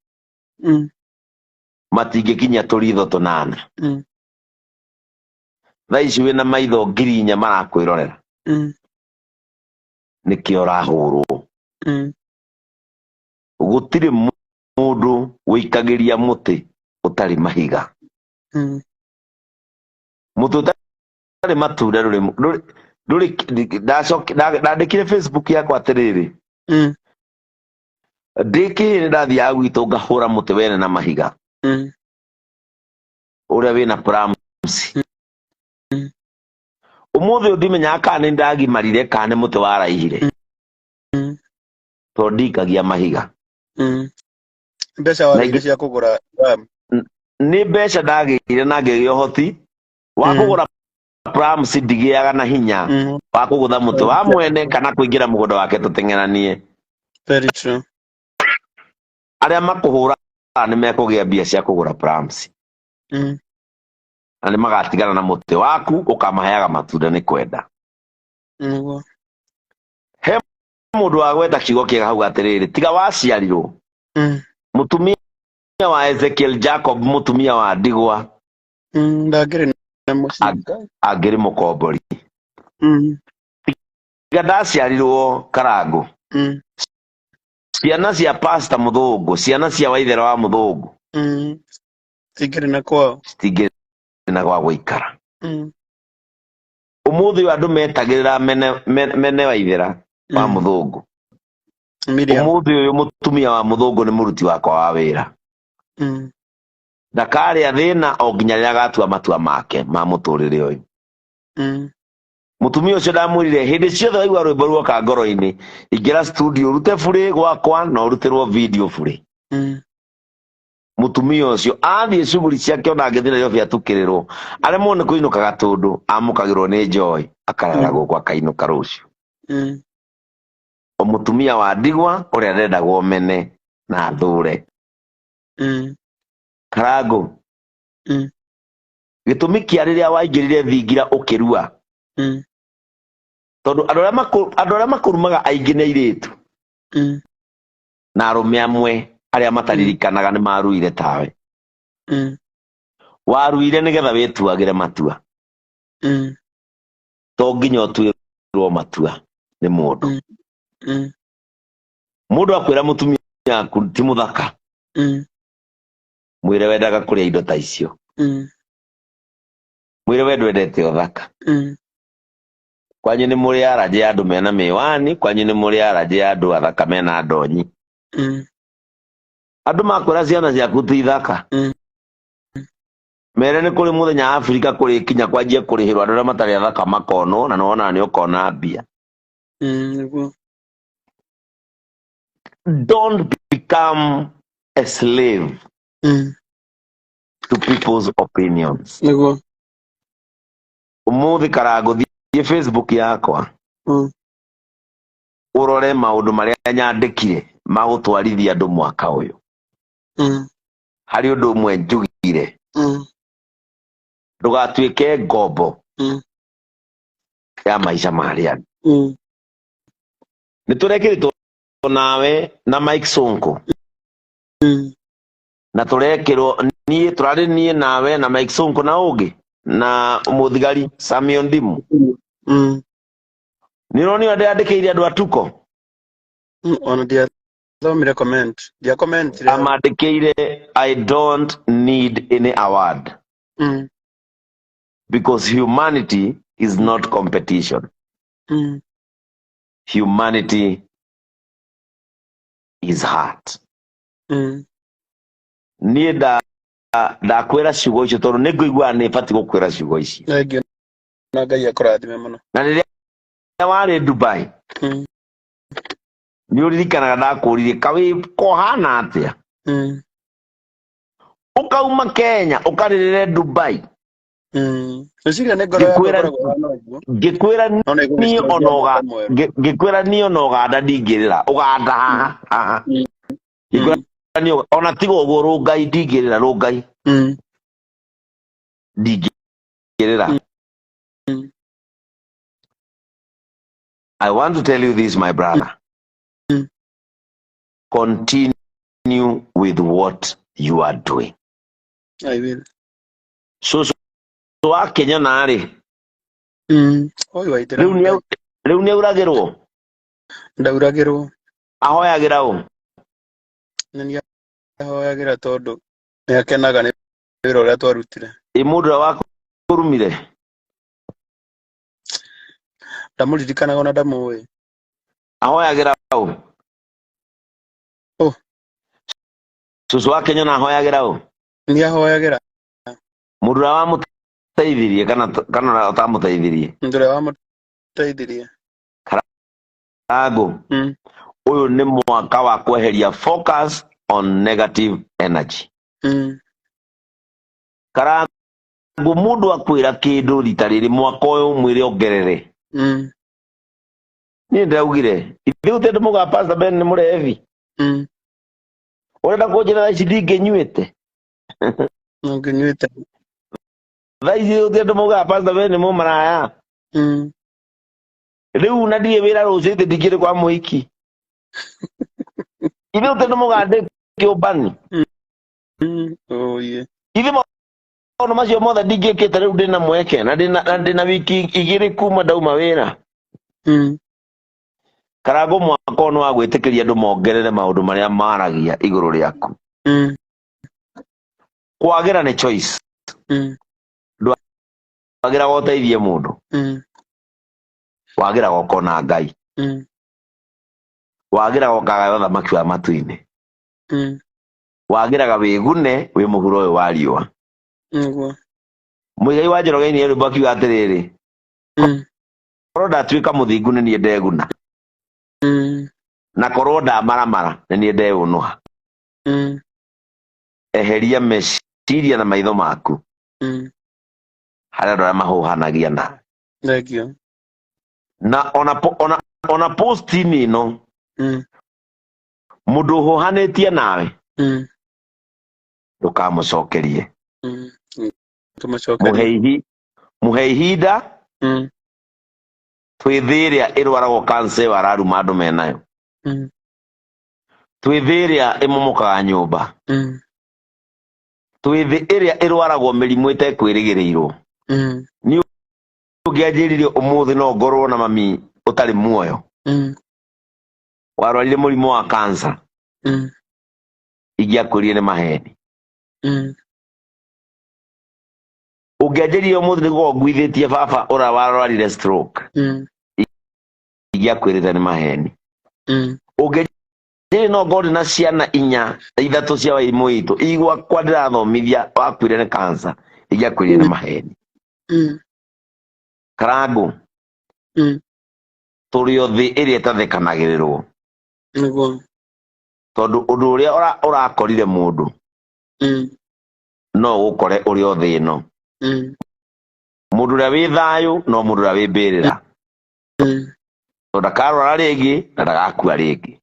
matingikinya turitho tunana. Thaici wina maitho 4,000 marakwirorera nikio rahurwo. Gutire mundu wikagiria muti utari mahiga. Mutu utari matunda ruri ndandikire Facebook yakwa atiriri ndiki ndathia gwitu ngahura muti wene na mahiga uria wina plums. Umuthi ndimenya kana ndagimarire kana muti waraihire to ndikagia mahiga. Mbeca wathire cia kugura ni mbeca ndagire na ngigio hoti wa kugura plums ndigiaga na hinya wa kugutha muti wa mwene kana kuingira mugunda wake tuteng'eranie. very true. Aria makuhura ni mekugia mbia cia kugura plums na ni magatigana na muti waku ukamaheaga matunda ni kwenda. He mundu wa gweta kiugo kiega hau atiriri tiga waciarirwo mutumia wa Ezekiel Jacob mutumia wa Ndigwa ndagire na mucinga agiri mukombori. Tiga ndaciarirwo Karangũ ciana cia Pastor Muthũngũ ciana cia Waithera wa Muthũngũ tigire na kwao citingiri na gwa guikara. Umuthi andu metagirira mene Waithera wa Muthũngũ. Umuthi uyu mutumia wa Muthũngũ ni muruti wakwa wa wira ndakaria thina o nginya riria gatua matua make ma muturire uyu. Mutumia ucio ndamwirire hindi ciothe waigua rwimbo ruoka ngoro-ini ingira studio rute buri gwakwa na urutirwo video buri. Mutumia ucio athie shughuli ciake ona angithira yo biatukirirwo aremwo ni kuinuka Gatundu amukagirwo ni Joy akarara guku akainuka rucio. O mutumia wa Ndigwa uria arendagwo mene na thure Karago. Gitumi kia riria waingirire thingira ukirua. Tondu andu aria makurumaga aingi ni airitu. Na arume amwe aria mataririkanaga ni maruire tawe. Waruire nigetha wituagire matua. To nginya utwirwo matua ni mundu. Mundu akwira mutumia yaku ti muthaka. Mwire wendaga kuria indo ta icio. Mwire wendete uthaka. Kwanyu ni muri araje ya andu mena miwani, kwanyu ni muri araje ya andu athaka mena ndonyi. Andu makwira ciana ciaku ti ithaka. Mere ni kuri muthenya Afrika kuri kinya kwanjie kurihirwa andu aria matari athaka makono na nona ni ukona mbia. Don't become a slave to people's opinions. Umuthi Karago thie Facebook yakwa. Urore maundu maria nyandikire magutwarithia andu mwaka uyu. Hari undu umwe njugire. Ndugatuike ngombo ya maisha maria. Niturekiritwo nawe na Mike Sonko. Na turekirwo nie turari nie nawe na Mike Sonko na ungi na muthigari Samuel Ndimu. Nironi andikire andu atuko. Ona dia thomire comment. Dia comment. Amandikire I don't need any award. Because humanity is not competition. Humanity is heart. Nie da kwera ciugo icio tondu ni nguigua ni bati gukwira ciugo ici. Na Ngai akurathime muno. Na riria wari Dubai. Ni uririkanaga ndakurire kawi kohana atia. Ukauma Kenya ukaririre Dubai. Niciria ni ngoro gikwira ni onoga gikwira ni onoga ndingirira uganda haha. Gikwira ni ona tigo ugo rungai ndingirira rungai. Ndingirira. I want to tell you this, my brother. Continue with what you are doing. I will. So Kenya nari. Oyo waitira. Riu ni uragirwo. Ndauragirwo. Ahoyagira u. Nani ahoyagira tondu ni akenaga ni wira uria twarutire. Imudra wako kurumire. Ndamuririkanaga ona ndamuwe. Ahoyagira u. Susu wa Kenya na ahoyagira u. Ni ahoyagira. Mudra wa muteithirie kana utamuteithirie. Ndure wa muteithirie. Karago. Uyu ni mwaka wa kweheria focus on negative energy. Karago mundu akwira kindu rita riri mwaka uyu mwire ongerere. Ni ndaugire ithu tetu muga Pastor Ben ni murevi. Urenda kunjira ici ndinginyuite. Nginyuite. Thaici tetu muga Pastor Ben ni mumaraya. Riu na ndie wira rucite ndingire kwa muhiki. Ithu tetu muga ndiki ubani. Oh yeah. Ithi ono macio mothe ndingikite riu ndina mweke na ndina wiki igiri kuma ndauma wira. Karago mwaka ono wa gwitikiria andu mongerere maundu maria maragia iguru riaku. Kwagira ni choice. Wagira goteithie mundu. Wagira gokona Ngai. Wagira gokaga thamaki wa matu-ini. Wagira wigune wi muhuro uyu wa riua. Muigai wa Njoroge ni rwimbo akiuga atiriri. Korwo ndatuika muthingu ni nie ndeguna. Na korwo ndamaramara ni nie ndeunuha. Eheria meciria na maitho maku. Haria andu aria mahuhanagia na. Thengio. Na ona post-ini ino. Mundu uhuhanitie nawe. ndukamucokerie tumucokerie muhe ihinda twi thiria irwaragwo cancer araruma andu menayo twi thiria imomokaga nyumba twi thiria irwaragwo mirimu itekwirigirirwo ni ungianjiririo umuthi no ngorwo na mami utari muoyo warwarire murimu wa cancer ingiakwirie ni maheni ungianjiririo umuthi niguo ngwithitie baba ura warwarire stroke ingiakwirite ni maheni ungianjiririo no ngorwo na ciana 4 3 cia waimu itu igwa kwa ndirathomithia wakwire ni cancer ingiakwirie ni maheni Karangu turi othi iria itathekanagirirwo tondu undu uria urakorire mundu no ukore uri othi ino mundu uria wi thayu no mundu uria wi mbirira ndakarwara ringi na ndagakua ringi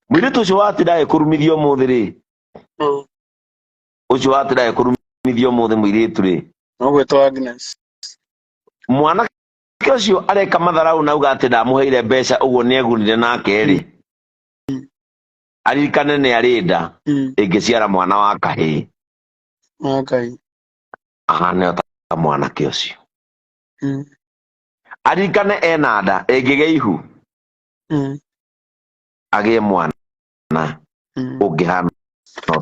mwiritu ucio watindaga kurumithio muthi ri ucio watindaga kurumithio muthi mwiritu ri no gwetwa Agnes mwana ucio areka matharau nauga ati ndamuheire mbeca uguo ni egunire nake ri aririkane ni arinda ingiciara mwana wa kahii ahane ta mwana ucio aririkane ena nda ingige ihu agie mwana ungihana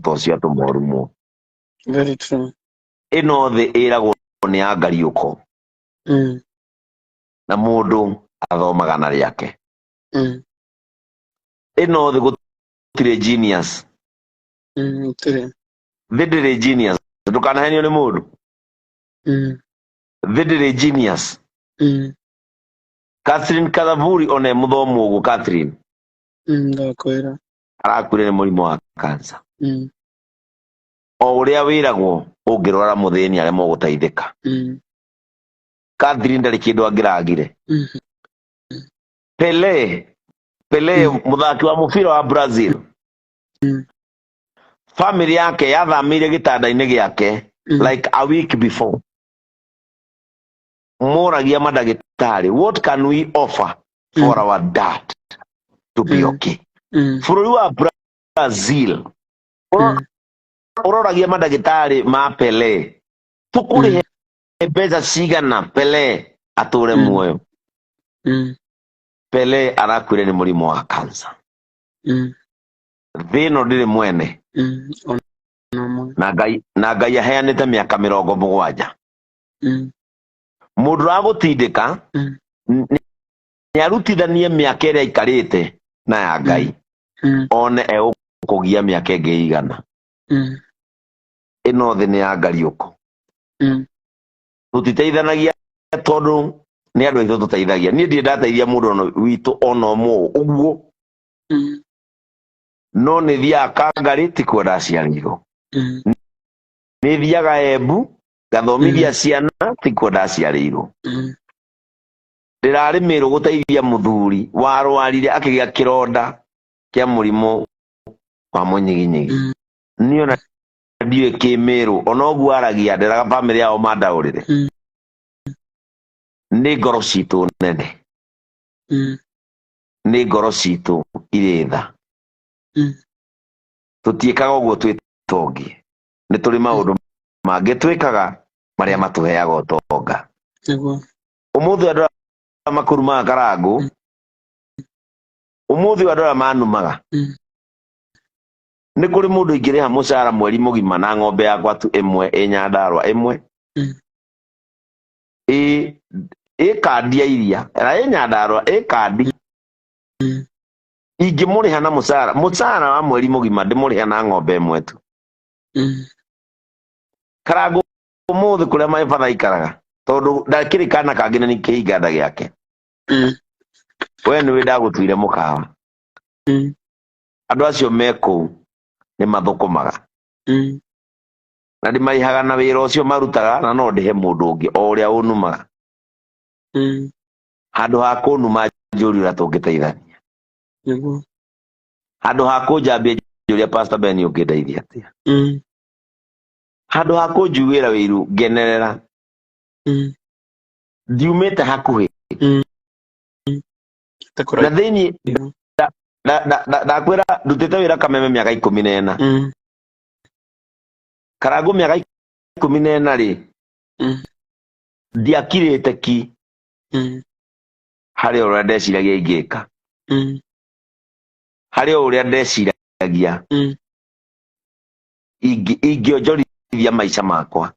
to cio tumorumo very true ino thi iragwo ni angariuko na mundu athomaga na riake ino thi gutire genius ndire genius ndukanahenio ni mundu ndire genius Catherine Kadhavuri one muthomu ugu Catherine ndakwira arakwire ni murimu wa cancer o uria wiragwo ungirwara muthini aria mogutaithika Catherine ndari kindu angiragire Pele muthaki wa mubira wa Brazil family yake yathamire gitanda-ini giake like a week before moragia madagitari what can we offer for our dad to be okay bururi wa Brazil uroragia madagitari ma Pele tukurihe mbeca cigana Pele ature muoyo Pele arakwire ni murimu wa cancer thino ndiri mwene na ngai aheanite miaka 70 mundu agutindika ni arutithanie miaka iria ikarite na ya ngai one kugia miaka ingi igana ino thi ni ya ngariuko tutiteithanagia tondu ni andu aithu tuteithagia ni ndie ndateithia mundu ono witu ono mo uguo no ni thia kangari ti kwenda ciarirwo ni thiaga Embu gathomithia ciana ti kwenda ciarirwo ndirarimirwo guteithia muthuri warwarire akigia kironda kia murimu wa munyiginyigi niona ndiwe kimiru onogu aragia ndiraga family yao mandaurire ni ngoro citu nene ni ngoro citu iritha tutiikaga uguo twitongi ni turi maundu mangi twikaga maria matuheaga utonga umuthi andũ makurumaga Karangu umuthi andũ manumaga ni kuri mundu ingiriha mucara mweri mugima na ng'ombe yakwa tu imwe Nyandarua imwe kandi ya iria era Nyandarua kandi ingimuriha na mucara wa mweri mugima ndimuriha na ng'ombe imwe tu Karangu umuthi kuria mai batha ikaraga tondu ndakiri kana kangina ni kihinganda giake we ni ndagutuire mukawa andu acio meku ni mathukumaga na ndimaihaga na wira ucio marutaga na no ndihe mundu ungi o uria unumaga handu ha kunuma njuri ura tungiteithania handu ha kunjambia Julia Pastor Ben ũngĩndeithia atĩa? Handũ ha kũnjugĩra wĩiru ngenerera. Ndiumĩte hakuhĩ. Na thĩinĩ ndakwĩra ndutĩte wĩra Kameme mĩaka 14. Karangũ mĩaka 14 rĩ. Ndiakirĩte ki. Harĩ ũrĩa ndeciragia ingĩka. Harĩ ũrĩa ndeciragia. Ingĩonjorithia maica makwa.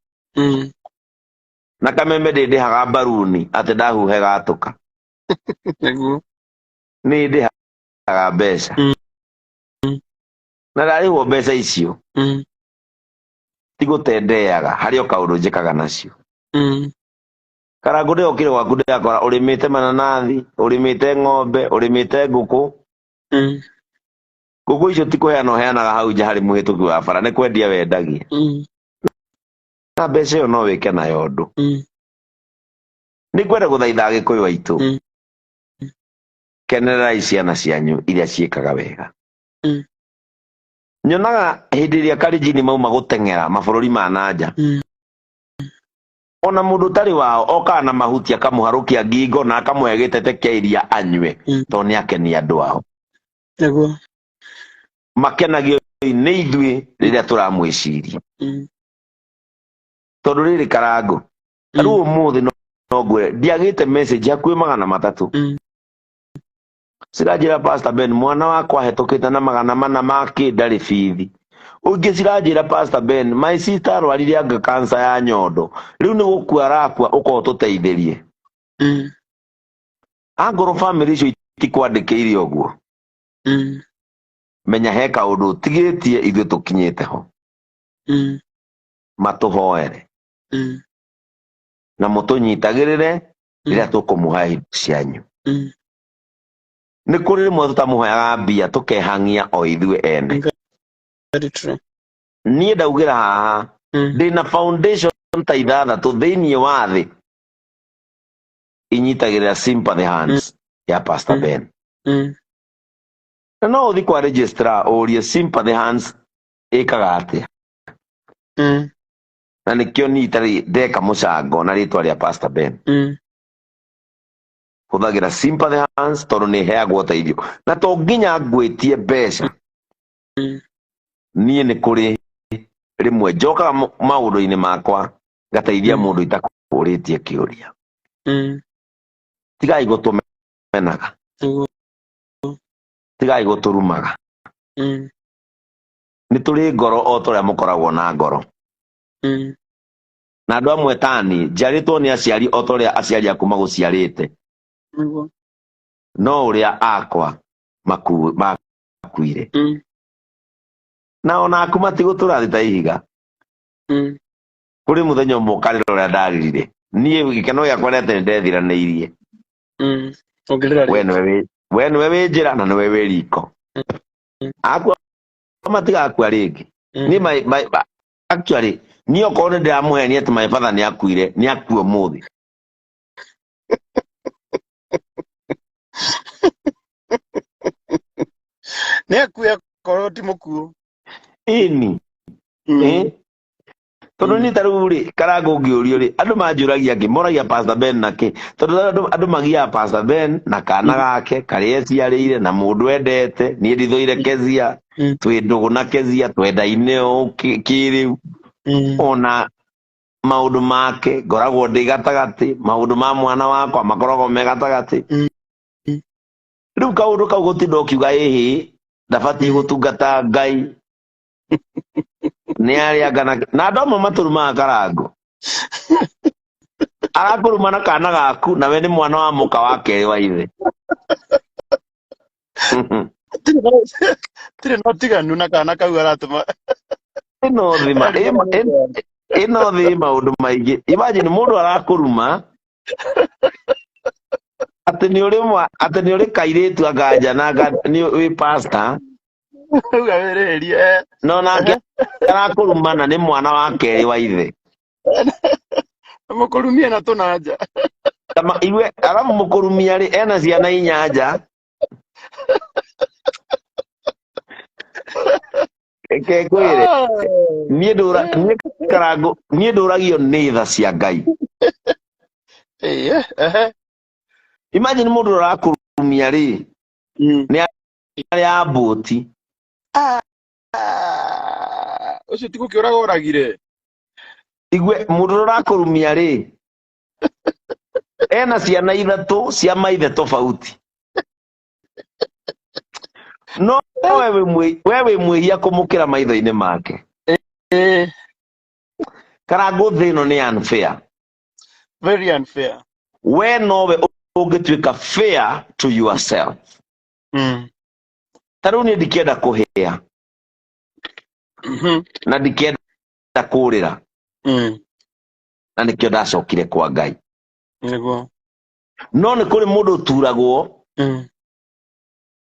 Na Kameme ndĩndĩhaga mbaruni atĩ ndahuhe gatũka. Nĩ ndĩhaga mbeca. Na ndarĩhwo mbeca icio. Tigũte ndeaga harĩ o kaũndũ njĩkaga nacio. Karangũ ndĩokire gwaku ndĩrakora ũrĩmĩte mananathi, ũrĩmĩte ng'ombe, ũrĩmĩte ngũkũ. Ngũkũ icio ti kũheana ũheanaga hau nja harĩ mũhĩtũki wa bara, nĩ kwendia wendagia. Na mbeca ĩyo no wĩke nayo ũndũ. Nĩ ngwenda gũthaitha Agĩkũyũ aitũ. Kenererai ciana cianyu iria ciĩkaga wega. Nyonaga hĩndĩ ĩrĩa Kalenjin mauma gũteng'era mabũrũri ma nanja. Ona mũndũ ũtarĩ wao okaga na mahuti akamũharũkia ngingo na akamũhe gĩtete kĩa iria anyue tondũ nĩ akenia andũ ao. Makenagio nĩ ithuĩ rĩrĩa tũramwĩciria. Tondũ rĩrĩ Karangũ, rĩu ũmũthĩ no ngwĩre ndiagĩte message hakuhĩ 300. Ciranjĩra Pastor Ben mwana wakwa ahetũkĩte na 400 ma ndarĩ bithi. Ũngĩ ciranjĩra Pastor Ben my sister arwarire anga cancer ya nyondo. Rĩu nĩ gũkua arakua ũkorwo tũteithĩrie. Angorwo family icio itikwandĩkĩire ũguo. Menya he kaũndũ ũtigĩtie ithuĩ tũkinyĩte ho. Matũhoere. Na mũtũnyitagĩrĩre rĩrĩa tũkũmũhe indo cianyu. Nĩ kũrĩ rĩmwe tũtamũheaga mbia tũkehang'ia o ithuĩ ene. Niĩ ndaugĩra haha ndĩna foundation ta 6 thĩinĩ wa thĩ inyitagĩrĩra Sympathy Hands ya Pastor Ben. Na no ũthi kwa registrar ũrie Sympathy Hands ĩkaga atĩa. Na nĩkĩo niĩ ndeka mũcango na rĩtwa rĩa Pastor Ben. Hũthagĩra Sympathy Hands tondũ nĩ heagwo ũteithio. Na to nginya ngwĩtie mbeca. Niĩ nĩ kũrĩ rĩmwe njokaga maũndũ-inĩ makwa ngateithia mũndũ itakũrĩtie kĩũria. Tigai gũtũmenaga. Tigai gũtũrumaga. Nĩ tũrĩ ngoro o tũrĩa mũkoragwo na ngoro. Na andũ amwe tani njarĩtwo nĩ aciari o tũrĩa aciari aku magũciarĩte. No ũrĩa akwa makuire. Na ona aku matigũtũra thita ihiga. Kũrĩ mũthenya ũmwe ũkarĩra ũrĩa ndaririre. Niĩ gĩkeno gĩakwa nĩ atĩ nĩndethiranĩirie. We nĩwe wĩ njĩra na nĩwe wĩ riko. Akua matigakua rĩngĩ. Niĩ actually niĩ okorwo nĩ ndĩramũhenia atĩ my father nĩ akuire nĩ akua ũmũthĩ. Nĩ akuya korwo ti mũkuo. Ĩni. Tondũ nĩ tarĩu rĩ Karangũ ũngĩũrio rĩ andũ manjũragia ngĩmoragia Pastor Ben na kĩ. Tondũ andũ magiaga Pastor Ben na kana gake karĩa eciarĩire na mũndũ endete. Niĩ ndithũire Kezia. Twĩ ndũgũ na Kezia twendaine o kĩrĩu. Ona maũndũ make ngoragwo ndĩ gatagatĩ. Maũndũ ma mwana wakwa makoragwo me gatagatĩ. Rĩu kaũndũ kau gũtinda ũkiuga ĩhĩ ndabatiĩ gũtungata Ngai. Nĩ arĩa na andũ amwe matũrumaga Karangũ. Arakũruma na kana gaku nawe nĩ mwana wa mũka wa kerĩ wa ithe. Tirĩ no tiganu na kana kau aratũma. Ĩno thĩ maũndũ maingĩ. Imagine mũndũ arakũruma atĩ nĩ ũrĩ kairĩtu anganja na nĩ wĩ pastor. Uga wĩrĩrie. No nake arakũruma na nĩ mwana wa kerĩ wa ithe. Mũkũrumia na tũnanja. Iwe arabu mũkũrumia rĩ ena ciana 8. Ke kwire. Niĩ Karangu, niĩ ndũragio nĩ tha cia Ngai. Imagine mũndũ ũrakũrumia rĩ. Nĩ arĩ a mbũti. Ucio ti gũkĩũraga ũragire. Igwe mũndũ ũrakũrumia rĩ. Ena ciana ithatũ cia maithe tofauti. No wewe mwĩhia kũmũkĩra maitho-inĩ make. Karangu thĩ ĩno nĩ unfair. Very unfair. We nowe ũngĩtuĩka fair to yourself. Ta rĩu niĩ ndikĩenda kũhĩa. Na ndikĩenda kũrĩra. Na nĩkĩo ndacokire kwa Ngai. No nĩ kũrĩ mũndũ ũturagwo.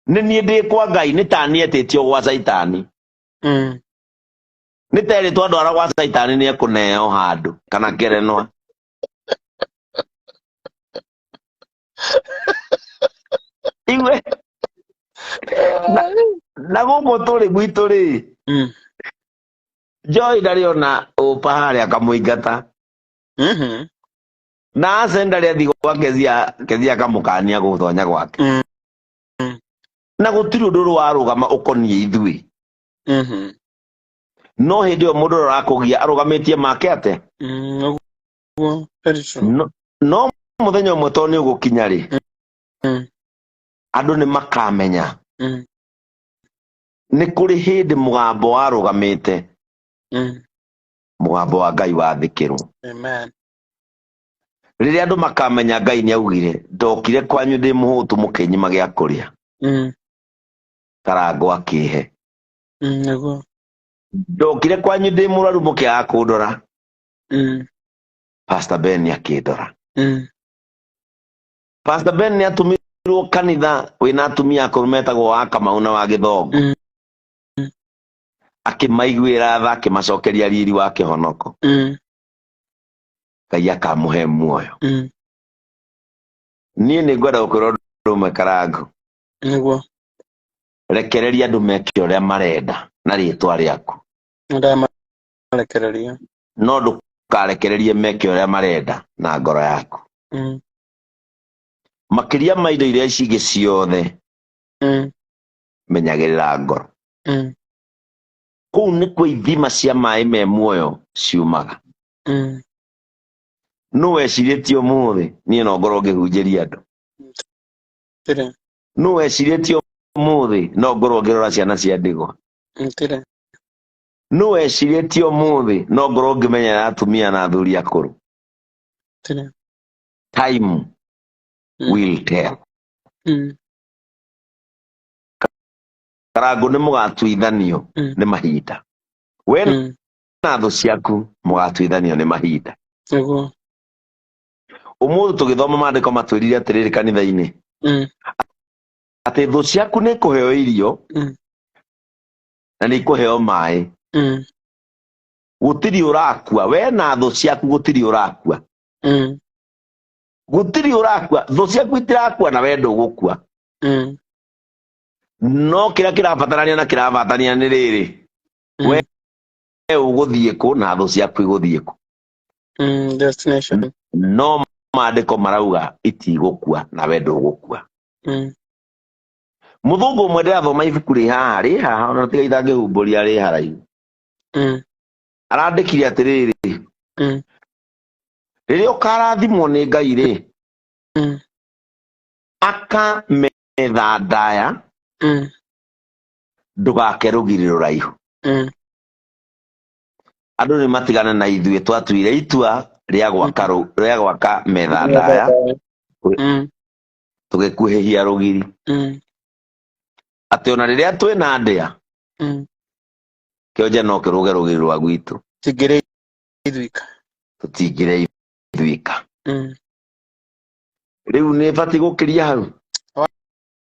Nĩ niĩ ndĩ kwa Ngai nĩ ta nietĩtio gwa Saitani. Nĩ ta erĩtwo andwara gwa Saitani nĩ ekũneo handũ kana ngerenwa. Iwe na gũkũ tũrĩ gwitũ rĩ. Joy ndarĩ ona ũpa harĩa akamũingata. Na Ace ndarĩ athi gwa Kezia akamũkania gũtonya gwake. Na gũtirĩ ũndũ warũgama ũkoniĩ ithuĩ. No hĩndĩ ĩyo mũndũ ũrakũgia arũgamĩtie make ate. No mũthenya ũmwe to nĩ ũgũkinya rĩ. Andũ nĩ makamenya. Nĩ kũrĩ hĩndĩ mũgambo warũgamĩte. Mũgambo wa Ngai wathĩkĩrwo. Rĩrĩa andũ makamenya Ngai nĩ augire ndokire kwanyu ndĩ mũhũtu mũkĩnyima gĩa kũrĩa. Karangu akĩhe. Ndokire kwanyu ndĩ mũrwaru mũkĩaga kũndora. Pastor Ben akĩndora. Pastor Ben nĩ atũmirwo kanitha wĩna atumia akũrũ metagwo wa Kamau na wa Gĩthongo. Akĩmaiguĩra tha akĩmacokeria riri wa kĩhonoko. Ngai akamũhe muoyo. Niĩ nĩ ngwenda gũkorwo ũndũ ũmwe Karangu. Rekereria andũ meke ũrĩa marenda na rĩĩtwa rĩaku. No ndũkarekererie meke ũrĩa marenda na ngoro yaku. Makĩria ma indo iria cingĩ ciothe. Menyagĩrĩra ngoro. Kũu nĩkuo ithima cia maĩ me muoyo ciumaga. No wecirĩtie ũmũthĩ niĩ no ngorwo ngĩhunjĩria andũ. No wecirĩtie ũmũthĩ no ngorwo ngĩrora ciana cia ndigwa. No wecirĩtie ũmũthĩ no ngorwo ngĩmenyera atumia na athuri akũrũ. Time will tell. Karangu nĩ mũgatuithanio nĩ mahinda. We na thũ ciaku mũgatuithanio nĩ mahinda. Ũmũthĩ tũgĩthoma maandĩko matwĩrire atĩrĩrĩ kanitha-inĩ. Atĩ thũ ciaku nĩ ikũheo irio na nĩ ikũheo maĩ. Gũtirĩ ũrakua. We na thũ ciaku gũtirĩ ũrakua. Gũtirĩ ũrakua. Thũ ciaku itirakua na we ndũgũkua. No kĩrĩa kĩrabatarania na kĩrabatania nĩ rĩrĩ. We ũgũthiĩ kũ na thũ ciaku igũthiĩ kũ. Destination. No maandĩko marauga itigũkua na we ndũgũkua. Mũthũngũ ũmwe ndĩrathoma ibuku rĩ haha ona tiga itangĩhumbũria rĩ haraihu. Arandĩkire atĩrĩrĩ. Rĩrĩa ũkarathimwo nĩ Ngai rĩ. Aka metha ndaya. Ndũgake rũgiri rũraihu. Andũ nĩ matigane na ithuĩ twatuire itua rĩa gwaka metha ndaya. Tũgĩkuhĩhia rũgiri. Atĩ ona rĩrĩa twĩna ndĩa. Kĩonje no kĩrũge rũgiri rwa gwitũ. Tũtingĩreithwĩka. Rĩu nĩ bati gũkĩria hau.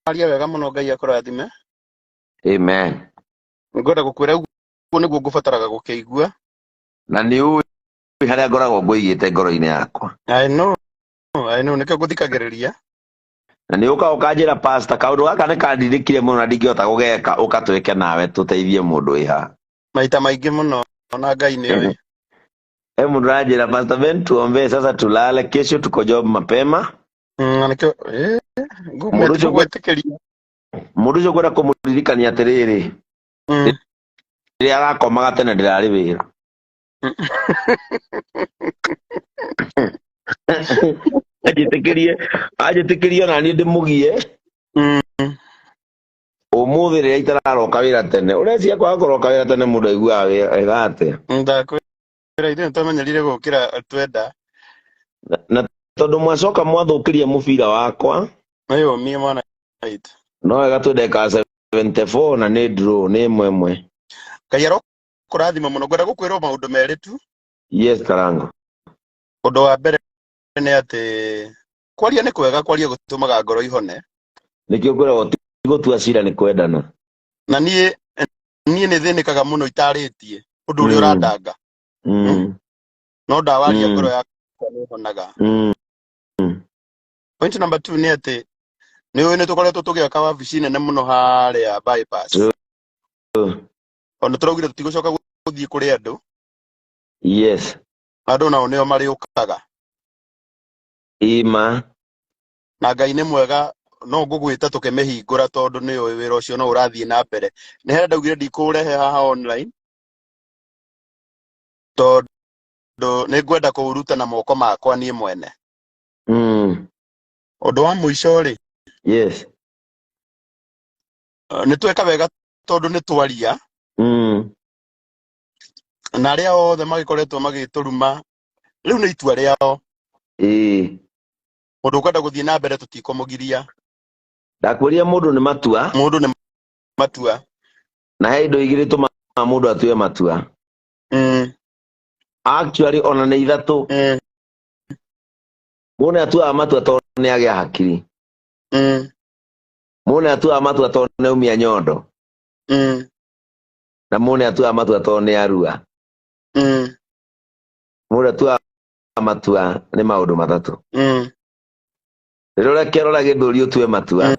Aria wega mũno Ngai akũrathime. Amen. Ngwenda gũkwĩra ũguo nĩguo ngũbataraga gũkĩigua. Na nĩ ũĩ harĩa ngoragwo ngũigĩte ngoro-inĩ yakwa. I know nĩkĩo ngũthikagĩrĩria. Na nĩ ũka ũkanjĩra pastor kaũndũ gaka nĩ kandindĩkire mũno na ndingĩhota gũgeka ũka twĩke nawe tũteithie mũndũ wĩ haha. maita maingĩ mũno na Ngai nĩ oĩ. Mundu anjĩra Pastor Ben tuombe sasa tulale, kesho tuko job mapema. Na nĩkĩo ngumĩte gwĩtĩkĩria. Mũndũ ũcio kwenda kũmũririkania atĩrĩrĩ, rĩrĩa agakomaga tene ndĩrarĩ wĩra. Anjĩtĩkĩrie na niĩ ndĩmũgie. Ũmũthĩ rĩrĩa itararoka wĩra tene, ũreciria kwaga kũroka wĩra tene mũndũ aiguaga wega atĩa? Ndakwĩra ithuĩ nĩtwamenyerire gũkĩra twenda. Na tondũ mwacoka mwathũkĩria mũbira wakwa, nĩyũmie mwana witũ. No wega twendeka 74 na nĩ draw nĩ 1-1. Ngai arokũrathima mũno. Ngwenda gũkwĩra maũndũ merĩ tu. Yes Karango. Ũndũ wa mbere nĩ atĩ kwaria nĩ kwega, kwaria gũtũmaga ngoro ihone. Nĩkĩo ngwĩragwo ti gũtua cira nĩ kwendana. Na niĩ nĩ thĩnĩkaga mũno itarĩtie ũndũ ũrĩa ũrandanga. No ndawaria ngoro yakwa nĩ ihonaga. Point number 2 nĩ atĩ nĩ tũkoretwo tũgĩaka wabici nene mũno harĩa bypass. Ona tũraugire tũtigũcoka gũthiĩ kũrĩ andũ. Yes. Andũ nao nĩo marĩũkaga. Ima. Na Ngai nĩ mwega, no ngũgwĩta tũkĩmĩhingũra tondũ nĩ ũĩ wĩra ũcio no ũrathiĩ na mbere. Nĩ henda ndaugire ndikũrehe haha online tondũ nĩ ngwenda kũuruta na moko makwa niĩ mwene. Ũndũ wa mũico rĩ. Yes. Nĩ tweka wega tondũ nĩ twaria. Na arĩa othe magĩkoretwo magĩtũruma rĩu nĩ itua rĩao. Mũndũ ũkwenda gũthiĩ na mbere tũtikũmũgiria. Ndakwĩria mũndũ nĩ matua. Mũndũ nĩ matua. Na he indo igĩrĩ tũmaga mũndũ atue matua. Actually ona nĩ ithatũ. Mũndũ nĩ atuaga matua tondũ nĩ agĩa hakiri. Mũndũ nĩ atuaga matua tondũ nĩ aumia nyondo. Na mũndũ nĩ atuaga matua tondũ nĩ arua. Mũndũ atuaga matua nĩ maũndũ matatũ. Rĩrĩa ũkerora gĩthũri ũtue matua.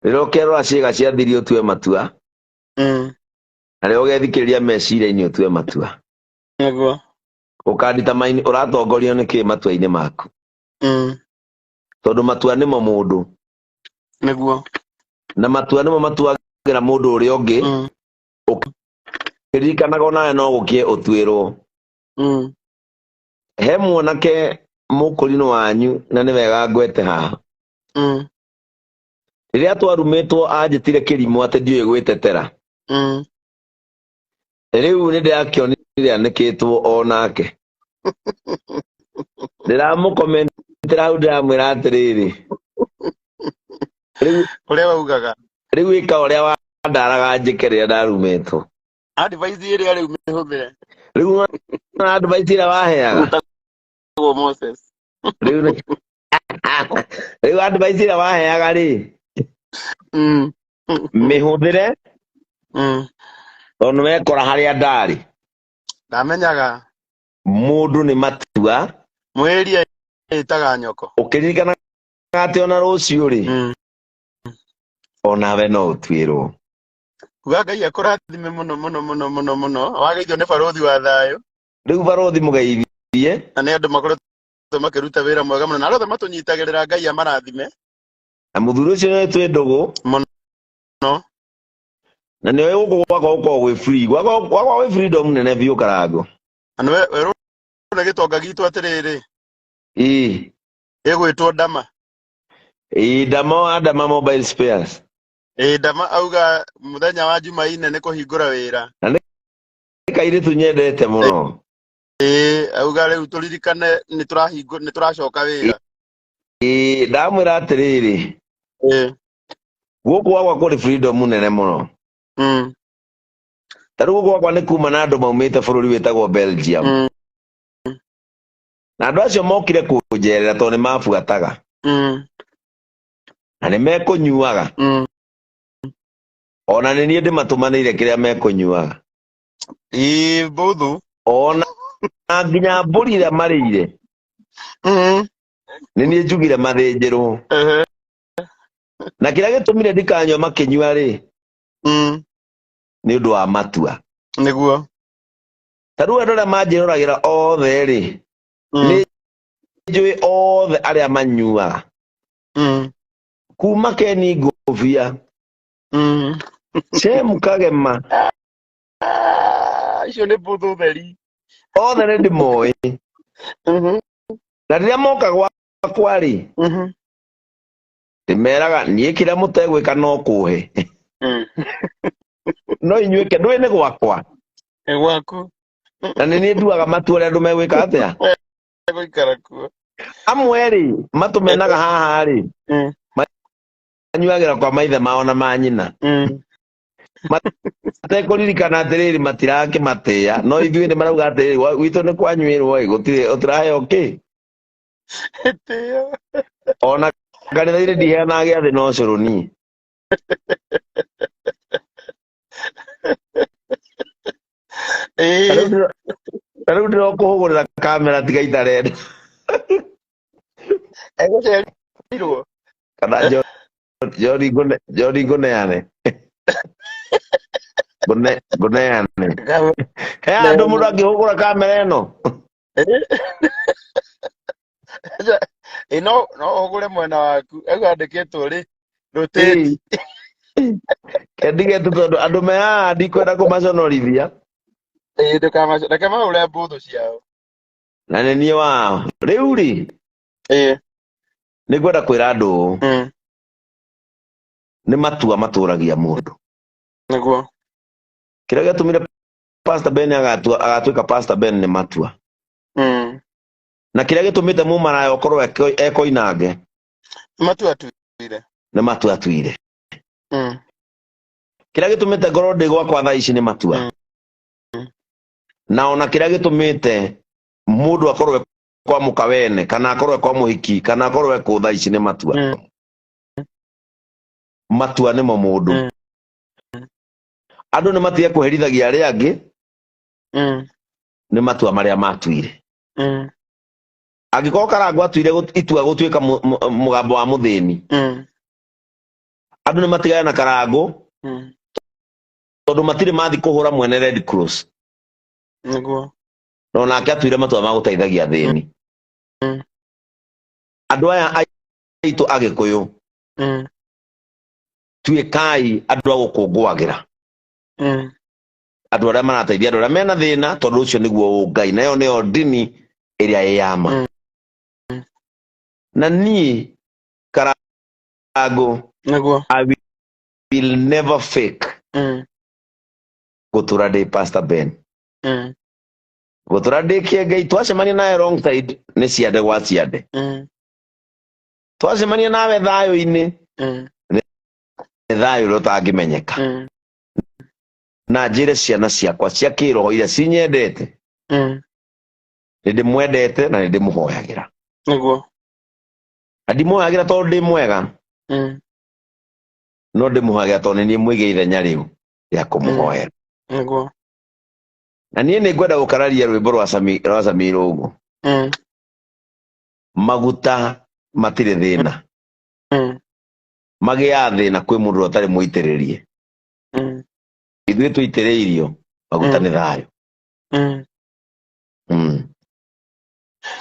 Rĩrĩa ũkerora ciĩga cia thiri ũtue matua. Na rĩrĩa ũgethikĩrĩria meciria-inĩ ũtue matua. Nĩguo. Ũkanditamaini ũratongorio nĩ kĩ matua-inĩ maku. Tondũ matua nĩmo mũndũ. Nĩguo. Na matua nĩmo matuagĩra mũndũ ũrĩa ũngĩ. Ũkĩririkanaga onawe no gũkie ũtuĩrwo. He mwanake mũkũrinũ wanyu na nĩ wega ngwete haha. Rĩrĩa twarumĩtwo anjĩtire kĩrimũ atĩ ndiũĩ gwĩtetera. Rĩu nĩ ndĩrakĩonire anĩkĩtwo onake. Ndĩramũkomentera hau ndĩramwĩra atĩrĩrĩ. Ũrĩa waugaga. Rĩu ĩka ũrĩa wandaraga njĩke rĩrĩa ndarumĩtwo. Advice ĩrĩa rĩu mĩhũthĩre. Rĩu na advice ĩrĩa waheaga. Moses. Rĩu advice ĩrĩa waheaga rĩ. Mĩhũthĩre. Tondũ wekora harĩa ndarĩ. Ndamenyaga. Mũndũ nĩ matua. Mwĩria ĩtaga nyoko. Ũkĩririkana atĩ ona rũciũ rĩ. Onawe no ũtuĩrwo. Kuga Ngai akũrathime mũno mũno mũno mũno mũno. Wageithio nĩ barothi wa thayũ. Rĩu barothi mũgeithie. Na nĩ andũ makoretwo makĩruta wĩra mwega mũno. Na arothe matũnyitagĩrĩra Ngai amarathime. Na mũthuri ũcio nĩ twĩ ndũgũ. Mũno. Na nĩ ũĩ gũkũ gwakwa gũkorwo gwĩ free. Gwakwa gwĩ freedom nene biũ Karango. Na werũ nĩ gĩtonga gitũ atĩrĩrĩ. Ĩgwĩtwo Ndama. Ndama mobile spares. Ndama auga mũthenya wa Jumaine nĩ kũhingũra wĩra. Na nĩ kairĩtu nyendete mũno. Auga rĩu tũririkane nĩ tũracoka wĩra. Ndamwĩra atĩrĩrĩ. Gũkũ gwakwa kũrĩ freedom nene mũno. Tarĩu gũkũ gwakwa nĩ kuma na andũ maumĩte bũrũri wĩtagwo Belgium. Na andũ acio mokire kũnjerera tondũ nĩ mabuataga. Na nĩ mekũnyuaga. Ona nĩ niĩ ndĩmatũmanĩire kĩrĩa mekũnyuaga. Mbũthũ. Ona nginya mbũri iria marĩire. Nĩ niĩ njugire mathĩnjĩrwo. Na kĩrĩa gĩtũmire ndikanyua makĩnyua rĩ. nĩ ũndũ wa matua nĩguo ta rĩu andũ arĩa manjĩroragĩra othe rĩ nĩ njũĩ othe arĩa manyuaga kuma Keni Ngũbia Shem Kagema icio nĩ mbũthũ theri othe nĩ ndĩmoĩ na rĩrĩa moka gwakwa rĩ ndĩmeraga niĩ kĩrĩa mũtegwĩka no kũhe no inyuĩke ndũĩ nĩ gwakwa gwaku na nĩ niĩ nduaga matua ũrĩa andũ megwĩka atĩa gũikara kuo amwe rĩ matũmenaga haha rĩ manyuagĩra kwa maithe mao na manyina matekũririkana atĩrĩrĩ matirakĩmatĩa no ithuĩ nĩ marauga atĩrĩrĩ gwitũ nĩ kwanyuĩrwo gũtirĩ ũtiraheo kĩ ona kanitha-inĩ ndiheanaga gĩathĩ na ũcũrũ niĩ ta rĩu ndĩrokũhũgũrĩra kamera tiga itarenda egũcerirwo kana Jori ngũneane ngũneane he andũ mũndũ angĩhũgũra kamera ĩno no ũhũgũre mwena waku egwandĩkĩtwo rĩ rotĩti kendigetu tondũ andũ me haha ndikwenda kũmaconorithia reke mahũre mbũthũ ciao na nĩ niĩ wao rĩu rĩ nĩ ngwenda kwĩra andũ ũũ nĩ matua matũragia mũndũ nĩguo kĩrĩa gĩatũmire Pastor Ben agatuĩka Pastor Ben nĩ matua na kĩrĩa gĩtũmĩte mũmaraya ũkorwo ekoinange nĩ matua atuire kĩrĩa gĩtũmĩte ngorwo ndĩ gwakwa thaa ici nĩ matua na ona kĩrĩa gĩtũmĩte mũndũ akorwo kwa mũkawene kana akorwo kwa mũhiki kana akorwo kũ thaa ici nĩ matua matua nĩmo mũndũ andũ nĩ matige kũherithagia arĩa angĩ nĩ matua marĩa matuire angĩkorwo Karangũ atuire itua gũtuĩka mũgambo wa mũthĩni andũ nĩ matigane na Karangũ tondũ matirĩ mathi kũhũra mwene Red Cross no nake atuire matua ma gũteithagia thĩni andũ aya aitũ Agĩkũyũ tuĩkai andũ a gũkũngũagĩra andũ arĩa marateithia andũ arĩa mena thĩna tondũ ũcio nĩguo Ngai nayo nĩyo ndini ĩrĩa ĩyama na niĩ Karangũ I will never fake gũtũra ndĩ Pastor Ben gũtũra ndĩ Kĩengei twacemania nawe wrong side nĩ ciande gwa ciande twacemania nawe thayũ-inĩ nĩ thayũ ũrĩa ũtangĩmenyeka na njĩre ciana ciakwa cia kĩroho iria cinyendete nĩ ndĩmwendete na nĩ ndĩmũhoyagĩra na ndimũhoyagĩra tondũ ndĩ mwega no ndĩmũhoyagĩra tondũ nĩ niĩ mwĩgĩ ithenya rĩu rĩa kũmũhoera na niĩ nĩ ngwenda gũkararia rwĩmbo rwa Samir ũguo maguta matirĩ thĩna magĩa thĩna kwĩ mũndũ ũrĩa ũtarĩ mũitĩrĩrie ithuĩ tũitĩrĩirio maguta nĩ thayũ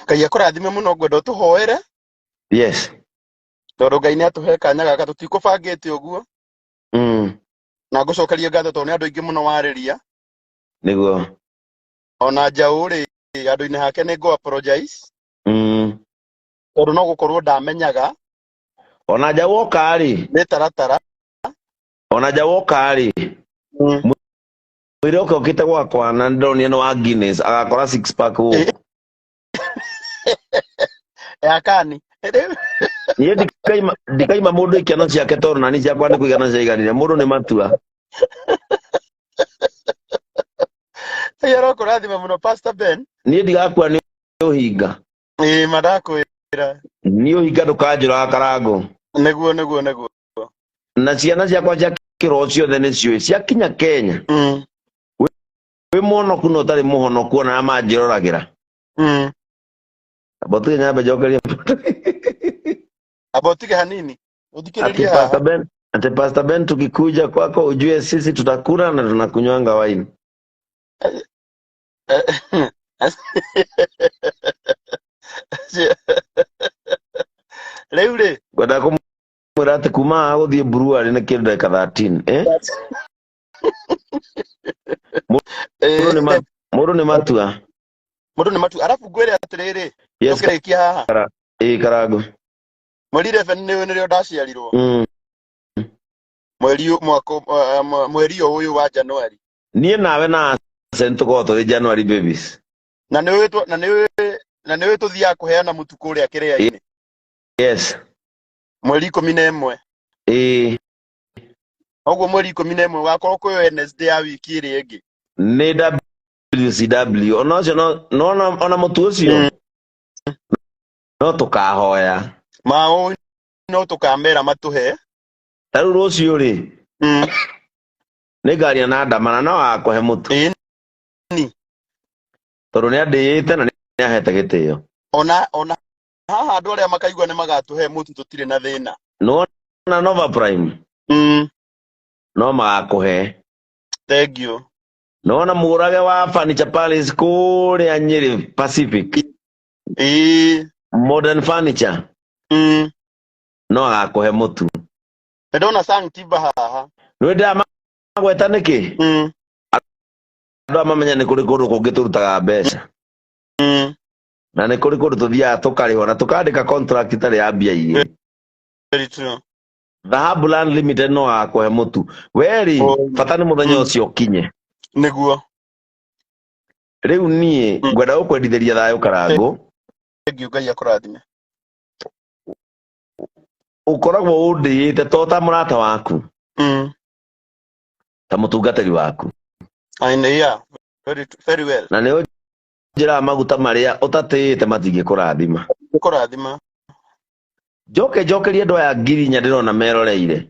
Ngai akũrathime mũno ngwenda ũtũhoere yes tondũ Ngai nĩ atũhe kanya gaka tũtikũbangĩte ũguo na ngũcokeria ngatho tondũ nĩ andũ aingĩ mũno warĩria nĩguo ona Njaũ rĩ andũ-inĩ hake nĩ ngũ apologize tondũ no gũkorwo ndamenyaga ona Njaũ oka rĩ nĩ taratara ona Njaũ oka rĩ mwĩre oke ũkĩte gwakwa na ndĩronĩa nĩ wa Guinness agakora 6 pack gũkũ ya kani niĩ ndikaima mũndũ ikeno ciake tondũ nani ciakwa nĩ kũigana ciaiganire mũndũ nĩ matua Ngai arokũrathima mũno Pastor Ben niĩ ndigakua nĩ ũhinga madakwĩra nĩ ũhinga ndũkanjũraga Karangũ nĩguo na ciana ciakwa cia kĩroho ciothe nĩ ciũĩ ciakinya Kenya wĩ mũhonoku na ũtarĩ mũhonoku ona arĩa manjĩroragĩra abotige nyambe njokerie abotige hanini ũthikĩrĩrie Pastor Ben Ate Pastor Ben, tukikuja kwako ujue sisi tutakula na tunakunywanga wine. Leule. Gwada kumwira ati kuma guthie brewery ni kindu ndagika 13 Mundu ni matua. Mundu ni matua. Arafu gwere atiriri. Yes. Tukirekia haha. Karago. Mweri 11 nirio ndaciarirwo. Mweri uyu wa January. Nie nawe na sento ko to January babies. Na niwe tuthia kuheana mutu kuria kiria-ini. Yes. Mweri 11. Oguo mweri 11 gakorwo kwi Wednesday ya wiki iri ingi. Ni WCW ona mutu ucio. No tukahoya. Mao no tukamera matuhe. Taru rucio ri. Ni ngaria na ndamana na wakuhe mutu. Ni. Toru ni andiyite na ni ahete gitio. Ona haha andu aria makaigua ni magatuhe mutu tutire na thina. No na Nova Prime. No magakuhe. Thank you. No na murage wa Furniture Palace kuria Nyeri Pacific. Modern Furniture. No agakuhe mutu. Ndona Sanctiva haha. Nwenda magweta niki? Andu amamenya ni kuri kundu kungi turutaga mbeca. Na ni kuri kundu tuthia tukarihwo na tukandika contract itari ya mbia iri. Very true. Dhahabu Land Limited no agakuhe mutu. Weri bata ni muthenya ucio kinye. Niguo. Riu nie ngwenda gukwendithĩria thayo Karago. Thank you, Ngai akurathime. Ukoragwo undĩĩte to ta mũrata waku. Ta mũtungatĩri waku. I know, yeah. Very well. Na nĩ njĩra maguta marĩa ũtatĩĩte matingĩkũrathima. Kurathima. Njokerie andũ aya ngiri inya ndĩrona meroreire.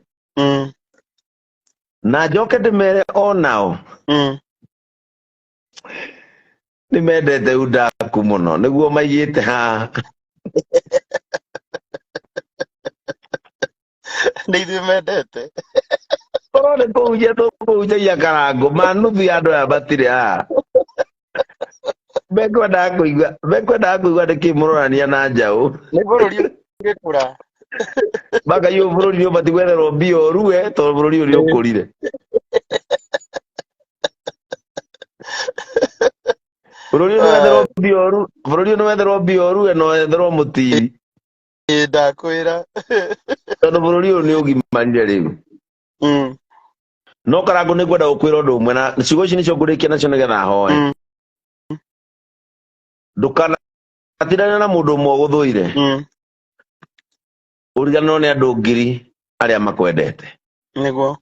Na njoke ndĩmere onao. Nĩ mendete undaku mũno nĩguo maigĩte haha. Nĩ ithuĩ mendete. Korwo nĩ kũhunjia tũkũhunjagia Karago manuthu ya andũ aya matirĩ haha. Mekwendaga kũigua nĩkĩ mũrorania na njaũ. Nĩ bũrũri ũngĩkũra. Makai ũyũ bũrũri nĩ ũbatiĩ gwetherwo mbia ũrue tondũ bũrũri ũyũ nĩ ũkũrire. Bũrũri ũyũ nĩ wetherwo mbia ũrue no wetherwo mũtiri. Ndakwĩra. Tondũ bũrũri ũyũ nĩ ũgimarire rĩu. No Karago nĩ ngwenda gũkwĩra ũndũ ũmwe na ciugo ici nĩcio ngũrĩkia nacio nĩgetha hoe. Ndũkanatindane na mũndũ ũmwe ũgũthũire. Ũriganĩrwo nĩ andũ ngiri arĩa makwendete. Niguo.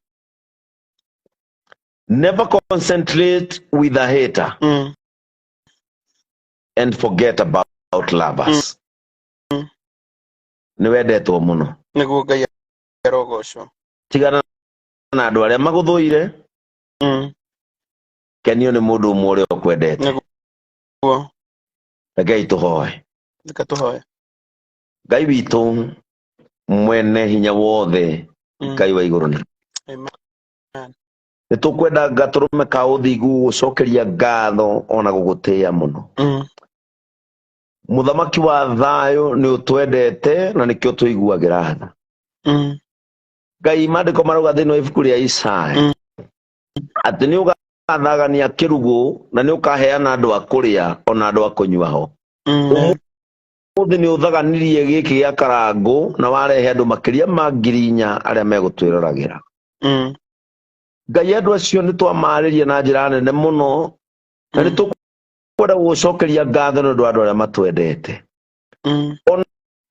Never concentrate with a hater and forget about lovers. Nĩ wendetwo mũno. Niguo Ngai arogocwo. Tigana na andũ arĩa magũthũire. Kenio nĩ mũndũ ũmwe ũrĩa ũkwendete. Niguo. Ngai tũhoe. Tũhoe. Ngai witũ mwene hinya wothe, Ngai wa igũrũ na. Amen. Nĩ tũkwenda gatũrũme ka ũthingu gũcokeria ngatho ona gũgũtĩĩa mũno. Mũthamaki wa thayũ nĩ ũtwendete na nĩkĩo tũiguagĩra tha. Ngai maandĩko marauga thĩinĩ wa ibuku rĩa Isaya atĩ nĩ ũgathagania kĩrugũ na nĩ ũkaheana andũ a kũrĩa ona andũ a kũnyua ho. Ũmũthĩ nĩ ũthaganirie gĩkĩ gĩa Karago na warehe andũ makĩria ma ngiri inya arĩa megũtwĩroragĩra. Ngai andũ acio nĩ twamarĩria na njĩra nene mũno na nĩ tũkwenda gũcokeria ngatho nĩ ũndũ wa andũ arĩa matwendete. Ona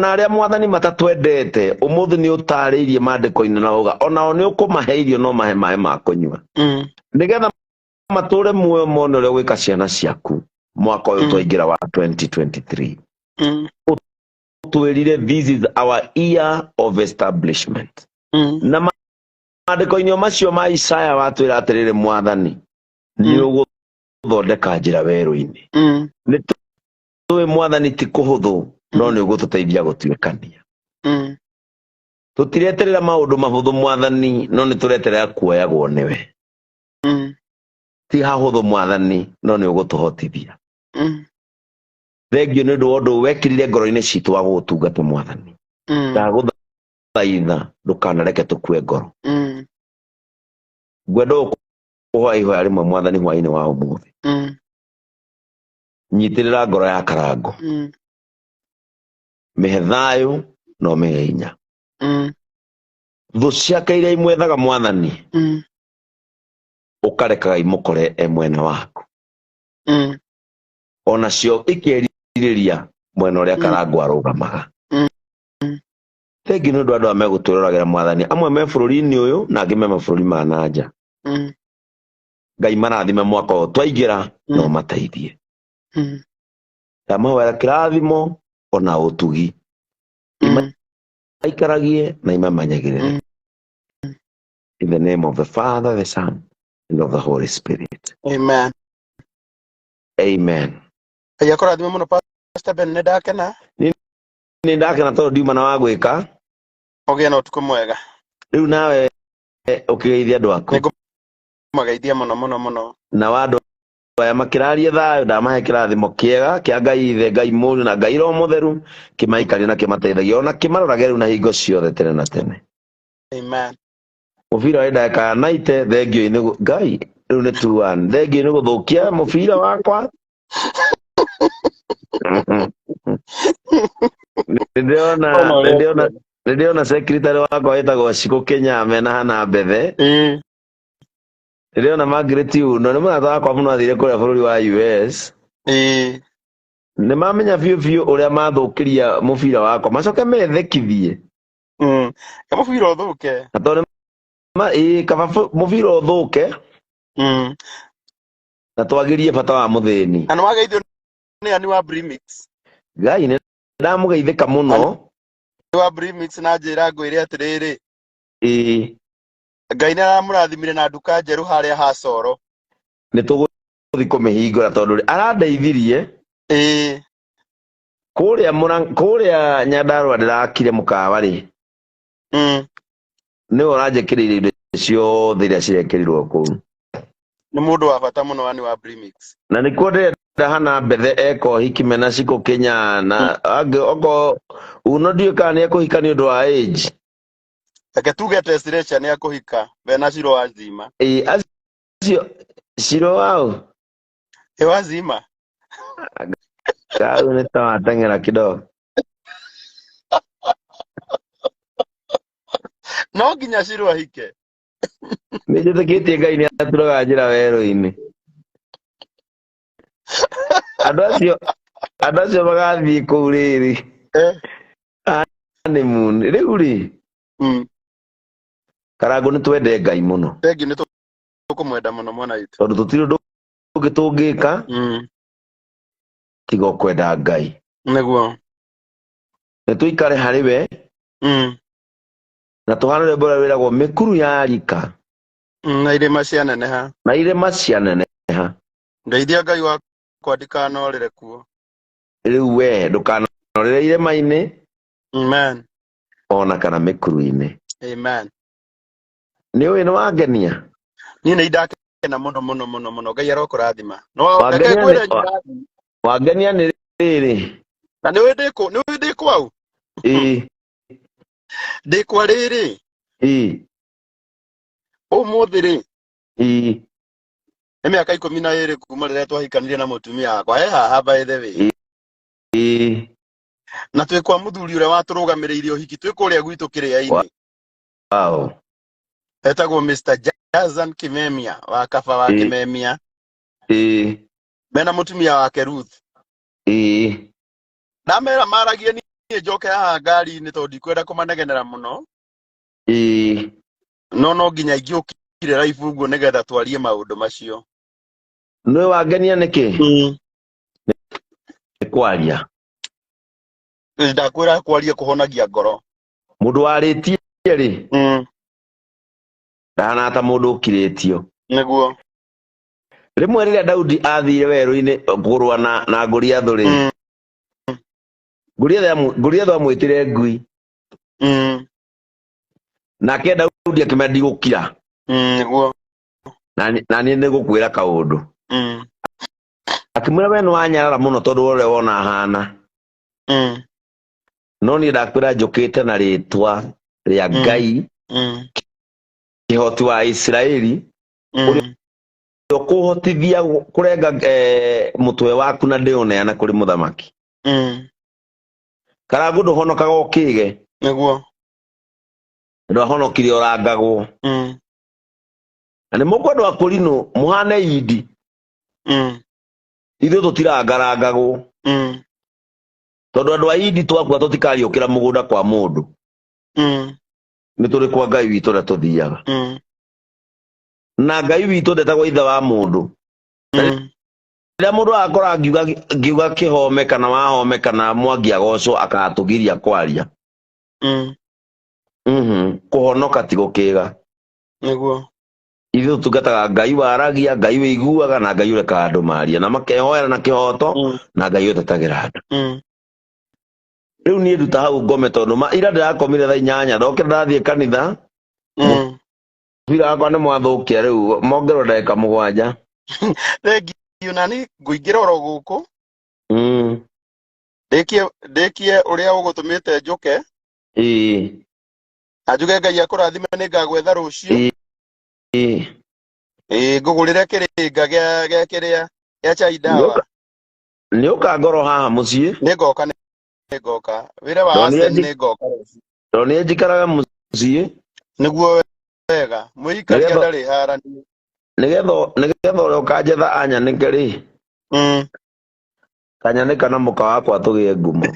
arĩa Mwathani matatwendete ũmũthĩ nĩ ũtaarĩirie maandĩko-inĩ na uga onao nĩ ũkũmahe irio no mahe maĩ ma kũnyua. Nĩgetha matũũre muoyo mone ũrĩa gwĩka ciana ciaku mwaka ũyũ twaingĩra wa 2023. Ũtwĩrire this is our year of establishment. Na maandĩko-inĩ macio ma Isaya watwĩra atĩrĩrĩ Mwathani nĩ ũgũthondeka njĩra werũ-inĩ. Nĩ tũĩ Mwathani ti kũhũthũ no nĩ ũgũtũteithia gũtuĩkania. tutireterera maundu mahuthu mwathani no ni tureterera kuoyagwo niwe ti hahuthu mwathani no ni ugutuhotithia thengio ni ndu undu wekirire ngoro-ini citu wa gutungata mwathani ndaguthaitha ndukanareke tukue ngoro ngwenda kuhoya ihoya rimwe mwathani hwaini wa umuthi nyitirira ngoro ya Karango mihe thayu no mihe hinya thu ciake iria imwethaga mwathani ukarekaga imukore mwena waku onacio ikiririria mwena uria Karango arugamaga thengi ni ndu andu amegutwiragira mwathani amwe me bururi-ini uyu na angi me mabũrũri ma nanja Ngai marathime mwaka uyu twaingira no mateithie ndamahoera kirathimo ona utugi aikaragie na imamanyagirire in the name of the Father, the Son and of the Holy Spirit. Amen. Amen. Aya kurathime muno Pastor Ben ne ndakena ni ndakena tondu ndiuma na wa gwika ogia no tuko mwega riu nawe ukigeithia andu aku magaithia muno na wandu aya makiraria thayo ndamahe kirathimo kiega kia Ngai ithe Ngai mũriũ na Ngai Roho Mũtheru kimaikarie na kimateithagia ona kimarorage riu na hingo ciothe tene na tene. Amen. Mubira wa ndagĩka 90 thengio-inĩ Ngai riu ni 2-1 thengio-inĩ guthukia mubira wakwa Ndiona secretary wakwa wetagwo Ciku Kinyame na hana Mbethe ndiona Margaret Uno ni mwana wakwa muno athire kuria bũrũri wa US ni mamenya biũ uria mathukiria mubira wakwa macoke methekithie kama mubira uthuke atondu kaba mubira uthuke na twagirie bata wa muthĩni ana wageithio ni ani wa Brimix Ngai ni ndamugeithĩka muno wa Brimix na njira ngwire atiriri Ngai ni aramũrathimire na nduka njeru haria Hasoro ni tuguthi kumihingura tondu arandeithirie kuria Nyandarua ndirakire mukawa ri ni uranjekiriire indo ciothe iria cirekerirwo kuu ni mundu wa bata muno wani wa Brimix na nikuo ndirenda hana Mbethe eko hikimena Ciku Kinyana oko uno ndiũ kana ni ekuhika ni undu wa age ake tuge testirecha ni akuhika bena Ciro wazima acio Ciro wao wazima kau ni tawateng'era kidogo no nginya Ciro ahike ni njĩtĩkĩtie Ngai ni aturaga njĩra werũ-inĩ andũ acio magathiĩ kũu rĩrĩ honeymoon rĩu rĩ Karango ni twende Ngai muno thengi ni tukumwenda muno mwana witu tondu tutiri undu ungi tungika tiga kwenda Ngai niguo ni tuikare hari we na tuhana rwimbo ruria rwiragwo mikuru ya rika na irima cianeneha ndeithia Ngai wakwa ndikanorĩre kuo riu we ndũkanorĩre irima-inĩ amen ona kana mikuru-inĩ amen ni ũĩ nĩ wangenia niĩ nĩ ndakena muno Ngai arokũrathima no wangenia nĩ rĩrĩ na nĩ wĩ ndĩ kwau ndĩ kwa rĩrĩ ũmũthĩ rĩ nĩ mĩaka 12 kuma rĩrĩa twahikanirie na mũtumia wakwa haha by the way na twĩ kwa mũthuri ũrĩa watũrũgamĩrĩire ũhiki twĩ kũrĩa gwitũ kĩrĩa-inĩ etagwo Mr. Jazan Kimemia wa kaba wa Kimemia mena mũtumia wake Ruth na mera maragie niĩ njoke haha ngari-inĩ tondũ ndikwenda kũmanegenera mũno no nginya ingĩũkire live ũguo nĩgetha twarie maũndũ macio nĩ wangenia nĩkĩ nĩ kwaria ndakwĩra kwaria kũhonagia ngoro mũndũ warĩtie rĩ ndahana ta mũndũ ũkirĩtio nĩguo rĩmwe rĩrĩa Daudi athire werũ-inĩ kũrũa na Goliathũ rĩ Goliathũ amwĩtire ngui nake Daudi akĩmendi gũkira nĩguo na niĩ nĩngũkwĩra kaũndũ akĩmwĩra we nĩwanyarara mũno tondũ ũrĩa wona hana no niĩ ndakwĩra njũkĩte na rĩtwa rĩa Ngai kĩhoti wa Isiraeli ũrĩa ũkũhotithia kũrenga mũtwe waku na ndĩũneana kũrĩ mũthamaki Karangũ ndũhonokaga ũkĩge nĩguo ndwahonokire ũrangagwo na nĩ mũkwendwo wa Korinũ mũhane Idi ithuĩ tũtirangarangagwo tondũ andũ a Idi twakua tũtikariũkĩra mũgũnda kwa mũndũ nĩ tũrĩ kwa Ngai witũ ũrĩa tũthiaga na Ngai witũ ndetagwo ithe wa mũndũ rĩrĩa mũndũ akora ngiuga kĩhome kana wahome kana mwangi agocwo akatũgiria kwaria kũhonoka ti gũkĩga nĩguo ithuĩ tũtungataga Ngai waragia Ngai wĩiguaga na Ngai ũrekaga andũ maria na makehoera na kĩhoto na Ngai ũtetagĩra andũ rĩu niĩ nduta hau ngome tondũ ira ndĩrakomire thaa 8 ndoke ndathiĩ kanitha mũbira wakwa nĩ mwathũkia rĩu mongerwo ndagĩka 7 thengio na nĩ ngũingĩra oro gũkũ ndĩkie ũrĩa ũgũtũmĩte njũke anjuge Ngai akũrathime nĩ ngagwetha rũciũ ngũgũrĩre kĩrĩnga gĩa kĩrĩa gĩa chai dawa nĩ ũkangoro haha mũciĩ nĩngoka wĩra wa Asen nĩngoka tondũ nĩ njikaraga mũciĩ nĩguo wega mũikaria ndarĩ harani nĩgetha ũrĩa ũkanjetha anyanĩke rĩ kanyanĩka na mũka wakwa tũgĩe ngumo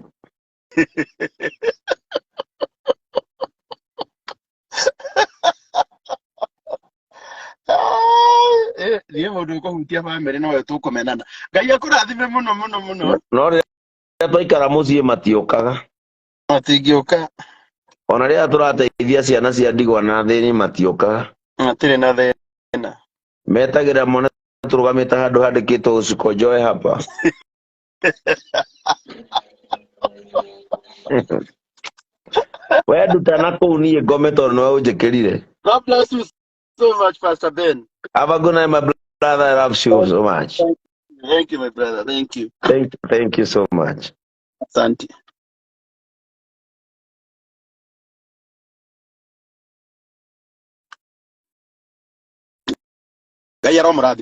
niĩ mũndũ ũkũhutia bamĩrĩ nowe tũkũmenana Ngai akũrathime mũno no rĩrĩa twaikara mũciĩ matiũkaga matingĩũka ona rĩrĩa tũrateithia ciana cia ndigwa na thĩni matiũkaga matirĩ na thĩna metagĩra mwana tũrũgamĩte handũ handĩkĩtwo usikojoe hapa we nduta na kũu niĩ ngome tondũ nĩwe ũnjĩkĩrire. God bless you so much, Pastor Ben. Have a good night, my brother. I love you so much. Thank you, my brother. Thank you. Thank you so much. Asante. Ngai aromũrathime.